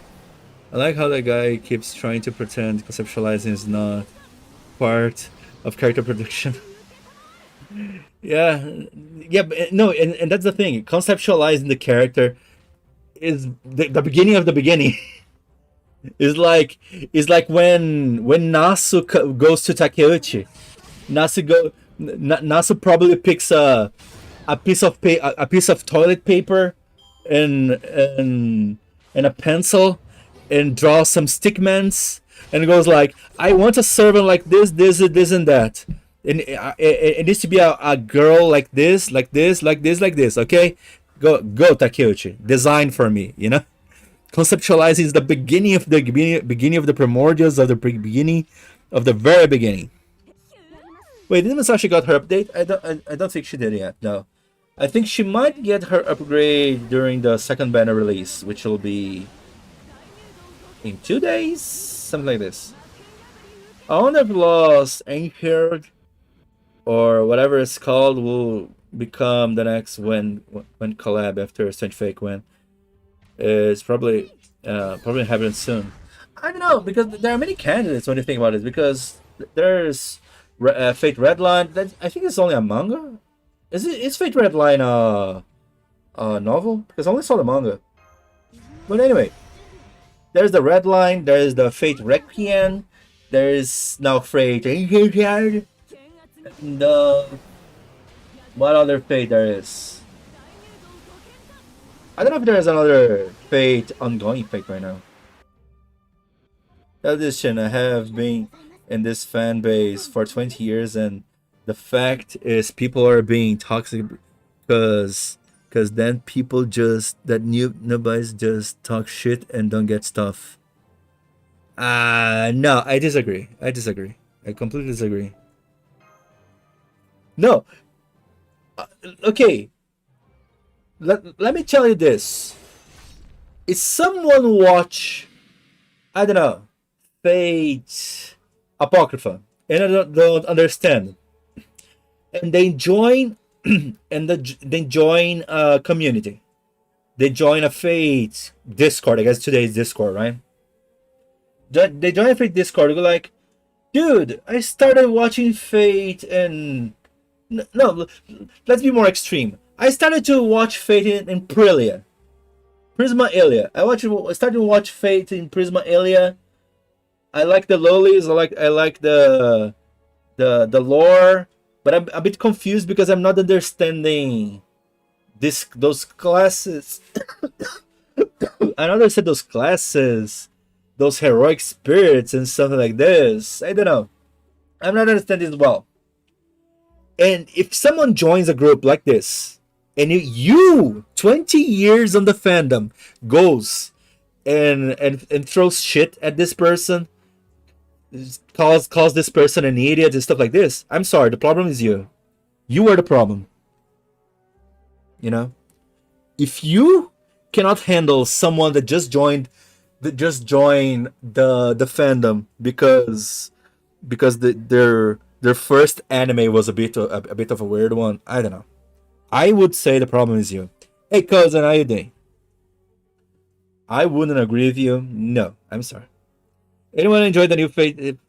I like how that guy keeps trying to pretend conceptualizing is not part of character production. yeah, but no, and that's the thing. Conceptualizing the character is the beginning of the beginning. Is like when Nasu goes to Takeuchi. Nasu probably picks a piece of toilet paper and a pencil and draws some stickmans and goes like, I want a servant like this, and that. And it needs to be a girl like this, okay? Go Takeuchi. Design for me, you know? Conceptualizing is the beginning of the primordials of the beginning of the very beginning. Wait, didn't Masashi got her update? I don't think she did yet. No, I think she might get her upgrade during the second banner release, which will be in 2 days, something like this. I wonder if Lost Anchor or whatever it's called will become the next when collab after Strange Fake when. It's probably happening soon. I don't know because there are many candidates when you think about it. Because there's Fate Redline. That I think it's only a manga. Is Fate Redline a novel? Because I only saw the manga. But anyway, there's the Redline. There's the Fate Requiem. There's now Fate. And what other Fate there is? I don't know if there's another Fate, ongoing Fate right now. Addition, I have been in this fan base for 20 years, and the fact is people are being toxic because then people nobody's just talk shit and don't get stuff. No, I disagree. I completely disagree. No. Okay. Let me tell you this. If someone watch, I don't know, Fate Apocrypha, and I don't understand, and they join, and they join a community, They join a Fate Discord. I guess today's Discord, right? They join a Fate Discord. They go like, dude, I started watching Fate and no, let's be more extreme. I started to watch Fate in Prisma Ilia. I started to watch Fate in Prisma Ilia. I like the lolis. I like the lore, but I'm a bit confused because I'm not understanding those classes. I don't understand those classes, those heroic spirits and something like this. I don't know. I'm not understanding it well. And if someone joins a group like this, and you 20 years on the fandom, goes and throws shit at this person, calls this person an idiot and stuff like this, I'm sorry, the problem is you. You are the problem. You know? If you cannot handle someone that just joined the fandom because their first anime was a bit of a weird one, I don't know. I would say the problem is you. Hey cousin, how you doing? I wouldn't agree with you. No, I'm sorry. Anyone enjoy the new Fate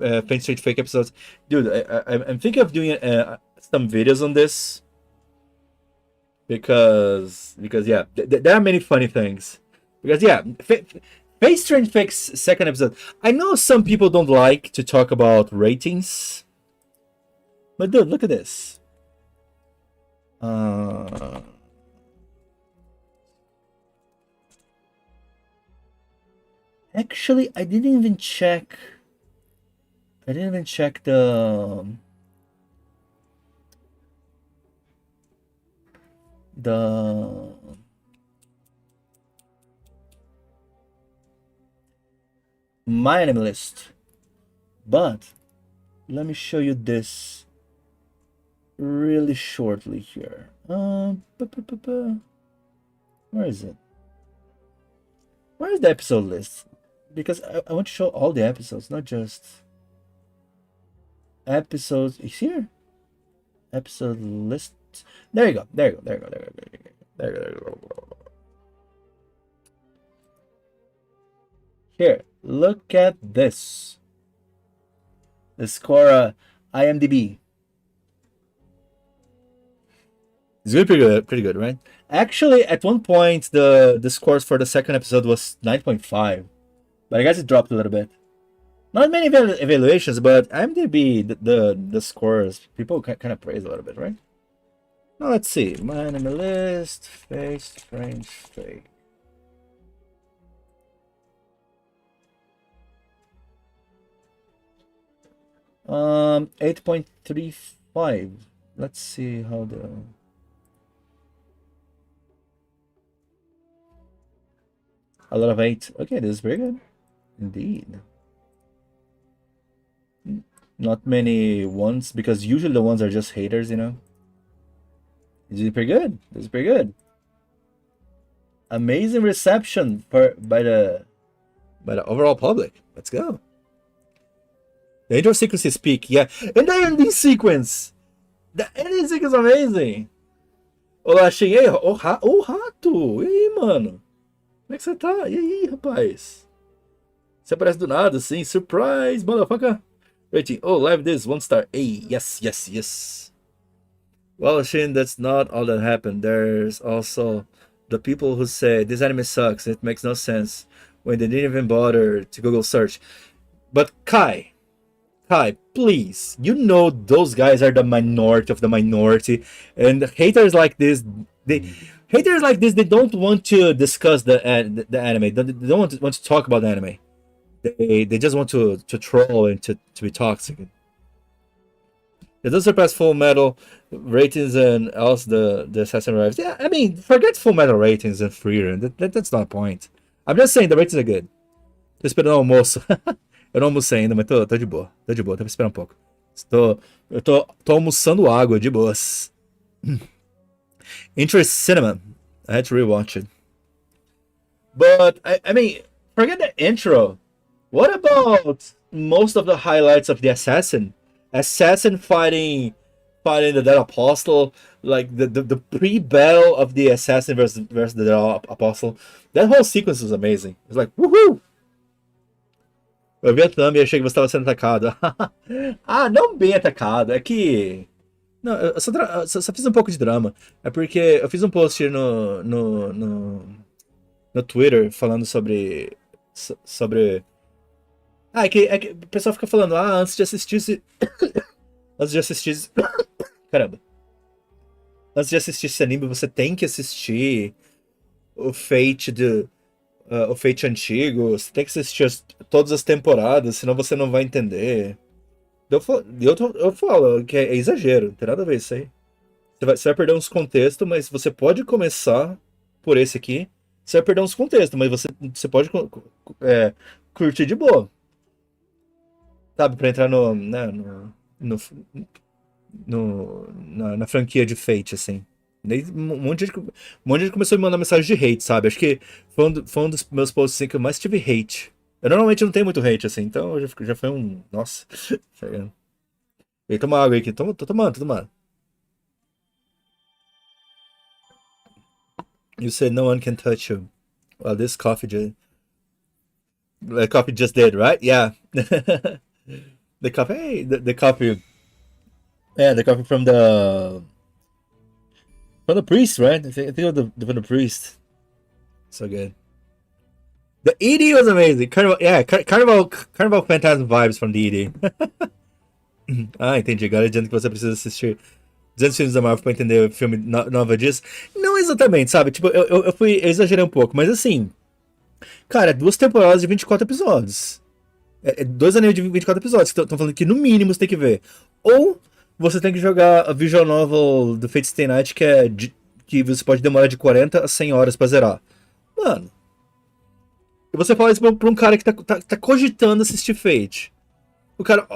Street Fake episodes? Dude, I'm thinking of doing some videos on this because yeah, there are many funny things. Because yeah, Fate Street Fake's second episode. I know some people don't like to talk about ratings, but dude, look at this. Actually, I didn't even check the my anime list, but let me show you this really shortly here. Where is it? Where is the episode list? Because I want to show all the episodes, not just episodes. Is here episode list? There you go. There you go. Here, look at this. The score, IMDb. It's pretty good, right? Actually, at one point, the scores for the second episode was 9.5, but I guess it dropped a little bit. Not many evaluations, but IMDb, the scores, people kind of praise a little bit, right? Now let's see. My anime list, face, strange, fake. Um, 8.35. Let's see how the a lot of 8. Okay, this is very good. Indeed. Not many ones, because usually the ones are just haters, you know. This is pretty good. This is pretty good. Amazing reception by the overall public. Let's go. The intro sequence is peak, yeah. And the ending sequence! The ending sequence is amazing! Olá, cheguei. Ô, rato! E aí, mano? Como é que você tá? E aí, rapaz? Você aparece do nada, assim. Surprise, motherfucker! Rating. Oh, live this, 1 star. Hey, yes. Well, Shin, that's not all that happened. There's also the people who say this anime sucks. It makes no sense when they didn't even bother to Google search. But Kai, please, you know those guys are the minority of the minority, and haters like this, they don't want to discuss the anime. They don't want to talk about the anime. They just want to troll and to be toxic. It does surpass Full Metal ratings and also the Assassin Rives. Yeah, I mean, forget Full Metal ratings and Freerun. That's not the point. I'm just saying the ratings are good. Tô esperando o almoço. Eu não almocei ainda, mas tô de boa. Tô de boa, tô esperando um pouco. Eu tô almoçando água, de boas. Interest Cinema. I had to rewatch it. But, I mean, forget the intro. What about most of the highlights of the Assassin? Assassin fighting fighting the Dead Apostle, like the pre-battle of the assassin versus the Dead Apostle. That whole sequence was amazing. It's like, woohoo! Eu vi a thumb e achei que você estava sendo atacado. Ah, não bem atacado, é que... Não, eu só fiz um pouco de drama. É porque eu fiz um post no Twitter falando sobre... Ah, é que o pessoal fica falando, antes de assistir Antes de assistir... Caramba. Antes de assistir esse anime, você tem que assistir o Fate o Fate antigo. Você tem que assistir todas as temporadas, senão você não vai entender. Eu falo que é exagero, não tem nada a ver isso aí. Você vai perder uns contextos, mas você pode começar por esse aqui. Você vai perder uns contextos, mas você pode curtir de boa. Sabe, pra entrar no, na franquia de Fate, assim. Daí, um monte de gente começou a me mandar mensagem de hate, sabe? Acho que foi um dos meus posts assim, que eu mais tive hate. Eu normalmente não tenho muito hate, assim, então já foi um. Nossa. E toma água aí aqui. Tô tomando. You said no one can touch you. Well, this coffee just did, right? Yeah. The coffee. Hey, the coffee. Yeah, the coffee from the priest, right? I think it was from the priest. So good. The ED was amazing. Carnival Phantasm vibes from the ED. Entendi. Agora dizendo que você precisa assistir 200 filmes da Marvel pra entender o filme nova disso. Não exatamente, sabe? Tipo, eu exagerei um pouco, mas assim. Cara, 2 temporadas de 24 episódios. 2 animes de 24 episódios. Estão falando que no mínimo você tem que ver. Ou você tem que jogar a visual novel do Fate Stay Night, que você pode demorar de 40 a 100 horas pra zerar. Mano. E você fala isso pra um cara que tá cogitando assistir Fate. O cara,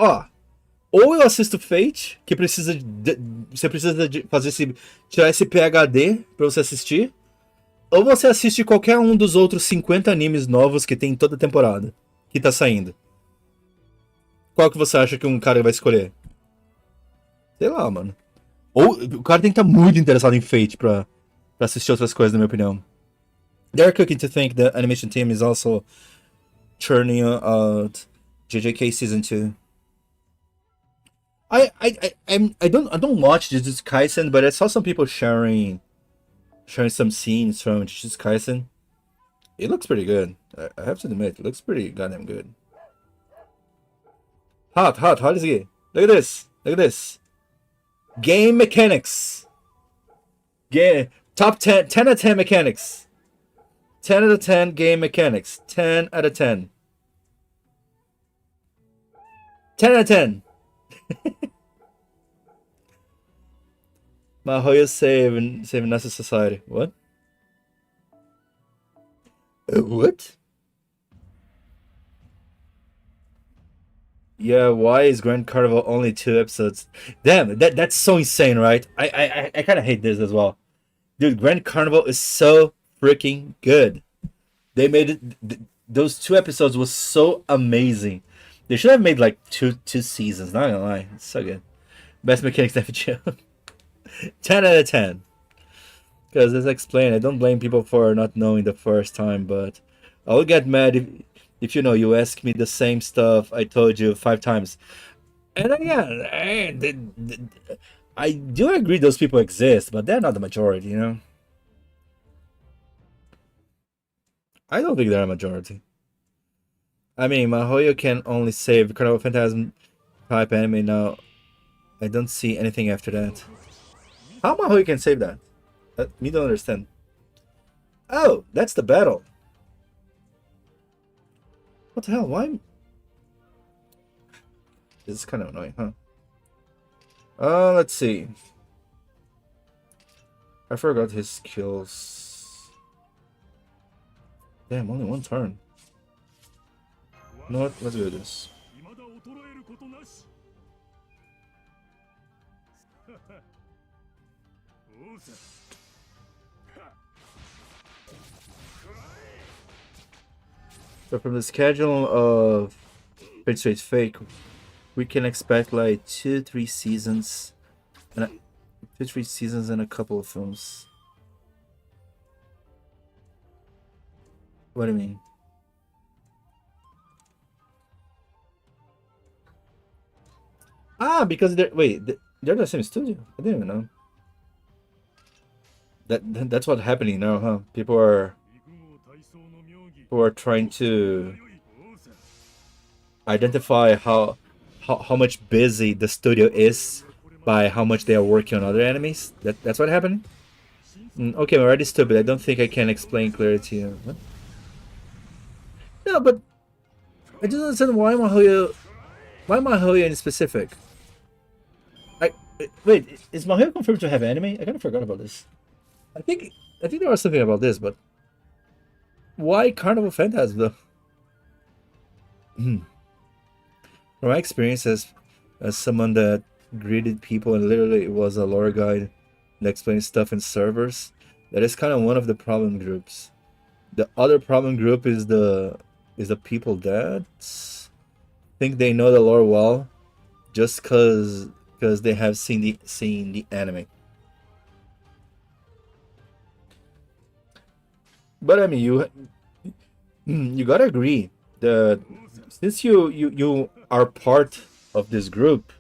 ou eu assisto Fate, que você precisa tirar esse PhD pra você assistir, ou você assiste qualquer um dos outros 50 animes novos que tem toda temporada, que tá saindo. Qual que você acha que um cara vai escolher? Sei lá, mano. Ou o cara tem que estar muito interessado em Fate pra assistir outras coisas, na minha opinião. They're cooking to think the animation team is also churning out JJK Season 2. I don't watch Jujutsu Kaisen, but I saw some people sharing some scenes from Jujutsu Kaisen. It looks pretty good. I have to admit, it looks pretty goddamn good. Hot is it? Look at this. Game mechanics. Top 10 out of 10 mechanics. 10 out of 10 game mechanics. 10 out of 10. 10 out of 10. Mahoya saving Nasa Society. What? What? Yeah, why is Grand Carnival only 2 episodes? Damn, that's so insane, right? I kind of hate this as well. Dude, Grand Carnival is so freaking good. They made it. Those 2 episodes was so amazing. They should have made like two seasons. Not gonna lie, it's so good. Best mechanics ever shown. 10 out of 10. Because as I explained, I don't blame people for not knowing the first time, but I'll get mad if you ask me the same stuff I told you 5 times. And again, I do agree those people exist, but they're not the majority, I don't think they're a majority. I mean, Mahoyo can only save Carnival Phantasm type anime now. I don't see anything after that. How Mahoyo can save that? Me don't understand. Oh, that's the battle. What the hell? Why? This is kind of annoying, huh? Let's see. I forgot his skills. Damn, only 1 turn. You know what? Let's do this. So from the schedule of Fate Straight Fake, we can expect like 2-3 seasons 2-3 seasons and a couple of films. What do you mean? Ah, because they're they're the same studio. I didn't even know. That's what's happening now, huh? People are trying to identify how much busy the studio is by how much they are working on other enemies. That's what happened. Okay, I'm already stupid. I don't think I can explain clearly to you. What? No, but I just don't understand why Mahoya in specific. Wait, is Mahoya confirmed to have anime? I kind of forgot about this. I think there was something about this, but why Carnival Phantasm though? From my experience as someone that greeted people and literally was a lore guide that explains stuff in servers, that is kind of one of the problem groups. The other problem group is the people that think they know the lore well, just because they have seen the anime. But I mean, you gotta agree that since you are part of this group,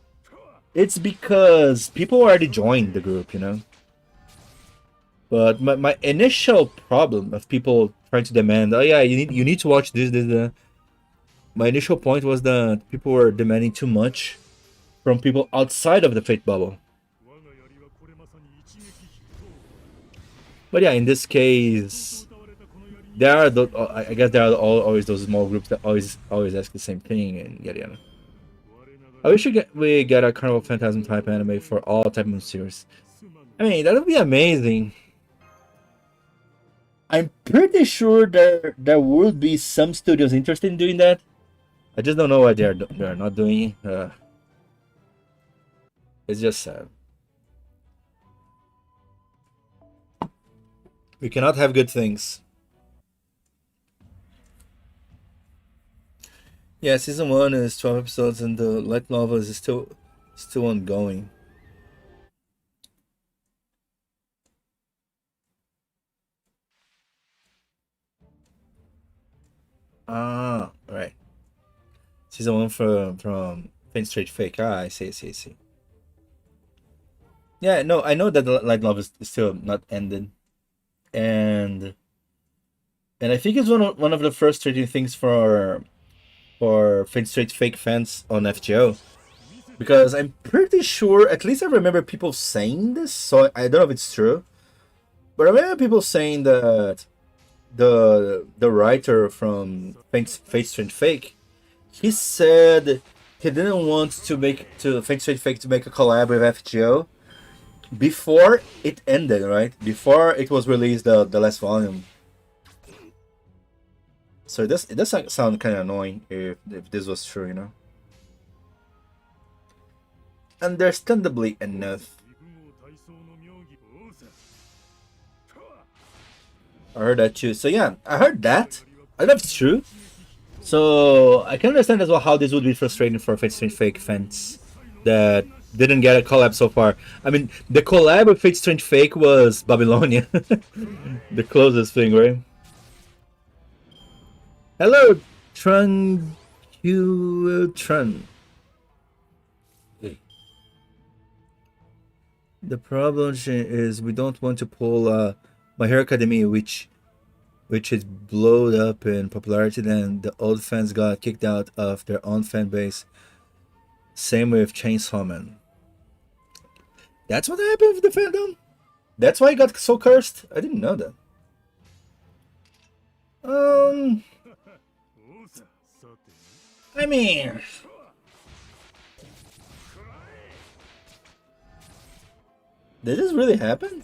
it's because people already joined the group, you know. But my initial problem of people trying to demand, oh yeah, you need to watch this. My initial point was that people were demanding too much from people outside of the Fate bubble. But yeah, in this case, there are I guess there are always those small groups that always ask the same thing and yada yada. I wish we get a Carnival Phantasm type anime for all Type Moon series. I mean, that would be amazing. I'm pretty sure there would be some studios interested in doing that. I just don't know why they're not doing it. It's just sad. We cannot have good things. Yeah, season 1 is 12 episodes and the light novel is still ongoing. Ah, right. Season 1 from Faint Straight Fake. Ah, I see. Yeah, no, I know that the light novel is still not ended. And I think it's one of the frustrating things for Faint Straight Fake fans on FGO. Because I'm pretty sure, at least I remember people saying this, so I don't know if it's true. But I remember people saying that the writer from Faint Straight Fake, he said he didn't want to Faint Straight Fake to make a collab with FGO before it ended, right? Before it was released the last volume. So it does sound kind of annoying if this was true, you know. Understandably enough. I heard that too. So yeah, I heard that. I don't know if it's true. So I can understand as well how this would be frustrating for Fate Strange Fake fans that didn't get a collab so far. I mean, the collab with Fate Strange Fake was Babylonia. The closest thing, right? Hello, Trun. The problem is we don't want to pull My Hero Academia, which is blowed up in popularity, then the old fans got kicked out of their own fan base. Same with Chainsaw Man. That's what happened with the fandom? That's why it got so cursed? I didn't know that. I mean... Did this really happen?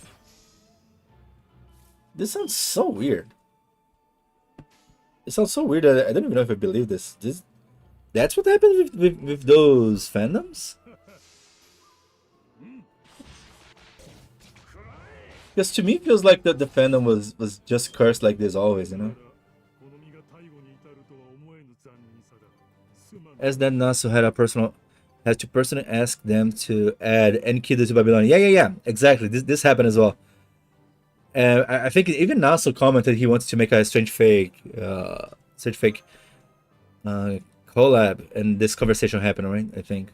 This sounds so weird. It sounds so weird that I don't even know if I believe this. That's what happened with those fandoms? Because to me it feels like the fandom was just cursed like this always, you know? As that Nasu had a personal has to personally ask them to add Enkidu to Babylon. Yeah. Exactly. This happened as well. I think even Naso commented he wants to make a strange fake collab, and this conversation happened, right? I think.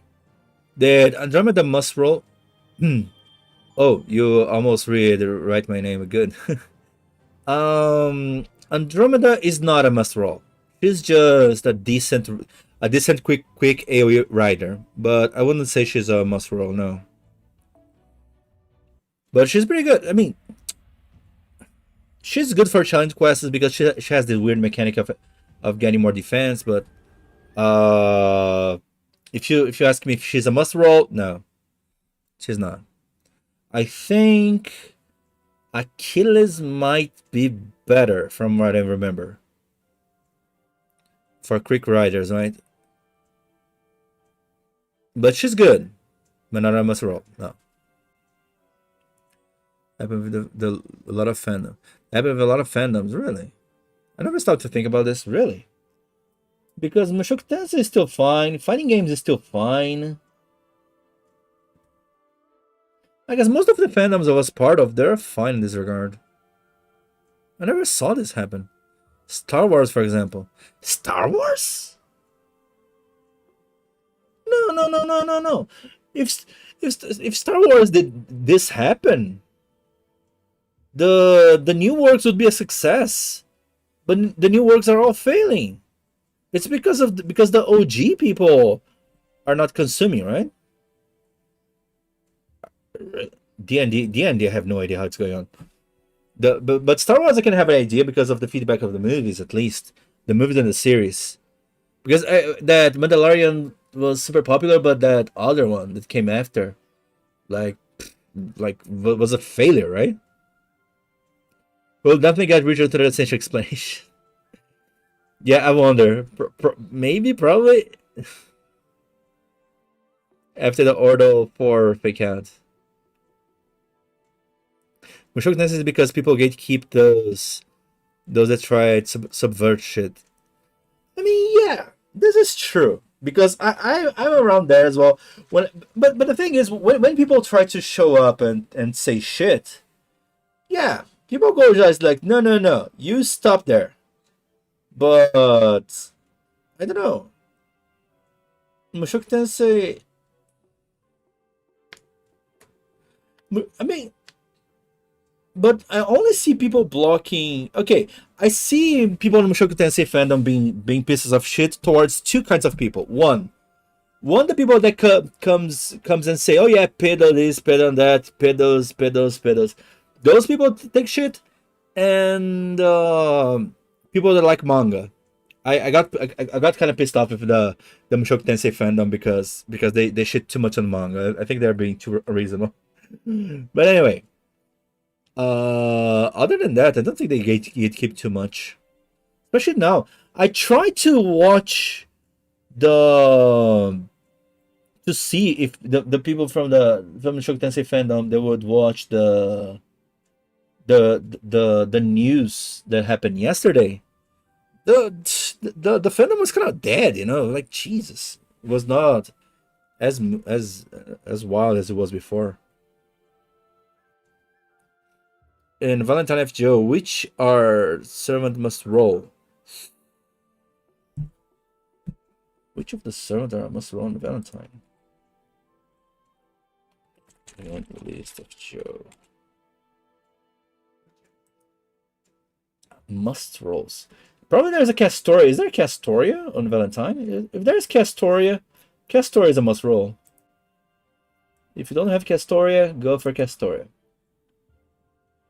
Did Andromeda must roll? Oh, you almost read write my name. Good. Andromeda is not a must roll. She's just a decent quick AoE rider, but I wouldn't say she's a must roll. No, but she's pretty good. I mean, she's good for challenge quests because she has this weird mechanic of getting more defense. But if you ask me if she's a must roll, no, she's not. I think Achilles might be better from what I remember for quick riders, right? But she's good, but not a must roll. No. Happened with a lot of fandom. Happened with a lot of fandoms, really. I never stopped to think about this, really. Because Mushoku Tensei is still fine, fighting games is still fine. I guess most of the fandoms I was part of, they're fine in this regard. I never saw this happen. Star Wars, for example. Star Wars? No. If Star Wars did this happen, the new works would be a success. But the new works are all failing. It's because the OG people are not consuming, right? D&D, I have no idea how it's going on. But Star Wars, I can have an idea because of the feedback of the movies, at least the movies and the series. Because that Mandalorian was super popular, but that other one that came after, like was a failure, right? We'll definitely get Richard to the essential explanation. Yeah, I wonder. Maybe, probably after the Ordo 4 fake out. Mushoku Tensei is because people gatekeep those that try to subvert shit. I mean, yeah, this is true because I'm around there as well. But the thing is, when people try to show up and say shit, yeah, people go just like no, you stop there. But I don't know. Mushoku Tensei. I mean, but I only see people blocking. Okay, I see people in Mushoku Tensei fandom being pieces of shit towards two kinds of people. One, the people that comes and say, "Oh yeah, pedo this, pedo that, pedos." Those people take shit, and people that like manga. I got kind of pissed off with the Mushoku Tensei fandom because they shit too much on manga. I think they're being too reasonable. But anyway. Other than that, I don't think they gatekeep too much. Especially now. I try to watch to see if the people from the Mushoku Tensei fandom they would watch the news that happened yesterday. The fandom was kind of dead, you know, like Jesus. It was not as wild as it was before. In Valentine F. Joe, which our servant must roll? Which of the servants are must roll in Valentine? On the list of Joe. Must rolls. Probably there's a Castoria. Is there a Castoria on Valentine? If there's Castoria is a must roll. If you don't have Castoria, go for Castoria.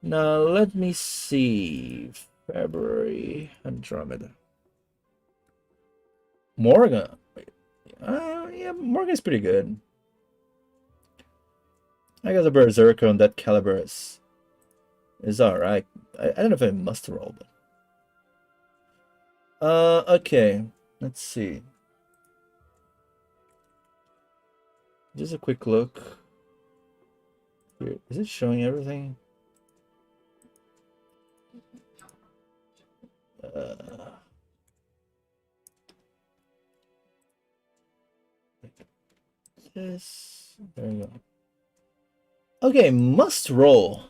Now let me see. February Andromeda. Morgan. Yeah, Morgan's pretty good. I guess a Berserker on that caliber is alright. I don't know if I must roll, but okay. Let's see. Just a quick look. Here, is it showing everything? this. There you go. Okay, must roll.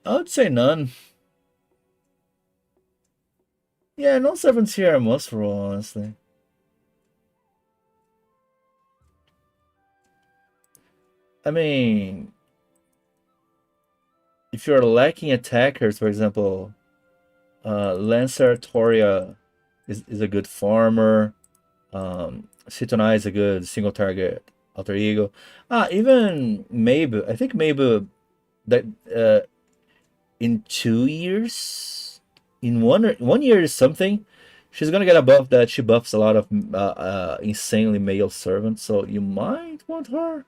I would say none. Yeah, no servants here are must roll, honestly. I mean, if you're lacking attackers, for example, Lancer Toria is a good farmer. Citonai is a good single target alter ego. Even Mabe. I think Mabe that in 2 years, in 1 year is something. She's gonna get a buff that she buffs a lot of insanely male servants, so you might want her.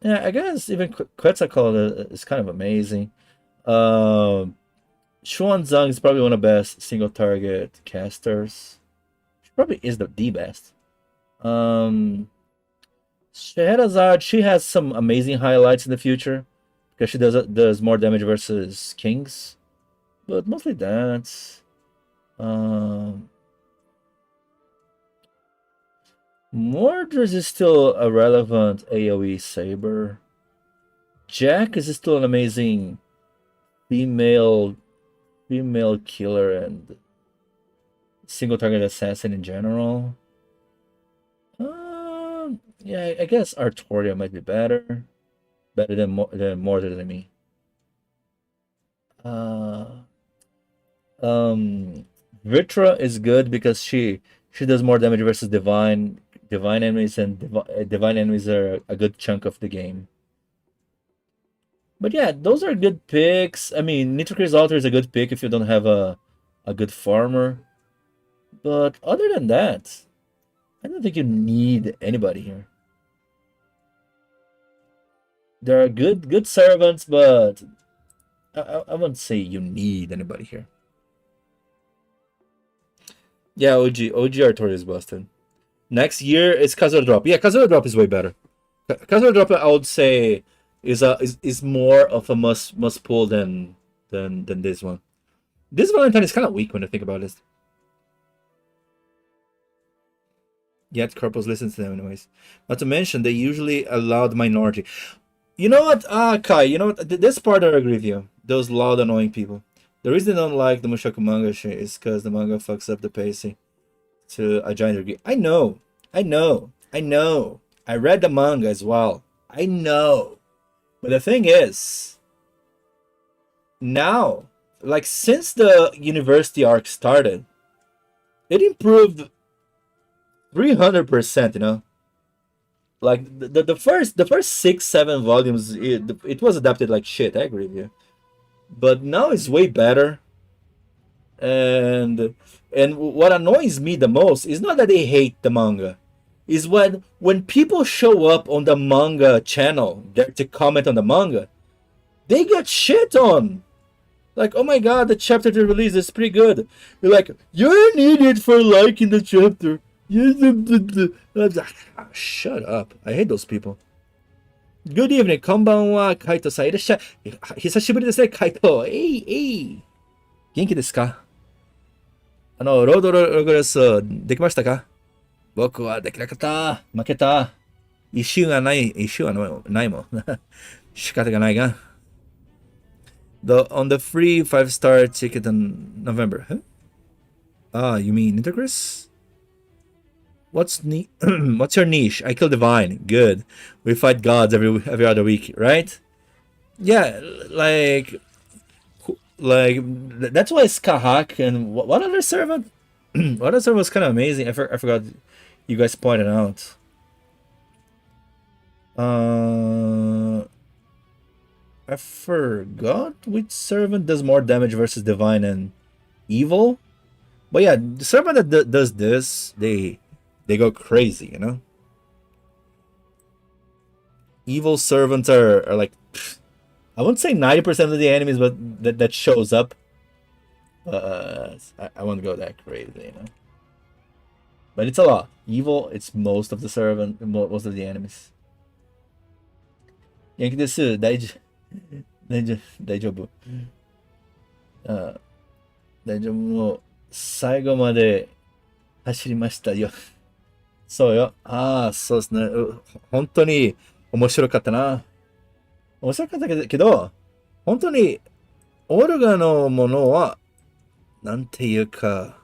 Yeah, I guess even Quetzalcoatl is kind of amazing. Xuanzang is probably one of the best single target casters. She probably is the best. Scheherazade, she has some amazing highlights in the future because she does more damage versus kings, but mostly that. Mordred is still a relevant AoE saber. Jack is still an amazing female killer and single target assassin in general. Yeah, I guess Artoria might be better than Mordred than me. Vitra is good because she does more damage versus divine enemies, and divine enemies are a good chunk of the game. But yeah, those are good picks. I mean, Nitrocris Altar is a good pick if you don't have a good farmer. But other than that, I don't think you need anybody here. There are good servants, but I wouldn't say you need anybody here. Yeah, OG Artorias is busted. Next year it's Kazura Drop. Yeah, Kazura Drop is way better. Kazura Drop, I would say, is more of a must pull than this one. This Valentine is kind of weak when I think about it. Yet corpus listens to them anyways. Not to mention they usually allow the minority. You know what, Kai? You know what? This part I agree with you. Those loud, annoying people. The reason they don't like the Mushoku manga shit is because the manga fucks up the pacing to a giant degree. I know. I read the manga as well. I know. But the thing is, now, like since the university arc started, it improved 300%, you know? Like the first 6-7 volumes, it was adapted like shit, I agree with you. But now it's way better. And what annoys me the most is not that they hate the manga, is when people show up on the manga channel there to comment on the manga, they get shit on. Like, oh my god, the chapter they released is pretty good. You're like, you're an idiot for liking the chapter. Shut up. I hate those people. Good evening. こんばんは、カイトさん。いらっしゃい。久しぶりですね、カイト。元気ですか？ロードログレスできましたか？僕はできなかった。負けた。一周がないもん。仕方がないが。On the free 5-star ticket in November. Huh? You mean Intergris? What's your niche? I kill divine. Good. We fight gods every other week, right? Yeah, like that's why Skahak and what other servant? What other servant was kind of amazing. I forgot. You guys pointed out. I forgot which servant does more damage versus divine and evil. But yeah, the servant that does this, they go crazy, you know? Evil servants are like, I wouldn't say 90% of the enemies, but that shows up. I won't go that crazy, you know? But it's a lot. Evil, it's most of the servant, most of the enemies. Yankee desu, daijoubu. 大丈夫もう最後まで走りましたよ。そうよ。ああ、そうですね。本当に面白かったな。面白かったけど、本当にオルガのものは、なんていうか、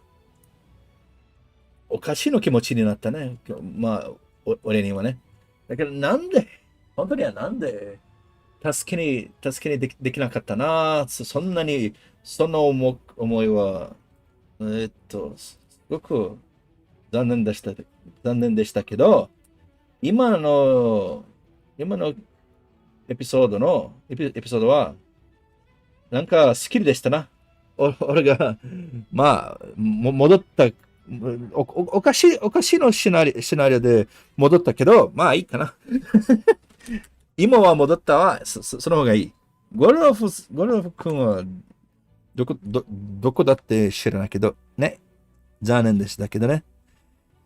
おかしいの気持ちになったね。まあ、俺にはね。だけど、なんで、本当にはなんで、助けにできなかったな。そんなに、その思いは、すごく残念でした、残念でしたけど、今の、今のエピソードは、なんかスキルでしたな。俺が、まあ、戻った、おかしいのシナリオで戻ったけど、まあいいかな。今は戻ったは、その方がいい。ゴルフ君はどこだって知らないけど、ね。残念でしたけどね。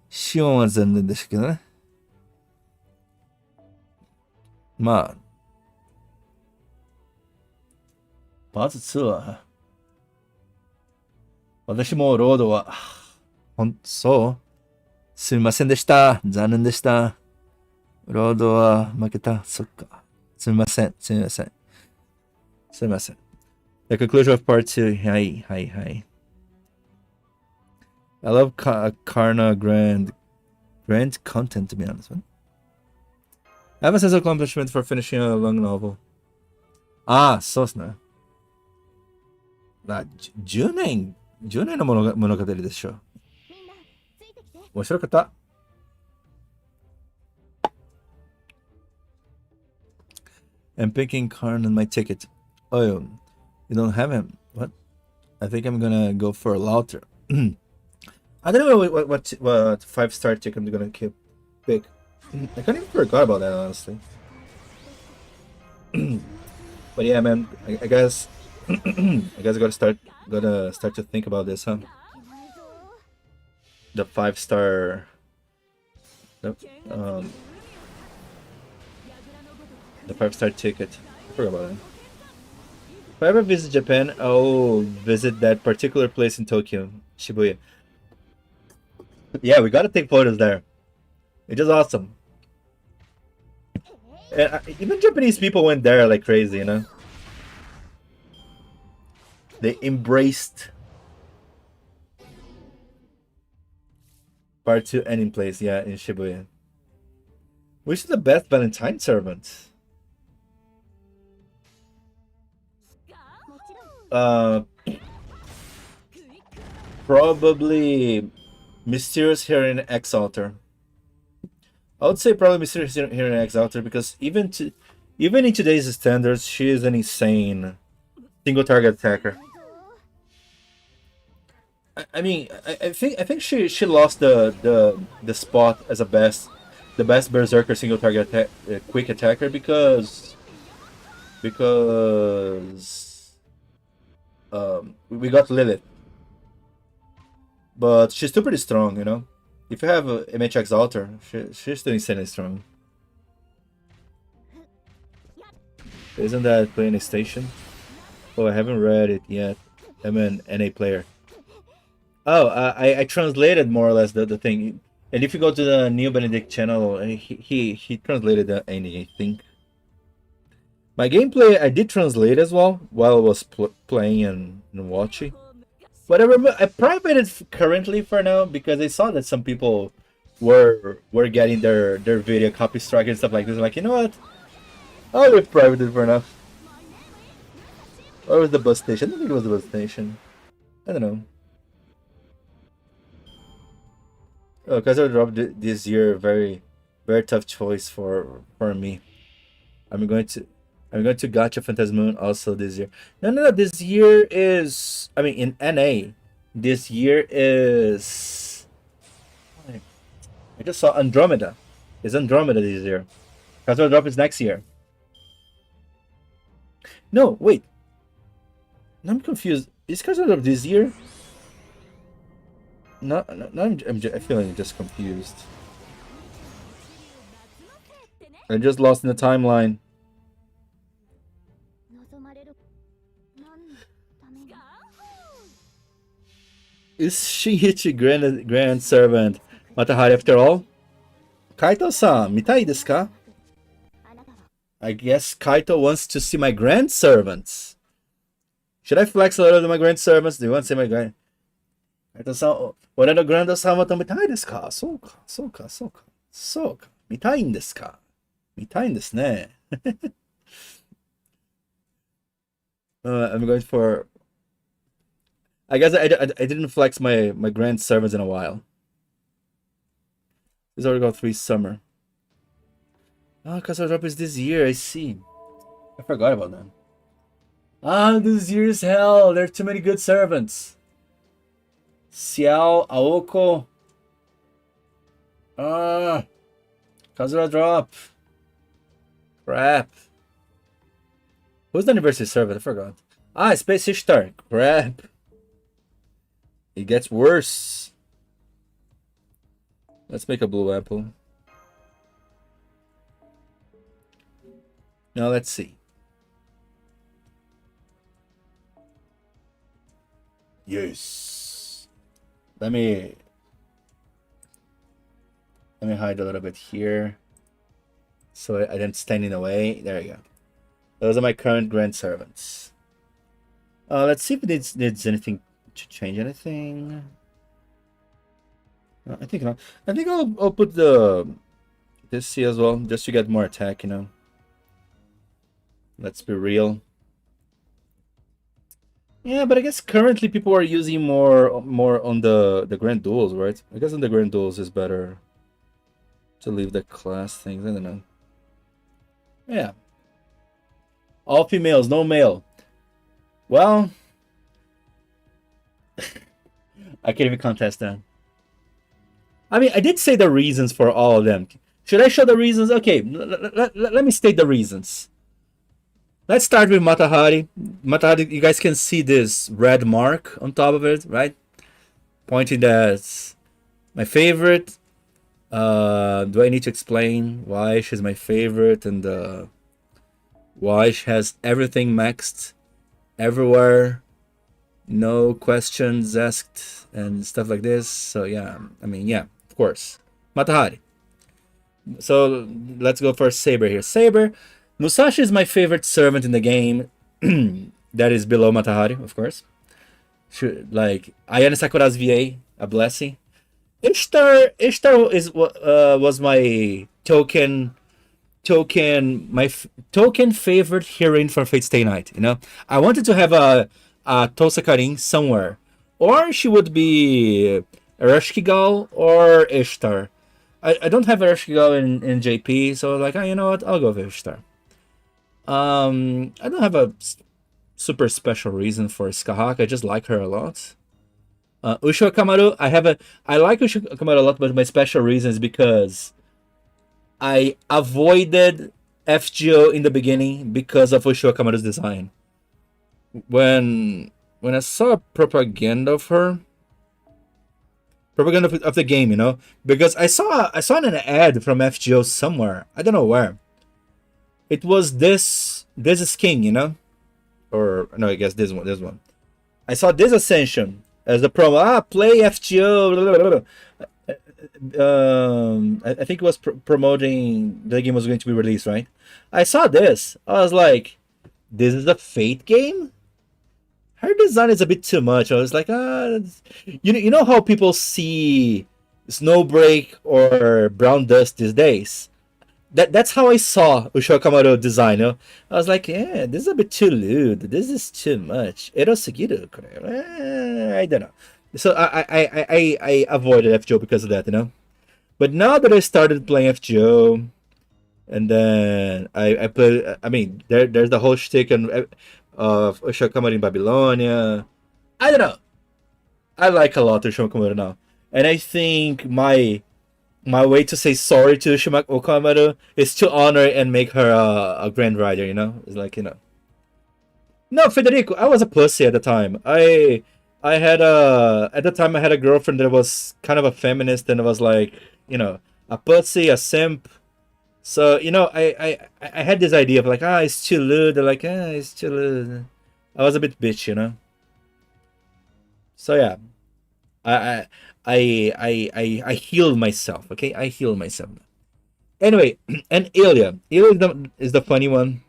シオンは残念でしたけどね。まあ、パート2は、私もロードは、そうすみませんでした。残念でした。ロードは負けた。そっか。すみません。すみません。すみません。The conclusion of part 2. はい、はい、はい。I love Karna Grand content, to be honest. I have a sense of accomplishment for finishing a long novel. ああ、そうっすね。10年の物語でしょ。面白かった。I'm picking Karn on my ticket. Oh, you don't have him? What? I think I'm gonna go for a Lauter. I don't know what 5-star ticket I'm gonna pick. I kind of forgot about that, honestly. But yeah, man, I guess I guess gotta start to think about this, huh? The 5-star, um, the 5-star ticket. I forgot about it. If I ever visit Japan, I'll visit that particular place in Tokyo, Shibuya. Yeah, we gotta take photos there. It's just awesome. And even Japanese people went there like crazy, you know? They embraced part 2 ending place, yeah, in Shibuya. Which is the best Valentine servant? Probably Mysterious Hearing Exalter. I would say probably Mysterious Hearing Exalter because even in today's standards, she is an insane single target attacker. I mean, I think she lost the spot as the best berserker single target quick attacker because we got Lilith, but she's still pretty strong, you know. If you have a MH Exalter, she's still insanely strong. Isn't that playing a station? Oh, I haven't read it yet. I'm an NA player. Oh, I translated more or less the thing. And if you go to the Neo Benedict channel, he translated the ending, I think. My gameplay, I did translate as well while I was playing and watching. But I privated currently for now because I saw that some people were getting their video copy strike and stuff like this. I'm like, you know what? I'll leave privated for now. Or was the bus station? I don't think it was the bus station. I don't know. Oh, Kaiser dropped this year. Very tough choice for me. I'm going to Gacha Phantasmoon also this year. No. This year is, I mean, in NA, this year is. I just saw Andromeda. It's Andromeda this year. Kaiser drop is next year. No, wait. I'm confused. Is Kaiser drop this year? No, I'm feeling just confused. I just lost in the timeline. Is Shin-Iti grand servant Matahari after all? Kaito-san, mitai desu ka? I guess Kaito wants to see my grand servants. Should I flex a little to my grand servants? Do you want to see my grand? Kaito-san, 俺のグランド様と見たいですか？そうか、そうか、そうか、そうか。見たいんですか？見たいんですね。I'm going for. I guess I didn't flex my grand servants in a while. This already got 3 summer. Oh, Castle Drop is this year. I see. I forgot about that. Ah, this year is hell. There are too many good servants. Xiao, Aoko. Ah, Kazura drop. Crap. Who's the anniversary servant? I forgot. Ah, Space Ishtar. Crap. It gets worse. Let's make a blue apple. Now let's see. Yes. Let me hide a little bit here, so I didn't stand in the way. There we go. Those are my current grand servants. Let's see if it needs anything to change anything. No, I think not. I think I'll put this here as well, just to get more attack, you know. Let's be real. Yeah, but I guess currently people are using more on the grand duels, right? I guess on the grand duels is better to leave the class things. I don't know. Yeah. All females, no male. Well, I can't even contest that. I mean, I did say the reasons for all of them. Should I show the reasons? Okay, let me state the reasons. Let's start with Matahari. Matahari, you guys can see this red mark on top of it, right? Pointing that my favorite. Do I need to explain why she's my favorite and why she has everything maxed everywhere? No questions asked and stuff like this. So yeah, I mean, yeah, of course. Matahari. So let's go for Saber here. Saber. Musashi is my favorite servant in the game. That is below Matahari, of course. Like Ayane Sakura's VA, a blessing. Ishtar was my token favorite heroine for Fate Stay Night. You know, I wanted to have a Tosakarin somewhere, or she would be Ereshkigal or Ishtar. I don't have Ereshkigal in JP, so like, you know what, I'll go with Ishtar. I don't have a super special reason for Skahak. I just like her a lot. Usho Kamaru, I like Usho Kamaru a lot, but my special reason is because I avoided FGO in the beginning because of Usho Kamaru's design. When I saw propaganda of her, propaganda of the game, you know, because I saw an ad from FGO somewhere. I don't know where. It was this skin, you know, or no, I guess this one. I saw this Ascension as the promo. Play FGO. Blah, blah, blah. I think it was promoting the game was going to be released, right? I saw this. I was like, this is a Fate game. Her design is a bit too much. I was like, you know how people see Snowbreak or Brown Dust these days. That's how I saw Usho Kamaru design. You know? I was like, yeah, this is a bit too lewd. This is too much. Erosugiru. I don't know. So I avoided FGO because of that, you know. But now that I started playing FGO, and then I play. I mean, there's the whole shtick of Usho Kamaru in Babylonia. I don't know. I like a lot of Usho Kamaru now, and I think my way to say sorry to Ushio Kamaru is to honor and make her a Grand Rider, you know? It's like, you know. No, Federico, I was a pussy at the time. I had at the time I had a girlfriend that was kind of a feminist and was like, you know, a pussy, a simp. So, you know, I had this idea of like, it's too lewd. They're like, it's too lewd. I was a bit bitch, you know? So, yeah. I I healed myself. Okay, I healed myself. Anyway, and Ilya. Ilya is the funny one.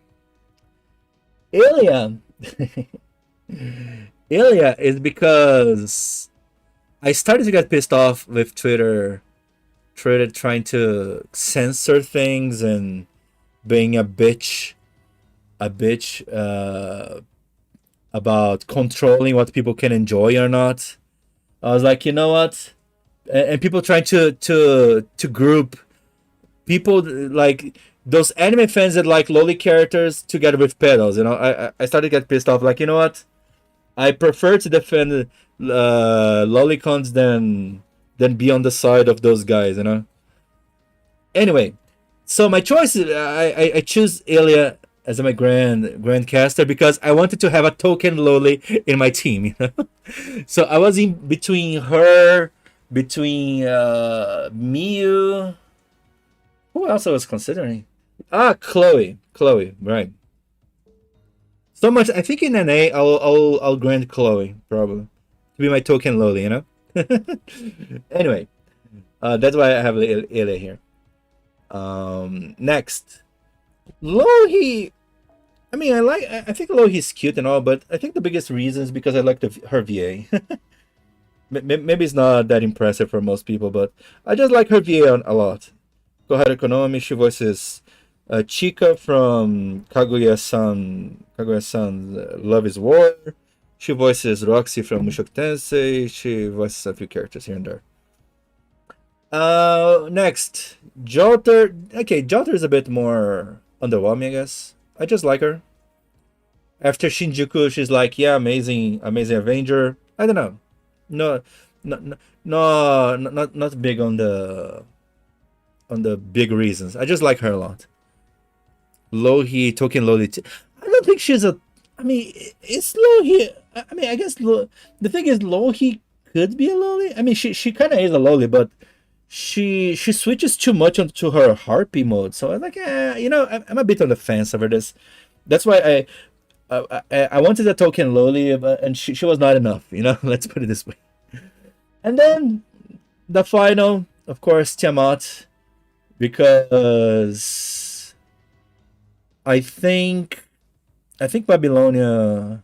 Ilya. Ilya is because I started to get pissed off with Twitter. Twitter trying to censor things and being a bitch about controlling what people can enjoy or not. I was like, you know what? And people trying to group people like those anime fans that like lolly characters together with pedals. You know, I started to get pissed off. Like, you know what? I prefer to defend lolicons than be on the side of those guys. You know. Anyway, so my choice is I choose Ilya as my grand caster because I wanted to have a token loli in my team. You know, so I was in between her, between Miyu. Who else I was considering? Ah, Chloe, right. So much. I think in NA, I'll grant Chloe probably to be my token loli. You know. Anyway, that's why I have Ilya here. Next, Lohi. I mean, I think Lohi's cute and all, but I think the biggest reason is because I like her VA. Maybe it's not that impressive for most people, but I just like her VA a lot. Koharu Konomi, she voices Chika from Kaguya-san Love is War. She voices Roxy from Mushoku Tensei. She voices a few characters here and there. Next, Jotter. Okay, Jotter is a bit more underwhelming, I guess. I just like her. After Shinjuku, she's like, yeah, amazing Avenger. I don't know. No, not big on the big reasons. I just like her a lot. Lohi, Token Lohi. I don't think she's a. I mean, it's Lohi. I mean, I guess the thing is, Lohi could be a loli. I mean, she kind of is a loli, but she switches too much onto her harpy mode. So I'm like, you know, I'm a bit on the fence over this. That's why I wanted a token loli, and she was not enough. You know, let's put it this way. And then the final, of course, Tiamat, because I think Babylonia.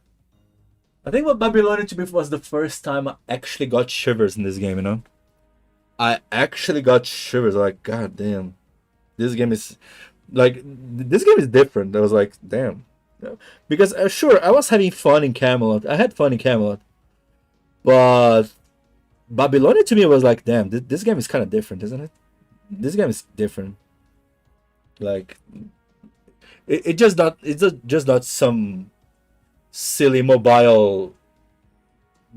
I think what Babylonia to me was the first time I actually got shivers in this game. You know, I actually got shivers. Like, god damn, this game is different. I was like, damn, because sure I was having fun in Camelot. I had fun in Camelot, but Babylonia to me was like, damn, this game is kind of different, isn't it? This game is different. Like, it's just not some silly mobile.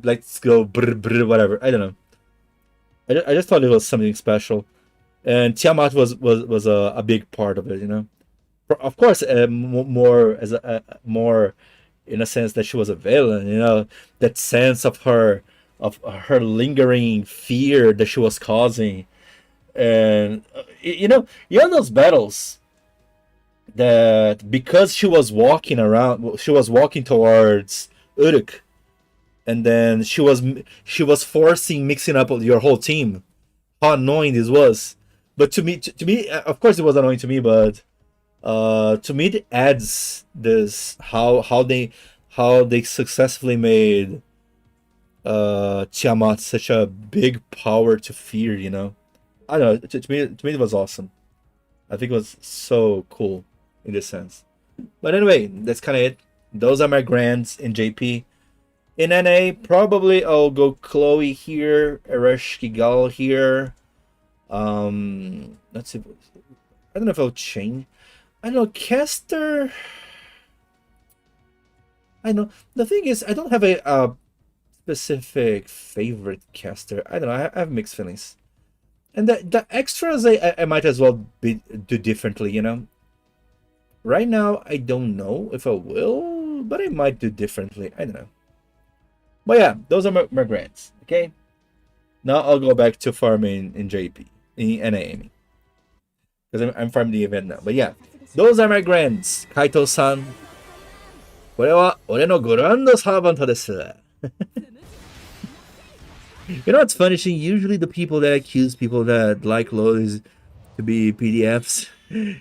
Let's go whatever. I don't know. I just thought it was something special, and Tiamat was a big part of it. You know, of course, more as more in a sense that she was a villain. You know, that sense of her lingering fear that she was causing, and you know those battles that because she was walking towards Uruk, and then she was forcing mixing up your whole team. How annoying this was! But to me, of course, it was annoying to me. But to me, it adds this how they successfully made Tiamat such a big power to fear. You know, I don't know. To me, it was awesome. I think it was so cool in this sense. But anyway, that's kind of it. Those are my grands in JP. In NA, probably I'll go Chloe here, Arash Kigal here. Let's see. I don't know if I'll change. I don't know, caster. I know. The thing is, I don't have a specific favorite caster. I don't know. I have mixed feelings. And the extras, I might as well do differently, you know. Right now, I don't know if I will, but I might do differently. I don't know. But yeah, those are my grants. Okay. Now I'll go back to farming in JP in NA, because I'm farming the event now. But yeah, those are my grants. Kaito-san, これは俺のグランドサーバントです。You know what's funny? Usually the people that accuse people that like lolis to be PDFs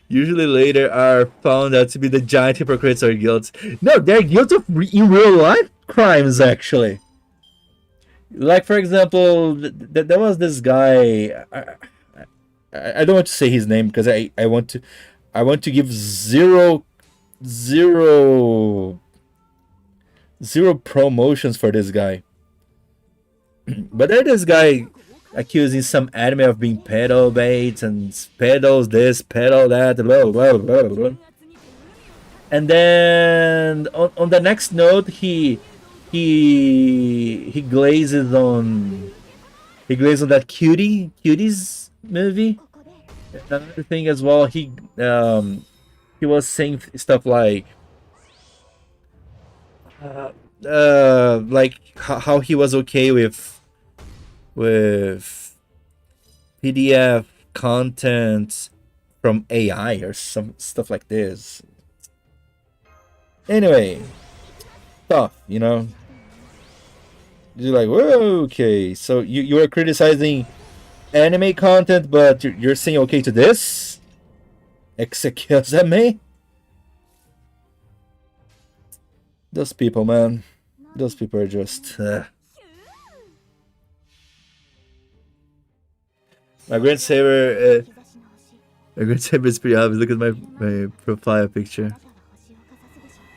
usually later are found out to be the giant hypocrites or guilt. No, they're guilty of in real life crimes actually. Like for example, there was this guy. I don't want to say his name because I want to give zero promotions for this guy. But there's this guy accusing some anime of being pedo bait and pedos this, pedo that, blah blah blah blah. And then on the next note, he glazes on that cuties movie. Another thing as well, he was saying stuff like how he was okay with PDF content from AI or some stuff like this. Anyway, tough, you know. You're like, whoa, okay, so you are criticizing anime content, but you're saying okay to this? Excuse me? Those people, man. Those people are just... My Grand Saber... my Grand Saber is pretty obvious. Look at my profile picture.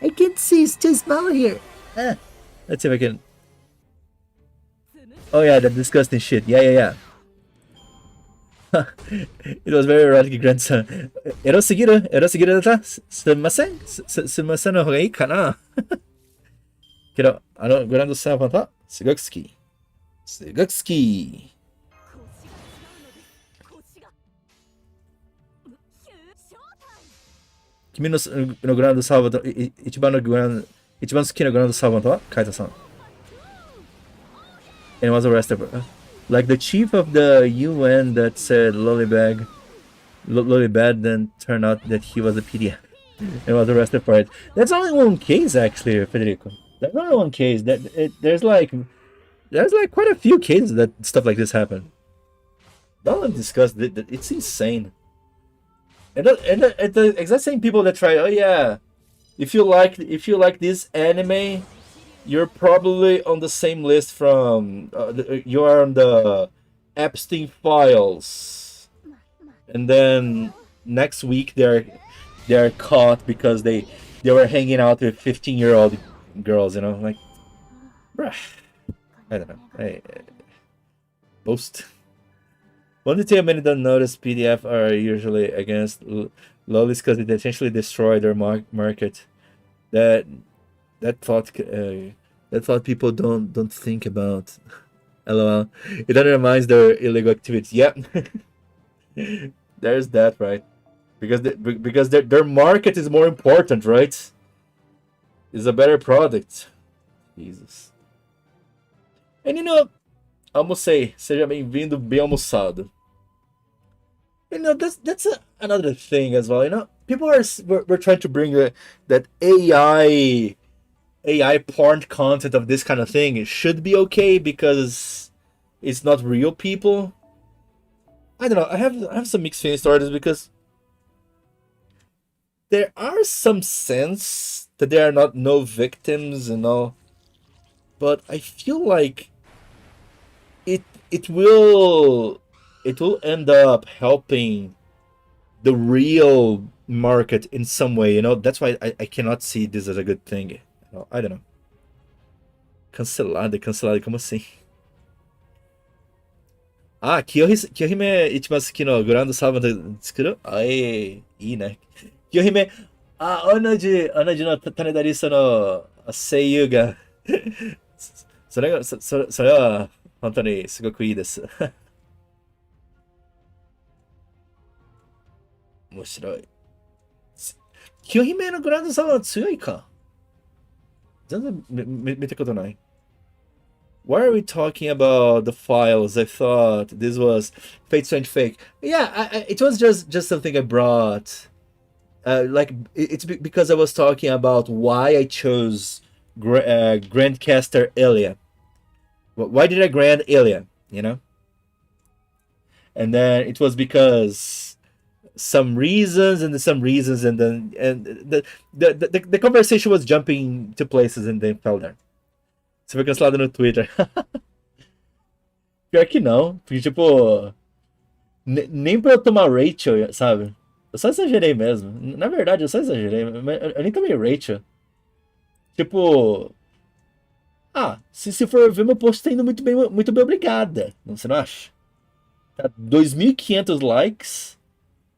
I can't see, it's too small here. Let's see if I can... Oh yeah, that disgusting shit. Yeah. It was very erotic, grandson. エロすぎるだったすみませんすみませんの方がいいかなけど、グランドサーバントはすごく好き。すごく好き。君のグランドサーバント、一番好きなグランドサーバントはカイトさん。And was arrested. Like the chief of the UN that said Lollybag, then turned out that he was a PDF and was arrested for it. That's only one case, actually, Federico. That's only one case. There's like quite a few cases that stuff like this happen. Don't discuss it. It's insane. And the exact same people that try. Oh yeah, if you like this anime, you're probably on the same list from you are on the Epstein files, and then next week they're caught because they were hanging out with 15-year-old girls, you know, like, bruh, I don't know. Most 1 to 2 many don't notice PDF are usually against lollies because it essentially destroy their market. That thought people don't think about. LOL. It undermines their illegal activities. Yep. There's that, right? Because their market is more important, right? It's a better product. Jesus. And you know, almocei. Seja bem-vindo, bem almoçado. You know, that's another thing as well. You know, people we're trying to bring that AI porn content of this kind of thing. It should be okay because it's not real people. I don't know. I have some mixed feelings towards this because there are some sense that there are not no victims and all, but I feel like it will end up helping the real market in some way, you know. That's why I cannot see this as a good thing. I don't know. Cancelada, como assim? あ、清姫一番好きのグランドサーバント作るいいね。清姫、同じの種田リストの声優がそれは本当にすごくいいです。面白い。清姫のグランドサーバント強いか全然見たことない。Why are we talking about the files? I thought this was Fate Strange Fake. Yeah, it was just something I brought. Like it's because I was talking about why I chose Grandcaster Elia. Why did I grant Ilya? You know? And then it was because some reasons and some reasons, and then the conversation was jumping to places and then fell there. Você foi cancelado no Twitter. Pior que não, porque tipo, nem pra eu tomar Rachel, sabe? Eu só exagerei mesmo. Na verdade, eu só exagerei. Eu nem tomei Rachel. Tipo. Ah, se for ver, meu post tá indo muito bem, obrigada. Você não acha? Tá 2.500 likes,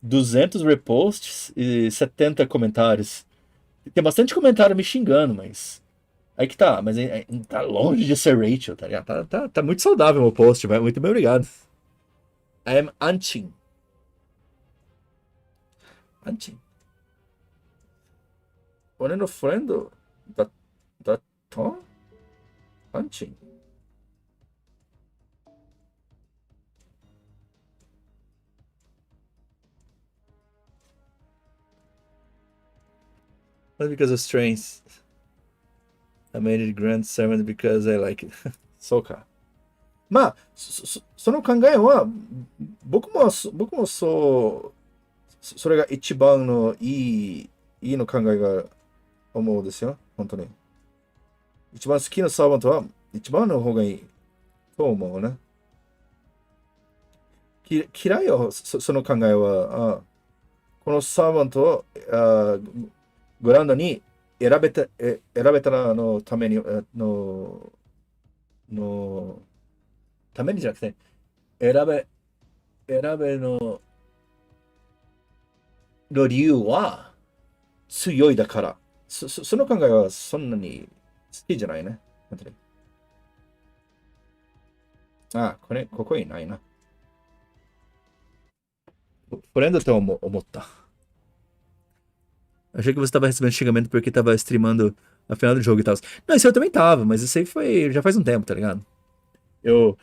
200 reposts e 70 comentários. Tem bastante comentário me xingando, mas. Aí que tá, mas tá longe de ser Rachel, tá ligado? Tá muito saudável o meu post, vai. Muito bem, obrigado. I am Anchin. Anchin. Olhando ofrendo da Tom? Anchin. Not because of strength. I made it grand servant because I like it. そうか。まあ、その考えは、僕もそれが一番のいいの考えが思うですよ。本当に。一番好きなサーバントは一番の方がいいと思うね。嫌いよ、その考えは。このサーバントをグラウンドに選べたらのために、ためにじゃなくて、選べの理由は強いだから。その考えはそんなに好きじゃないね。本当に。ここいないな。Por ainda até omota. Achei que você tava recebendo xingamento porque tava streamando a final do jogo e tal. Não, isso eu também tava, mas isso aí foi. Já faz um tempo, tá ligado? Eu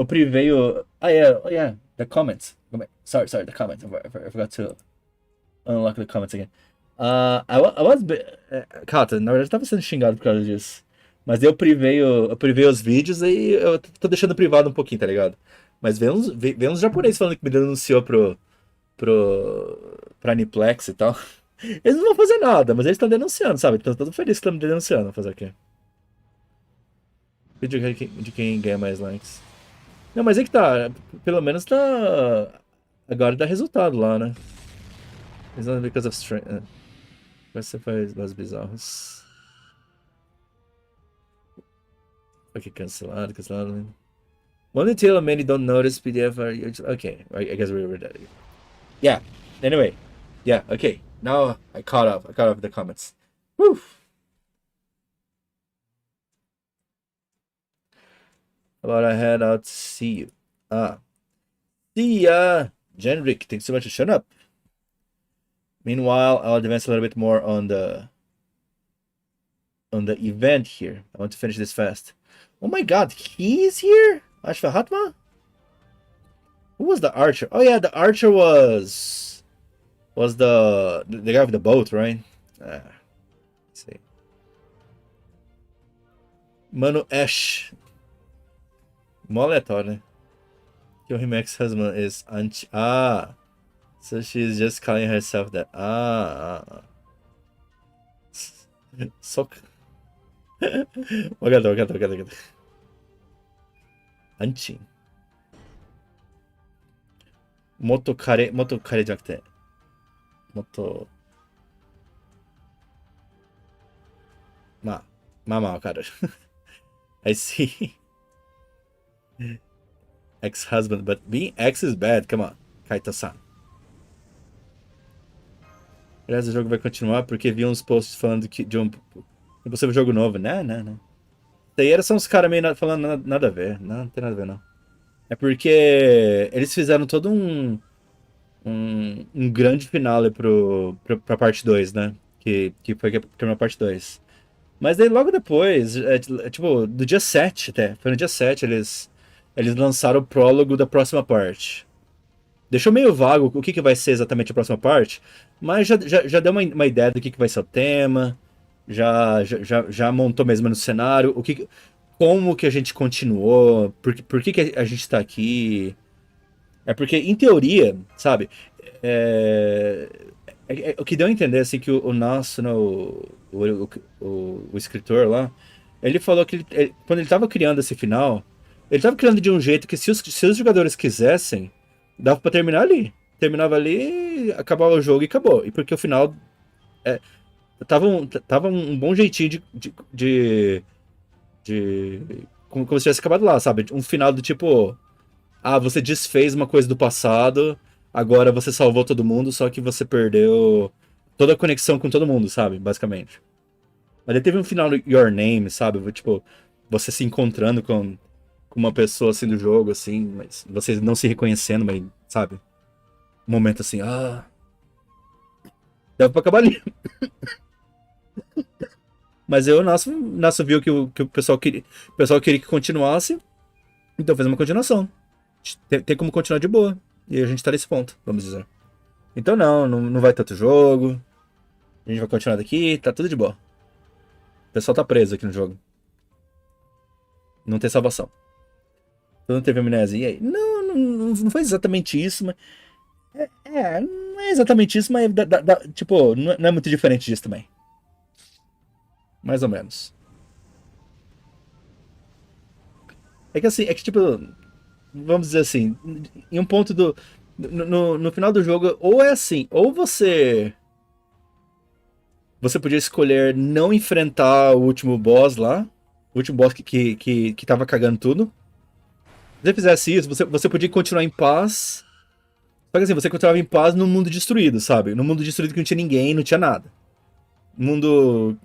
privei o. Oh yeah, the comments. Sorry, the comments. I forgot to unlock the comments again. I was. Kata, na verdade eu tava sendo xingado por causa disso. Mas eu privei os vídeos e eu tô deixando privado um pouquinho, tá ligado? Mas vem uns japoneses falando que me denunciou pra Aniplex e tal. Eles não vão fazer nada, mas eles estão denunciando, sabe? Estão todos felizes que estão me denunciando. Fazer o quê? Vídeo de quem ganha mais likes. Não, mas é que tá. Pelo menos tá. Agora dá resultado lá, né? It's not because of strength. Você faz voz bizarros. Ok, cancelado. One detail many don't notice PDF are. Okay, I guess we were dead. Yeah. Anyway. Yeah, okay. Now I caught up the comments. Whew. About I head out to see you. See ya, Genric. Thanks so much for showing up. Meanwhile, I'll advance a little bit more on the event here. I want to finish this fast. Oh my god, he's here? Ashvahatma? Who was the archer? Oh yeah, the archer was the guy with the boat, right? Let's see. Mano Ash. Mó aleatório, né? Your ex-husband is anti. So she's just calling herself that. Soca. Wakata. Anchi. Moto kare じゃなくて。元。まあわかる。I see. Ex-husband, but being ex is bad. Come on, Kaito-san. Aliás, o jogo vai continuar porque vi uns posts falando de um possível jogo novo. Não. Daí são uns caras meio falando nada a ver. Não tem nada a ver, não. É porque eles fizeram todo um grande finale pra parte 2, né? Que foi a parte 2. Mas daí logo depois, tipo, do dia 7 até, foi no dia 7, eles lançaram o prólogo da próxima parte. Deixou meio vago o que vai ser exatamente a próxima parte, mas já deu uma ideia do que vai ser o tema, já montou mesmo no cenário, como que a gente continuou, por que a gente tá aqui. É porque, em teoria, sabe, é, o que deu a entender, assim, que o nosso, né, o escritor lá, ele falou que quando ele tava criando esse final, ele tava criando de um jeito que se os jogadores quisessem, dava pra terminar ali. Terminava ali, acabava o jogo e acabou. E porque o final tava um bom jeitinho como se tivesse acabado lá, sabe? Um final do tipo, você desfez uma coisa do passado, agora você salvou todo mundo, só que você perdeu toda a conexão com todo mundo, sabe? Basicamente. Mas ele teve um final Your Name, sabe? Tipo, você se encontrando com uma pessoa assim do jogo, assim, mas você não se reconhecendo, mas, sabe? Um momento assim, deve pra acabar ali. Mas o nosso viu que o pessoal queria que continuasse, então fez uma continuação. Tem como continuar de boa. E a gente tá nesse ponto, vamos dizer. Então não vai ter outro jogo. A gente vai continuar daqui, tá tudo de boa. O pessoal tá preso aqui no jogo. Não tem salvação. Tu não teve amnésia. E aí? Não foi exatamente isso, mas. Não é exatamente isso, mas tipo, não é muito diferente disso também. Mais ou menos. É que assim, tipo, vamos dizer assim, em um ponto do. No final do jogo, ou é assim, ou você podia escolher não enfrentar o último boss lá, o último boss que tava cagando tudo. Se você fizesse isso, você podia continuar em paz. Só que assim, você continuava em paz num mundo destruído, sabe? Num mundo destruído que não tinha ninguém, não tinha nada. Mundo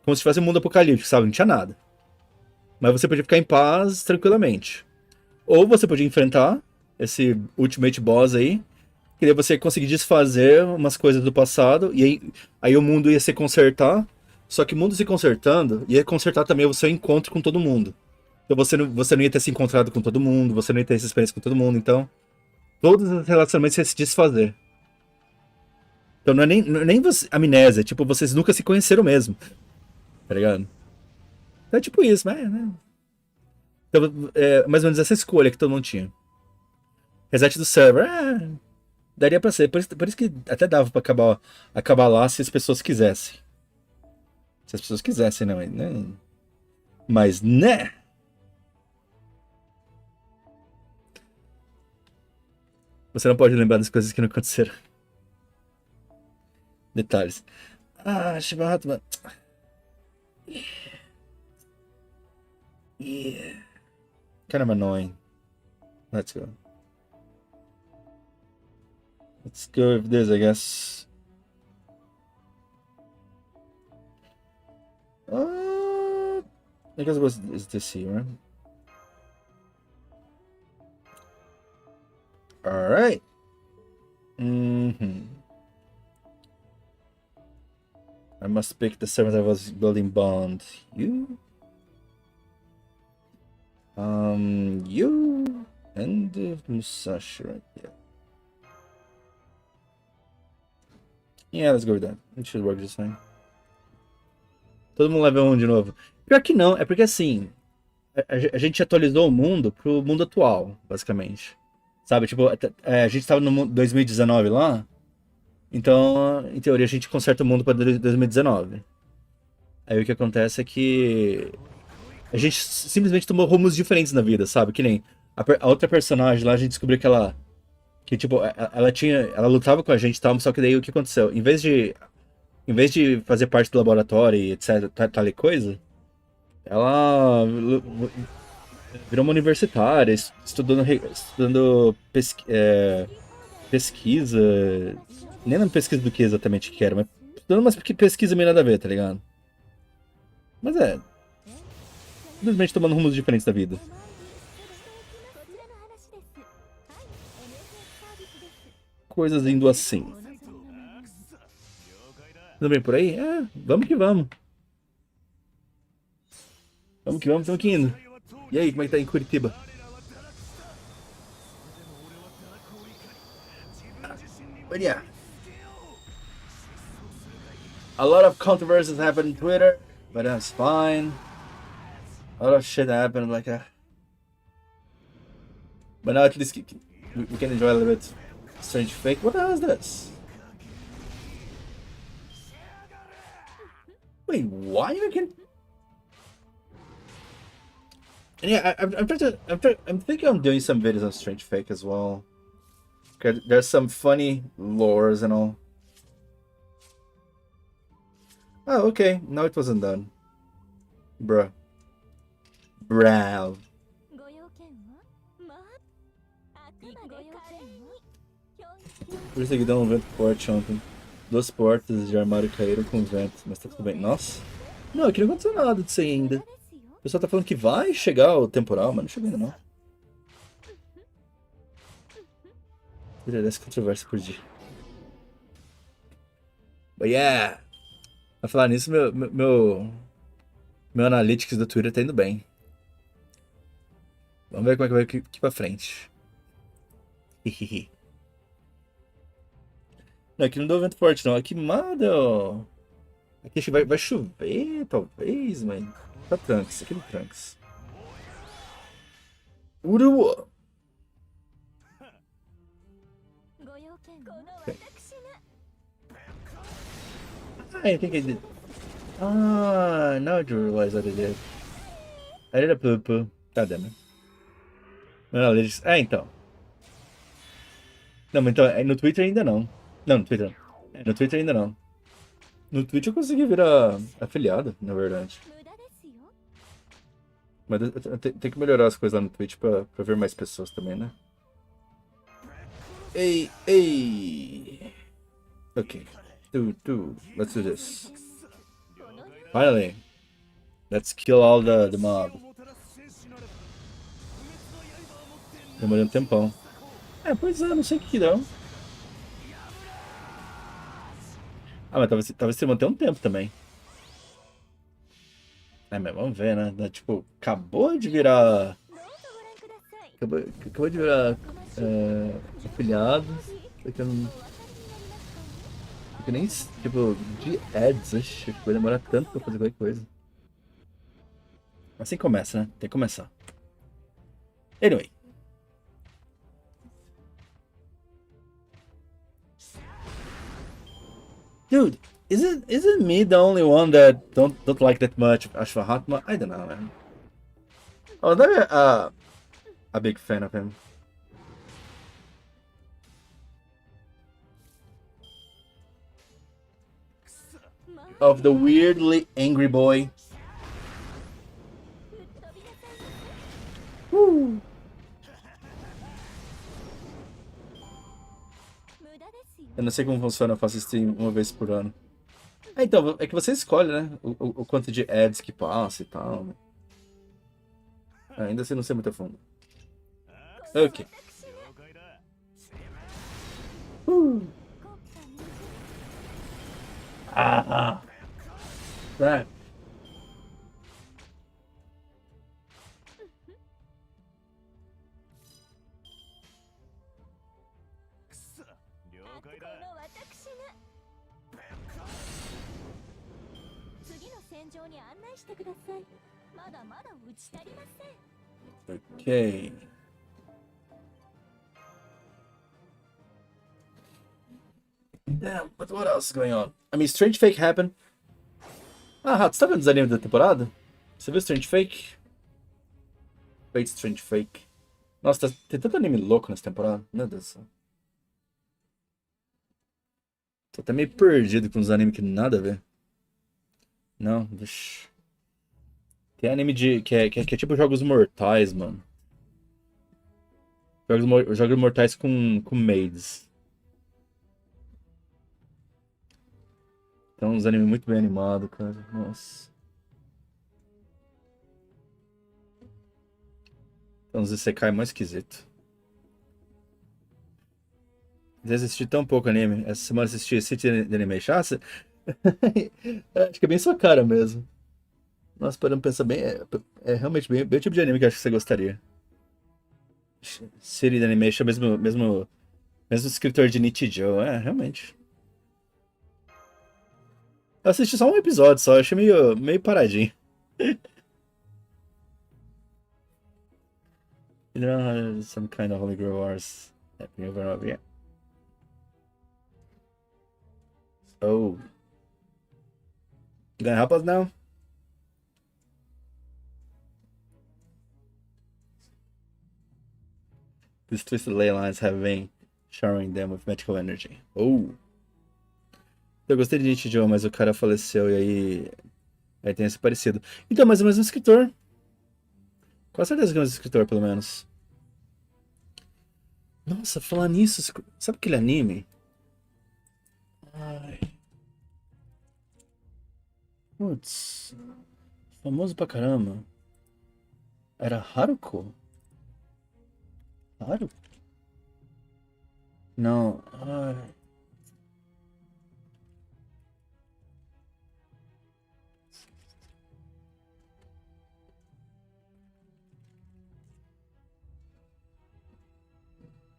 como se fosse um mundo apocalíptico, sabe? Não tinha nada. Mas você podia ficar em paz tranquilamente. Ou você podia enfrentar esse Ultimate Boss aí, que daí você ia conseguir desfazer umas coisas do passado, e aí o mundo ia se consertar. Só que o mundo se consertando, ia consertar também o seu encontro com todo mundo. Então você não ia ter se encontrado com todo mundo, você não ia ter essa experiência com todo mundo, então todos os relacionamentos iam se desfazer. Então não é nem amnésia, tipo, vocês nunca se conheceram mesmo, tá ligado? Então é tipo isso, mas. Né? Então, mais ou menos essa escolha que todo mundo tinha. Reset do server, daria pra ser. Por isso que até dava pra acabar lá se as pessoas quisessem. Se as pessoas quisessem, né? Mas, né? Você não pode lembrar das coisas que não aconteceram. Detalhes. Chibato, mano. Yeah. Kind of annoying. Let's go. Let's go with this, I guess. I guess it's this here, right? Alright. I must pick the servant I was building bond. You? You and Musashi right there. Yeah, let's go with that. It should work just fine. Todo mundo level 1 de novo. Pior que não, é porque assim, a gente atualizou o mundo pro mundo atual, basicamente. Sabe, tipo, a gente tava no 2019 lá, então, em teoria, a gente conserta o mundo pra 2019. Aí o que acontece é que a gente simplesmente tomou rumos diferentes na vida, sabe? Que nem a outra personagem lá, a gente descobriu que tipo, ela lutava com a gente e tal, só que daí o que aconteceu? Em vez de fazer parte do laboratório e etc, tal e coisa, ela virou uma universitária, estudando pesquisa. Nem lembro pesquisa do que exatamente que era, mas estudando umas pesquisa meio nada a ver, tá ligado? Mas simplesmente tomando rumos diferentes da vida. Coisas indo assim. Tudo bem por aí? Vamos que vamos. Vamos que vamos, estamos aqui indo. E aí, como é que tá em Curitiba? But yeah. A lot of controversies happen on Twitter, but that's fine. A lot of shit happened, like, but now at least we can enjoy a little bit strange fake. What the hell is this? Wait, why you can? And yeah, I'm thinking I'm doing some videos on strange fake as well. There's some funny lores and all. Oh, okay. No, it wasn't done. Bruh. Brow. Por isso que deu um vento forte ontem. 2 portas de armário caíram com vento, mas tá tudo bem. Nossa. Não, aqui não aconteceu nada disso aí ainda. O pessoal tá falando que vai chegar o temporal, mas não chegou ainda não. Essa controvérsia por dia. But yeah. Pra falar nisso, meu analytics do Twitter tá indo bem. Vamos ver como é que vai aqui pra frente. Não, aqui não deu vento forte não. Aqui mal deu. Aqui acho que vai chover, talvez, mas. Tá Trunks, aqui no Trunks. Uruwa! I think I did. Ah, now I realize what I did. I did a poo-poo. Tá dando. Não, eles... então. Não, mas então, no Twitter ainda não. Não, no Twitter não. No Twitter ainda não. No Twitch eu consegui virar afiliado, na verdade. Mas eu tenho que melhorar as coisas lá no Twitch pra ver mais pessoas também, né? Ei! Okay. Let's do this. Finally. Let's kill all the mob. Demorou um tempão. Pois é, não sei o que deu. Mas talvez se manter um tempo também. Mas vamos ver, né? Tipo, acabou de virar afiliado. Porque eu não... Porque nem, tipo, de ads, acho que vai demorar tanto pra fazer qualquer coisa. Assim começa, né? Tem que começar. Anyway. Dude, isn't me the only one that don't like that much of Ashwa Hatma? I don't know, man. Oh, they're a big fan of him. Of the weirdly angry boy. Woo. Eu não sei como funciona, eu faço stream uma vez por ano. Então, é que você escolhe, né? O quanto de ads que passa e tal. Ainda assim não sei muito a fundo. Ok. Right. Okay. Damn, but what else is going on? I mean, Strange Fake happened. Rato, você tá vendo os animes da temporada? Você viu Strange Fake? Wait, Strange Fake. Nossa, tem tanto anime louco nessa temporada. Meu Deus do céu. Tô até meio perdido com uns animes que nada a ver. Não, deixa. Tem anime que é tipo Jogos Mortais, mano. Jogos Mortais com maids. Então, uns animes muito bem animados, cara. Nossa. Então, uns Isekai mais esquisito. Às vezes assisti tão pouco anime. Essa semana assisti City de Animation. Acho que é bem sua cara mesmo. Nossa, parando pensar bem, é realmente bem o tipo de anime que eu acho que você gostaria. City de Animation, mesmo escritor de Nichijou, realmente. Eu assisti só um episódio só, eu achei meio paradinho. You know, some kind of Holy Grail Wars happening over and over again. Oh. You gonna help us now? These twisted ley lines have been showering them with magical energy. Oh. Eu gostei de Nichijou, mas o cara faleceu e aí tem esse parecido. Então, mais ou menos um escritor. Com certeza que é um escritor, pelo menos. Nossa, falar nisso, sabe aquele anime? Ai. Putz. Famoso pra caramba. Era Haruko? Haruko? Não. Ai.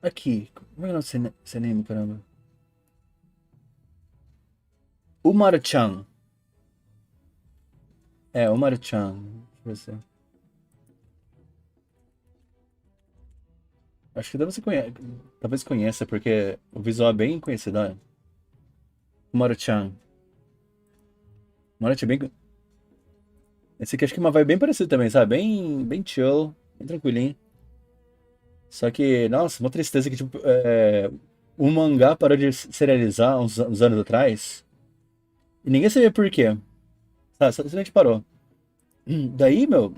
Aqui. Como é que é o esse anime, caramba? Umaru-chan. É, Umaru-chan. Deixa eu ver se... Acho que talvez conheça, porque o visual é bem conhecido, olha. Umaru-chan. Umaru-chan é bem... Esse aqui acho que é uma vibe bem parecida também, sabe? Bem chill, bem tranquilinho. Só que, nossa, uma tristeza que, tipo, o mangá parou de serializar uns anos atrás. E ninguém sabia por quê. Sabe, simplesmente parou. Daí, meu,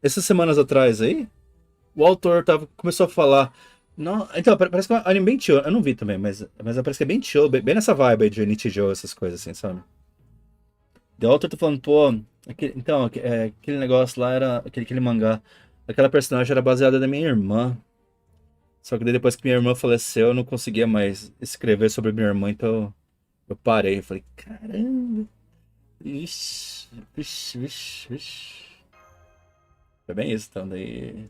essas semanas atrás aí, o autor começou a falar. Não, então, parece que é um anime bem chill. Eu não vi também, mas parece que é bem chill, bem nessa vibe aí de Nichijou, essas coisas assim, sabe? The autor tá falando, pô, então, aquele negócio lá era. Aquele mangá. Aquela personagem era baseada na minha irmã. Só que daí depois que minha irmã faleceu, eu não conseguia mais escrever sobre minha irmã, então eu parei. Eu falei, caramba. Ixi, vixi, vixi, vixi. Foi bem isso, então daí.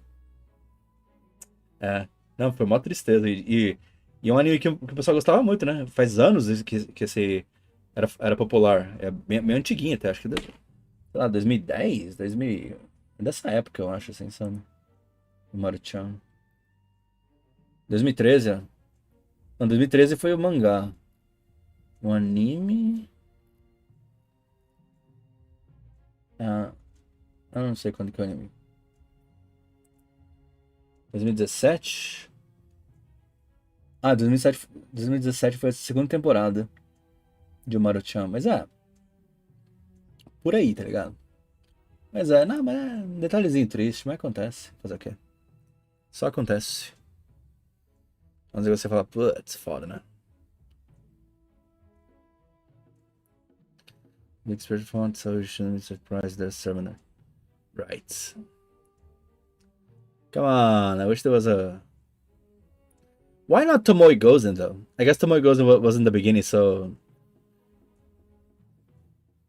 É. Não, foi uma tristeza. E é um anime que o pessoal gostava muito, né? Faz anos que esse era popular. É meio antiguinho até, acho que, sei lá, 2010, 2000. Dessa época, eu acho, assim, sabe? O Maruchan. 2013, ó. Não, 2013 foi o mangá. O anime. Ah, eu não sei quando que é o anime. 2017? Ah, 2017 foi a segunda temporada de Maruchan. Mas por aí, tá ligado? Mas não, mas é um detalhezinho triste, mas acontece. Fazer o quê? Só acontece. Vamos ver você fala, putz, foda, né? Big Spirit Font, so you shouldn't be surprised there's summoner. Right. Come on, I wish there was a... Why not Tomoe Gozen, though? I guess Tomoe Gozen was in the beginning, so...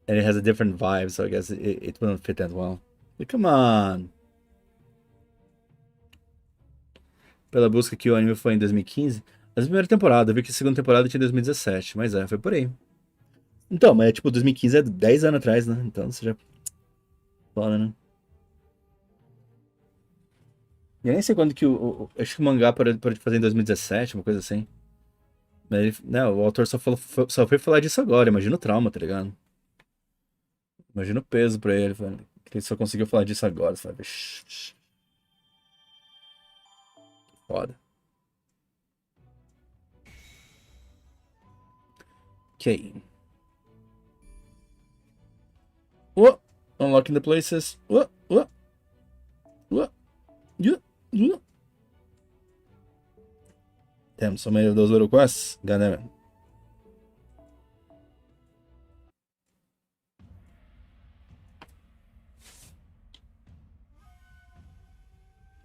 And it has a different vibe, so I guess it wouldn't fit that well. But come on! Pela busca que o anime foi em 2015. Mas a primeira temporada, eu vi que a segunda temporada tinha em 2017, mas foi por aí. Então, mas tipo, 2015 é 10 anos atrás, né? Então você já... Foda, né? Eu nem sei quando que acho que o mangá parou de fazer em 2017, uma coisa assim. Mas o autor só foi falar disso agora, imagina o trauma, tá ligado? Imagina o peso pra ele, que ele só conseguiu falar disso agora, sabe? Foda. Ok. Unlocking the places. Damn, so many of those little quests. God damn it.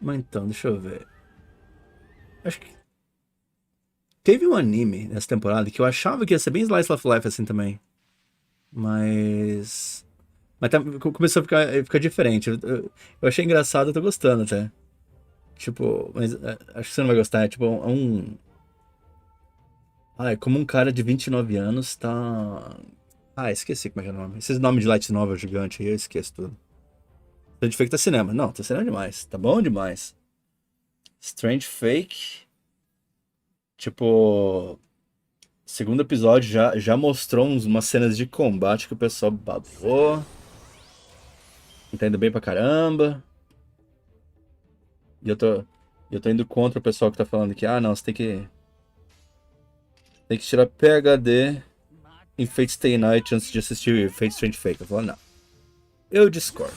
Mas então, deixa eu ver. Acho que teve um anime nessa temporada que eu achava que ia ser bem Slice of Life assim também. Mas. Mas começou a ficar diferente. Eu achei engraçado, eu tô gostando até. Tipo, mas acho que você não vai gostar. É tipo, é como um cara de 29 anos tá. Esqueci como é que é o nome. Esses nomes de light novel gigante aí, eu esqueço tudo. Tô de feito tá cinema. Não, tá cinema demais. Tá bom demais. Strange Fake. Tipo, segundo episódio já mostrou umas cenas de combate que o pessoal babou. Tá indo bem pra caramba. E eu tô indo contra o pessoal que tá falando que, não, você tem que tirar PhD em Fate Stay Night antes de assistir Fate Strange Fake. Eu falo, não. Eu discordo.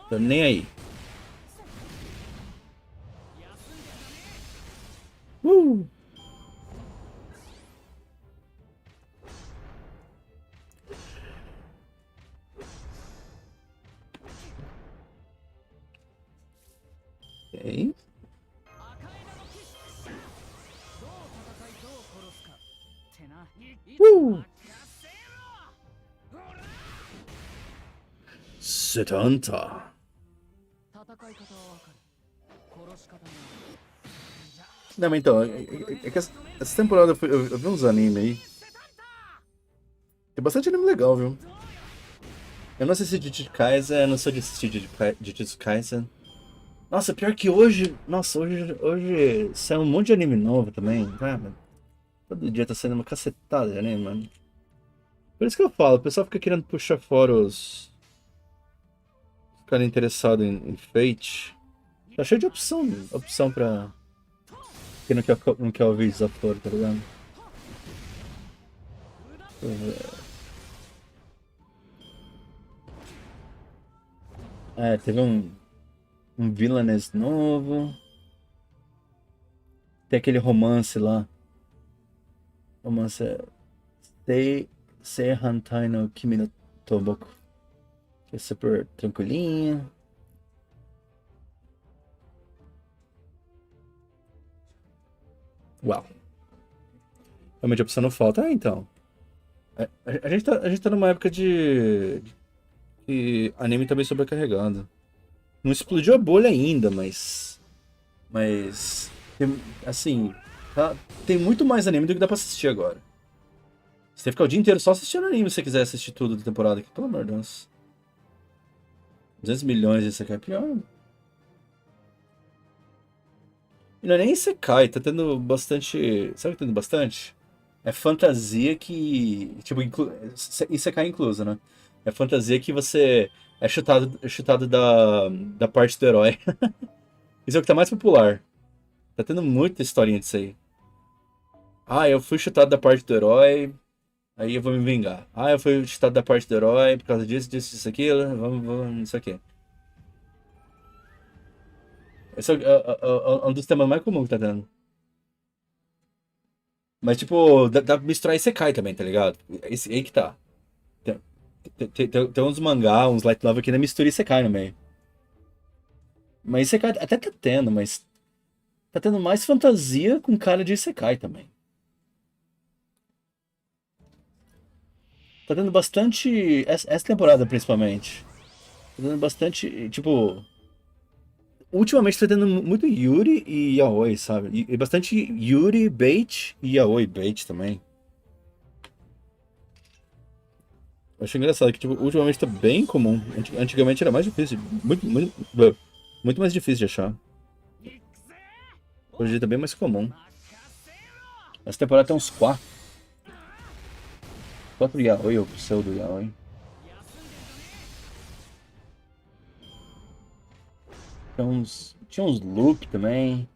Tô nem aí. Ok. Setanta. Não, mas então, é que essa temporada eu vi uns animes aí. Tem bastante anime legal, viu? Eu não assisti Jujutsu Kaisen, eu não sou de assistir Jujutsu Kaisen. Nossa, pior que hoje. Nossa, hoje saiu um monte de anime novo também. Cara, todo dia tá saindo uma cacetada de anime, mano. Por isso que eu falo, o pessoal fica querendo puxar fora os. Ficarem interessados em Fate. Tá cheio de opção pra. Quem não quer ouvir desaforo, tá ligado? Teve um Villainous novo. Tem aquele romance lá. Romance. Sei Hantai no Kimi no Toboku. Que é super tranquilinho. Uau. Realmente a opção não falta. Então. A gente tá numa época de que anime tá bem sobrecarregado. Não explodiu a bolha ainda, mas. Mas. Assim. Tem muito mais anime do que dá pra assistir agora. Você tem que ficar o dia inteiro só assistindo anime se você quiser assistir tudo da temporada aqui. Pelo amor de Deus. 200 milhões, isso aqui é pior. E não é nem Isekai, tá tendo bastante. Sabe o que tá tendo bastante? É fantasia que. Tipo, Isekai incluso, né? É fantasia que você é chutado da parte do herói. Isso é o que tá mais popular. Tá tendo muita historinha disso aí. Eu fui chutado da parte do herói, aí eu vou me vingar. Eu fui chutado da parte do herói por causa disso, aquilo, vamos, isso aqui. Esse é um dos temas mais comuns que tá tendo. Mas, tipo, dá pra misturar Isekai também, tá ligado? Esse aí que tá. Tem uns mangá, uns light novel que ainda mistura Isekai no meio. Mas Isekai até tá tendo, mas tá tendo mais fantasia com cara de Isekai também. Tá tendo bastante. Essa temporada, principalmente. Tá tendo bastante. Tipo. Ultimamente tá tendo muito Yuri e Yaoi, sabe? E bastante Yuri bait e Yaoi bait também. Eu acho engraçado que, tipo, ultimamente tá bem comum. Antigamente era mais difícil. Muito mais difícil de achar. Hoje em dia tá bem mais comum. Essa temporada tem uns 4. 4 Yaoi ou pseudo Yaoi. Tinha uns loop também.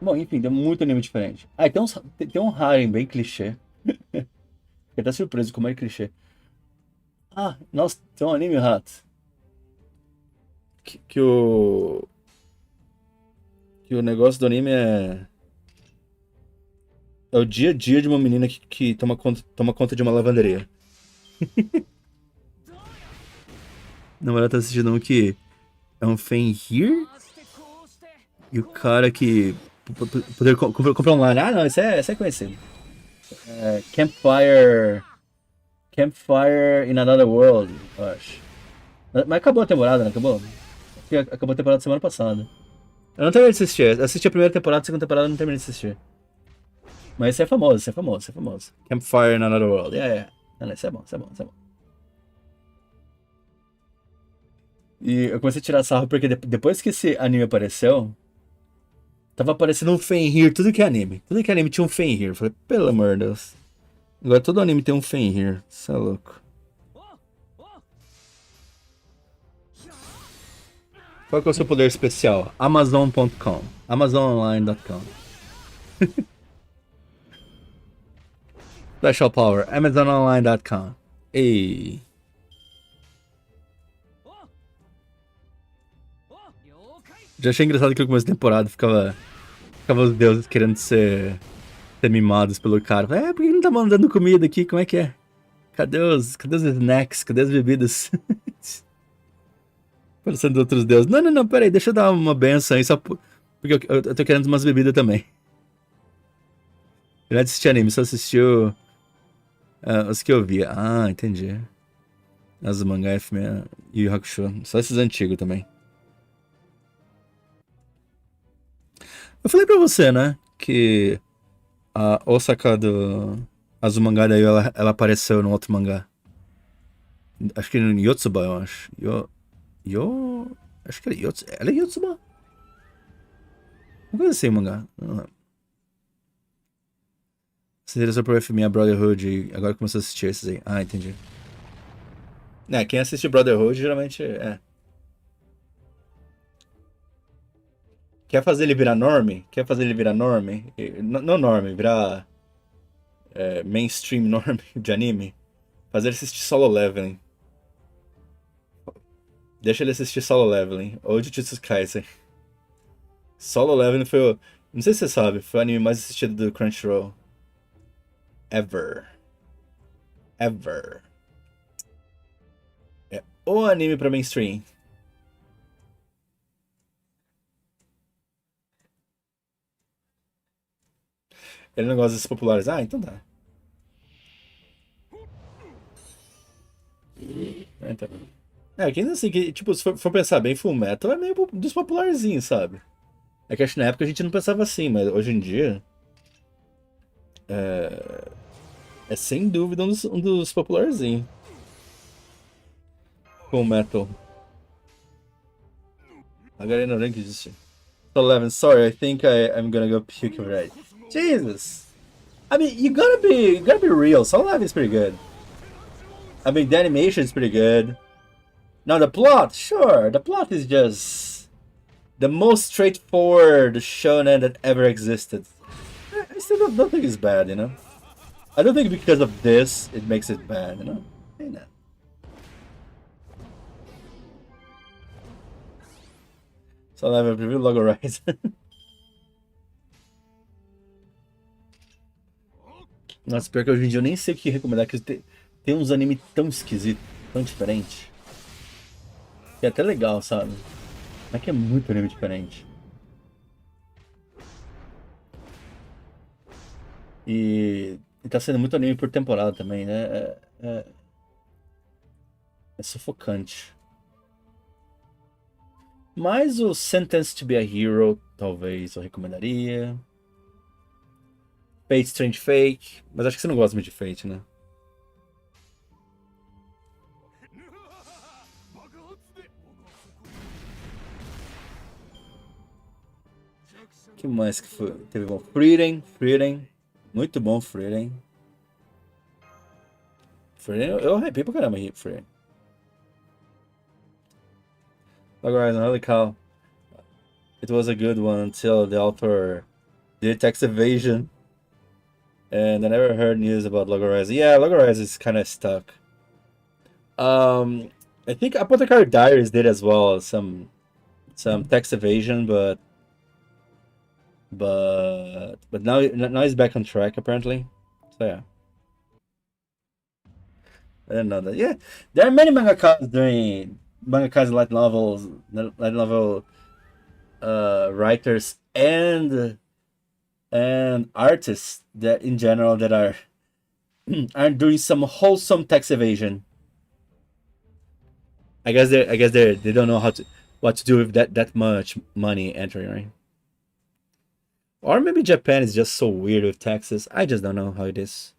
Bom, enfim, deu muito anime diferente. E tem um harem bem clichê. Fiquei até surpreso como é clichê. Nossa, tem um anime, rato. Que o negócio do anime é o dia a dia de uma menina que toma conta de uma lavanderia. Não, ela tá assistindo um que é um Fenrir e o cara que poder comprar online. Não, esse é conhecido. Campfire in Another World, eu acho. Mas acabou a temporada, não acabou? Acabou a temporada semana passada. Eu não terminei de assistir. Eu assisti a primeira temporada, a segunda temporada eu não terminei de assistir. Mas esse é famoso, esse é famoso, esse é famoso. Campfire in Another World. Não, esse é bom, esse é bom, esse é bom. E eu comecei a tirar sarro porque depois que esse anime apareceu, tava aparecendo um Fenrir, tudo que é anime. Tudo que é anime tinha um Fenrir. Eu falei, pelo amor de Deus. Agora todo anime tem um Fenrir. Isso é louco. Qual que é o seu poder especial? Amazon.com. Amazononline.com. Special power. Amazononline.com. Ei. Já achei engraçado que no começo da temporada ficava os deuses querendo ser mimados pelo cara. É, por que não tá mandando comida aqui? Como é que é? Cadê os snacks? Cadê as bebidas? Parecendo outros deuses. Não, não, não, peraí, deixa eu dar uma benção aí, só porque eu tô querendo umas bebidas também. Eu não assisti anime, só assistiu os que eu via. Ah, entendi. As mangá FMA e o Hakusho. Só esses antigos também. Eu falei pra você, né? Que a Osaka do Azumanga daí ela apareceu no outro mangá. Acho que no Yotsuba, eu acho. Acho que era Yotsuba. Ela é Yotsuba? Uma coisa assim, o mangá. Não lembro. Se interessou por FMA Brotherhood e agora começou a assistir esses aí. Ah, entendi. É, quem assiste Brotherhood geralmente é. Quer fazer ele virar norme? Quer fazer ele virar norme? Não norme, virar mainstream norme de anime? Fazer ele assistir Solo Leveling. Deixa ele assistir Solo Leveling. Ou Jujutsu Kaisen. Solo Leveling foi o... Não sei se você sabe, foi o anime mais assistido do Crunchyroll. Ever. Ever. É o anime pra mainstream. Ele não gosta desses populares. Ah, então tá. Então. Que ainda assim, que, tipo, se for pensar bem, Full Metal é meio dos popularzinhos, sabe? É que acho que na época a gente não pensava assim, mas hoje em dia é sem dúvida um dos popularzinhos. Full Metal. Agora não lembro que existe. So, Levin, sorry, I think I'm gonna go puke already. Jesus! I mean, you gotta be real. Soul Levin's pretty good. I mean, the animation is pretty good. Now the plot, sure, the plot is just the most straightforward shonen that ever existed. I still don't think it's bad, you know. I don't think because of this it makes it bad, you know. Hey, no. So I have a preview logo right. Nossa, pior que hoje em dia eu nem sei o que recomendar, que tem uns animes tão esquisitos, tão diferentes. Que é até legal, sabe? Mas que é muito anime diferente. E tá sendo muito anime por temporada também, né? É sufocante. Mas o Sentenced to be a Hero, talvez eu recomendaria. Fate Strange Fake, mas acho que você não gosta muito de Fate, né? Que mais que foi? Teve bom. Frieren. Muito bom, Frieren. Eu hypei pra caramba Frieren. Agora, holy cow. It was a good one until the author did tax evasion. And I never heard news about Logorize. Yeah, Logorize is kind of stuck. I think Apothecary Diaries did as well some tax evasion, but now he's back on track apparently. So yeah, I didn't know that. Yeah, there are many mangakas doing mangakas light novels, light novel writers and artists that in general that are doing some wholesome tax evasion. I guess they don't know what to do with that much money entering, right? Or maybe Japan is just so weird with taxes. I just don't know how it is.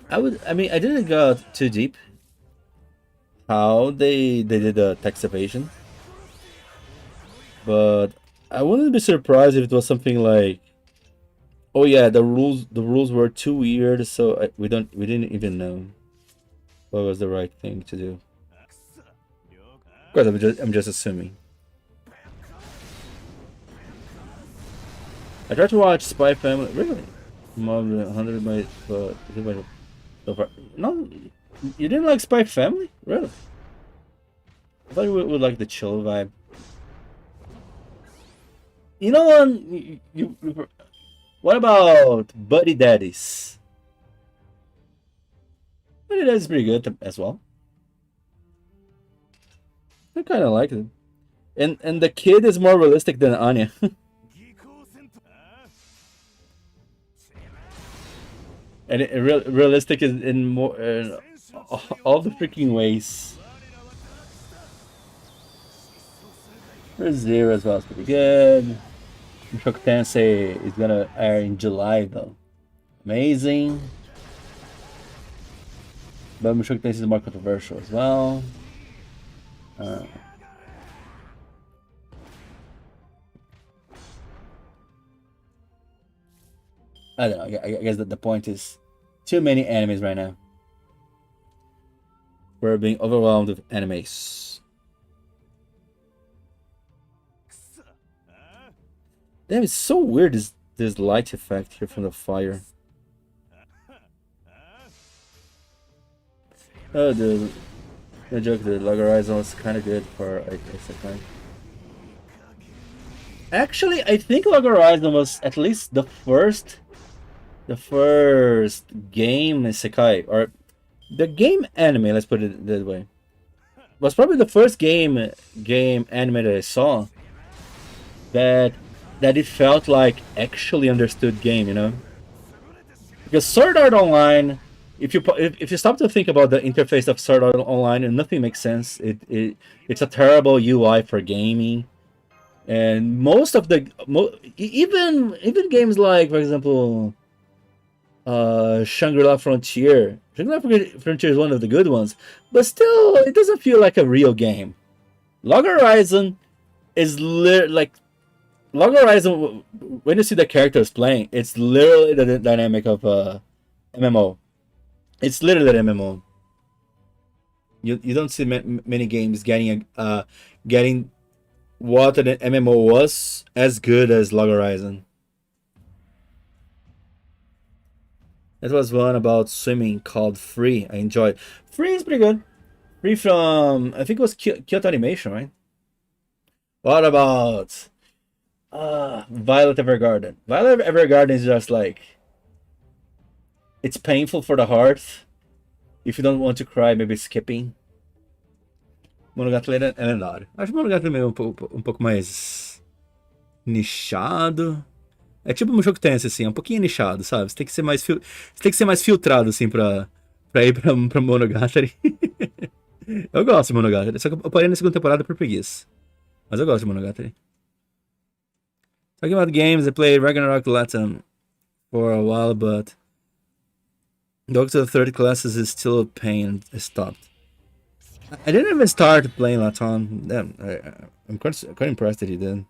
I mean, I didn't go too deep how they did the text evasion, but I wouldn't be surprised if it was something like, oh yeah, the rules were too weird, so we didn't even know what was the right thing to do. Of course, I'm just assuming. I tried to watch Spy Family. Really? More than 100 but so far. No, you didn't like Spy Family? Really? I thought you would like the chill vibe. You know what? What about Buddy Daddies? Buddy Daddies is pretty good as well. I kind of like it. And the kid is more realistic than Anya. And realistic is in more all the freaking ways. Zero as well is pretty good. Mushoku Tensei is gonna air in July though. Amazing. But Mushoku Tensei is more controversial as well. I don't know. I guess that the point is too many animes right now. We're being overwhelmed with animes. Damn, it's so weird this light effect here from the fire. Oh, the joke, the Log Horizon was kind of good for a second. Actually, I think Log Horizon was at least the first game isekai, or the game anime, let's put it that way, was probably the first game anime that I saw that it felt like actually understood game, you know? Because Sword Art Online, if you stop to think about the interface of Sword Art Online, and nothing makes sense. It's a terrible UI for gaming, and most of the even games like, for example, Shangri-La Frontier. Shangri-La Frontier is one of the good ones, but still, it doesn't feel like a real game. Log Horizon is like Log Horizon. When you see the characters playing, it's literally the dynamic of MMO. It's literally an MMO. You don't see many games getting what an MMO was as good as Log Horizon. That was one about swimming called Free. I enjoyed. Free is pretty good. Free from, I think it was Kyoto Animation, right? What about Violet Evergarden? Violet Evergarden is just like, it's painful for the heart. If you don't want to cry, maybe skipping. Monogatari é lendário. Acho que Monogatari é um pouco mais nichado. É tipo um Mushoku Tensei, assim, é um pouquinho nichado, sabe? Você tem que ser mais filtrado, assim, pra ir pra Monogatari. Eu gosto de Monogatari, só que eu parei na segunda temporada por preguiça. Mas eu gosto de Monogatari. Talking about games, I played Ragnarok Latam for a while, but going to the third classes is still a pain. I stopped. I didn't even start playing Latam. Damn, I'm quite impressed that he did.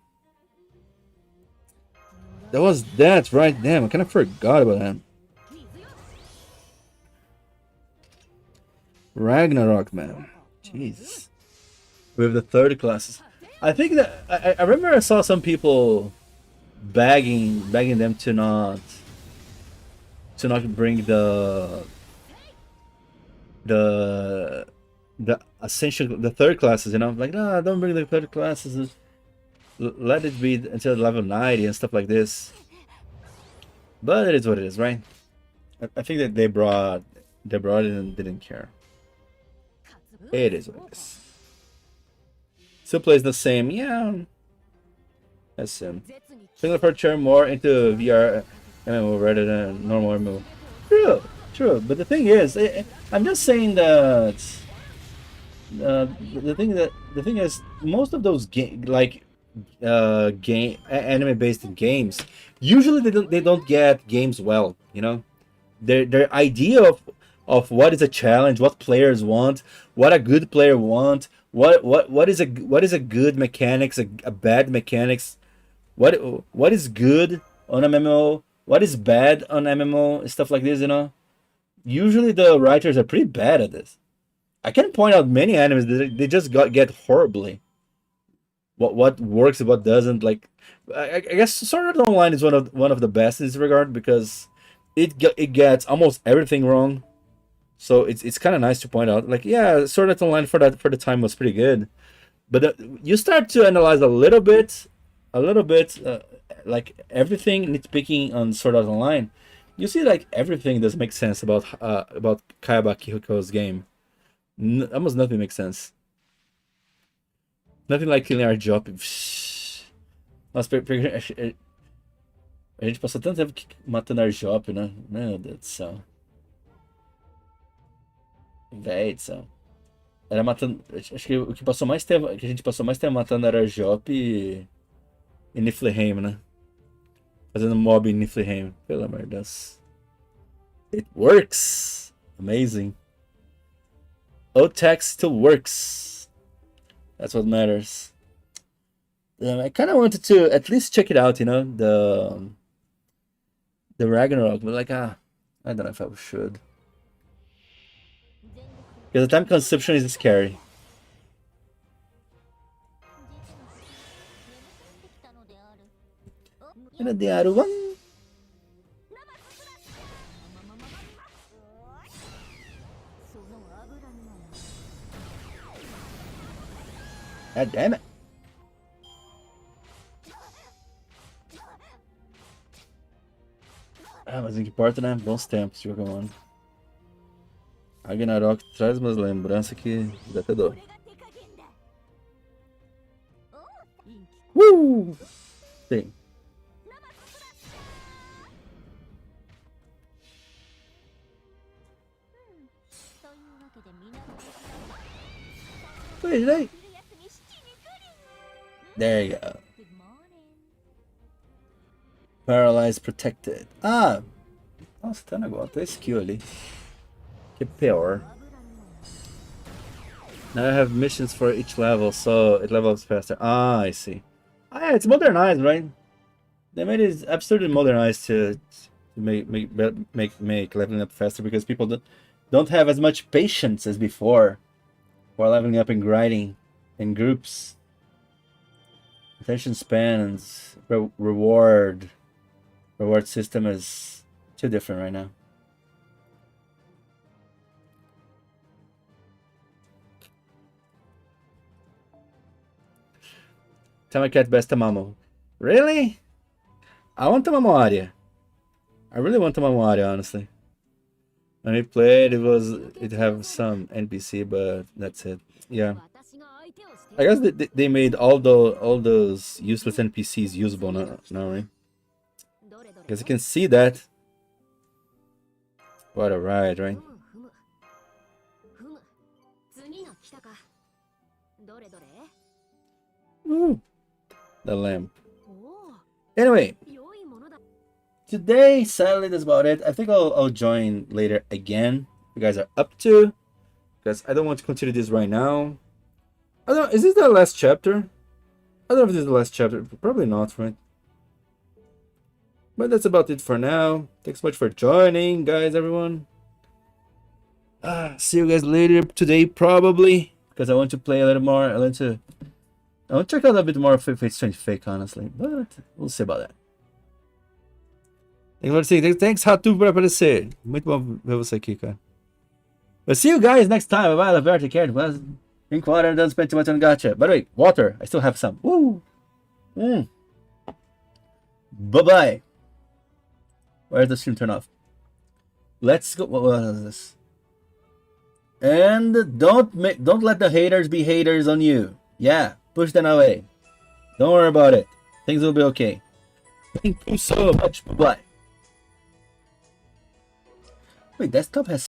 That's right. Damn, I kind of forgot about that. Ragnarok, man. Jeez. With the third classes. I think that I remember I saw some people begging them to not bring the essential, the third classes, you know, like, no, don't bring the third classes. Let it be until level 90 and stuff like this. But it is what it is, right? I think that they brought it and didn't care. It is what it is. Still plays the same, yeah. That's him. Single Frontier more into VR MMO rather than normal MMO. True. But the thing is, I'm just saying that the thing is, most of those anime-based games, usually they don't get games well. You know, their idea of what is a challenge, what players want, what a good player want, what is a good mechanics, a bad mechanics, what is good on MMO, what is bad on MMO, stuff like this, you know. Usually the writers are pretty bad at this. I can point out many animes that they just get horribly. What works and what doesn't. Like, I guess Sword Art Online is one of the best in this regard because it gets almost everything wrong. So it's kind of nice to point out. Like, yeah, Sword Art Online for the time was pretty good, but you start to analyze a little bit, like everything nitpicking on Sword Art Online. You see, like everything does make sense about Kayaba Kihiko's game. Almost nothing makes sense. Nothing like killing our job. Nossa, a gente passou tanto tempo matando Arjop, né? Meu Deus do céu. Véi do céu. Era matando. Acho que o que passou mais tempo. Que a gente passou mais tempo matando era Arjop e Niflheim, né? Fazendo mob em Niflheim. Pelo amor de Deus. It works! Amazing. OTAX still works. That's what matters. I kind of wanted to at least check it out, you know, the Ragnarok, but like, I don't know if I should. Because the time consumption is scary. God damn it. Ah, mas o que importa, né? Bons tempos de Pokémon. Ragnarok traz umas lembranças que dá até dor. Sim. Wait. There you go. Paralyzed Protected. Ah! Nossa, tem um negócio. Tem skill ali. Que pior. Now I have missions for each level, so it levels faster. Ah, I see. Ah, yeah, it's modernized, right? They made it absolutely modernized to make leveling up faster because people don't have as much patience as before while leveling up and grinding in groups. Attention spans, reward system is too different right now. Tell my cat best Tamamo. Really? I want Tamamoaria. I really want Tamamoaria, honestly. When we played, it have some NPC, but that's it. Yeah. I guess they made all those useless NPCs usable now, right? Because you can see that. What a ride, right? Ooh, the lamp. Anyway, today, sadly, that's about it. I think I'll join later again. You guys are up to, because I don't want to continue this right now. I don't know, is this the last chapter? I don't know if this is the last chapter. Probably not, right? But that's about it for now. Thanks so much for joining, guys, everyone. See you guys later today, probably, because I want to play a little more. I want to check out a bit more of Fate Strange Fake, honestly, but we'll see about that. Thanks, Ratu, por aparecer. Muito bom ver você aqui, cara. But see you guys next time. Bye, love you, take care. Drink water and don't spend too much on gacha. By the way, water. I still have some. Woo! Bye-bye. Where does the stream turn off? Let's go. What is this? And don't let the haters be haters on you. Yeah, push them away. Don't worry about it. Things will be okay. Thank you so much. Bye-bye. Wait, desktop has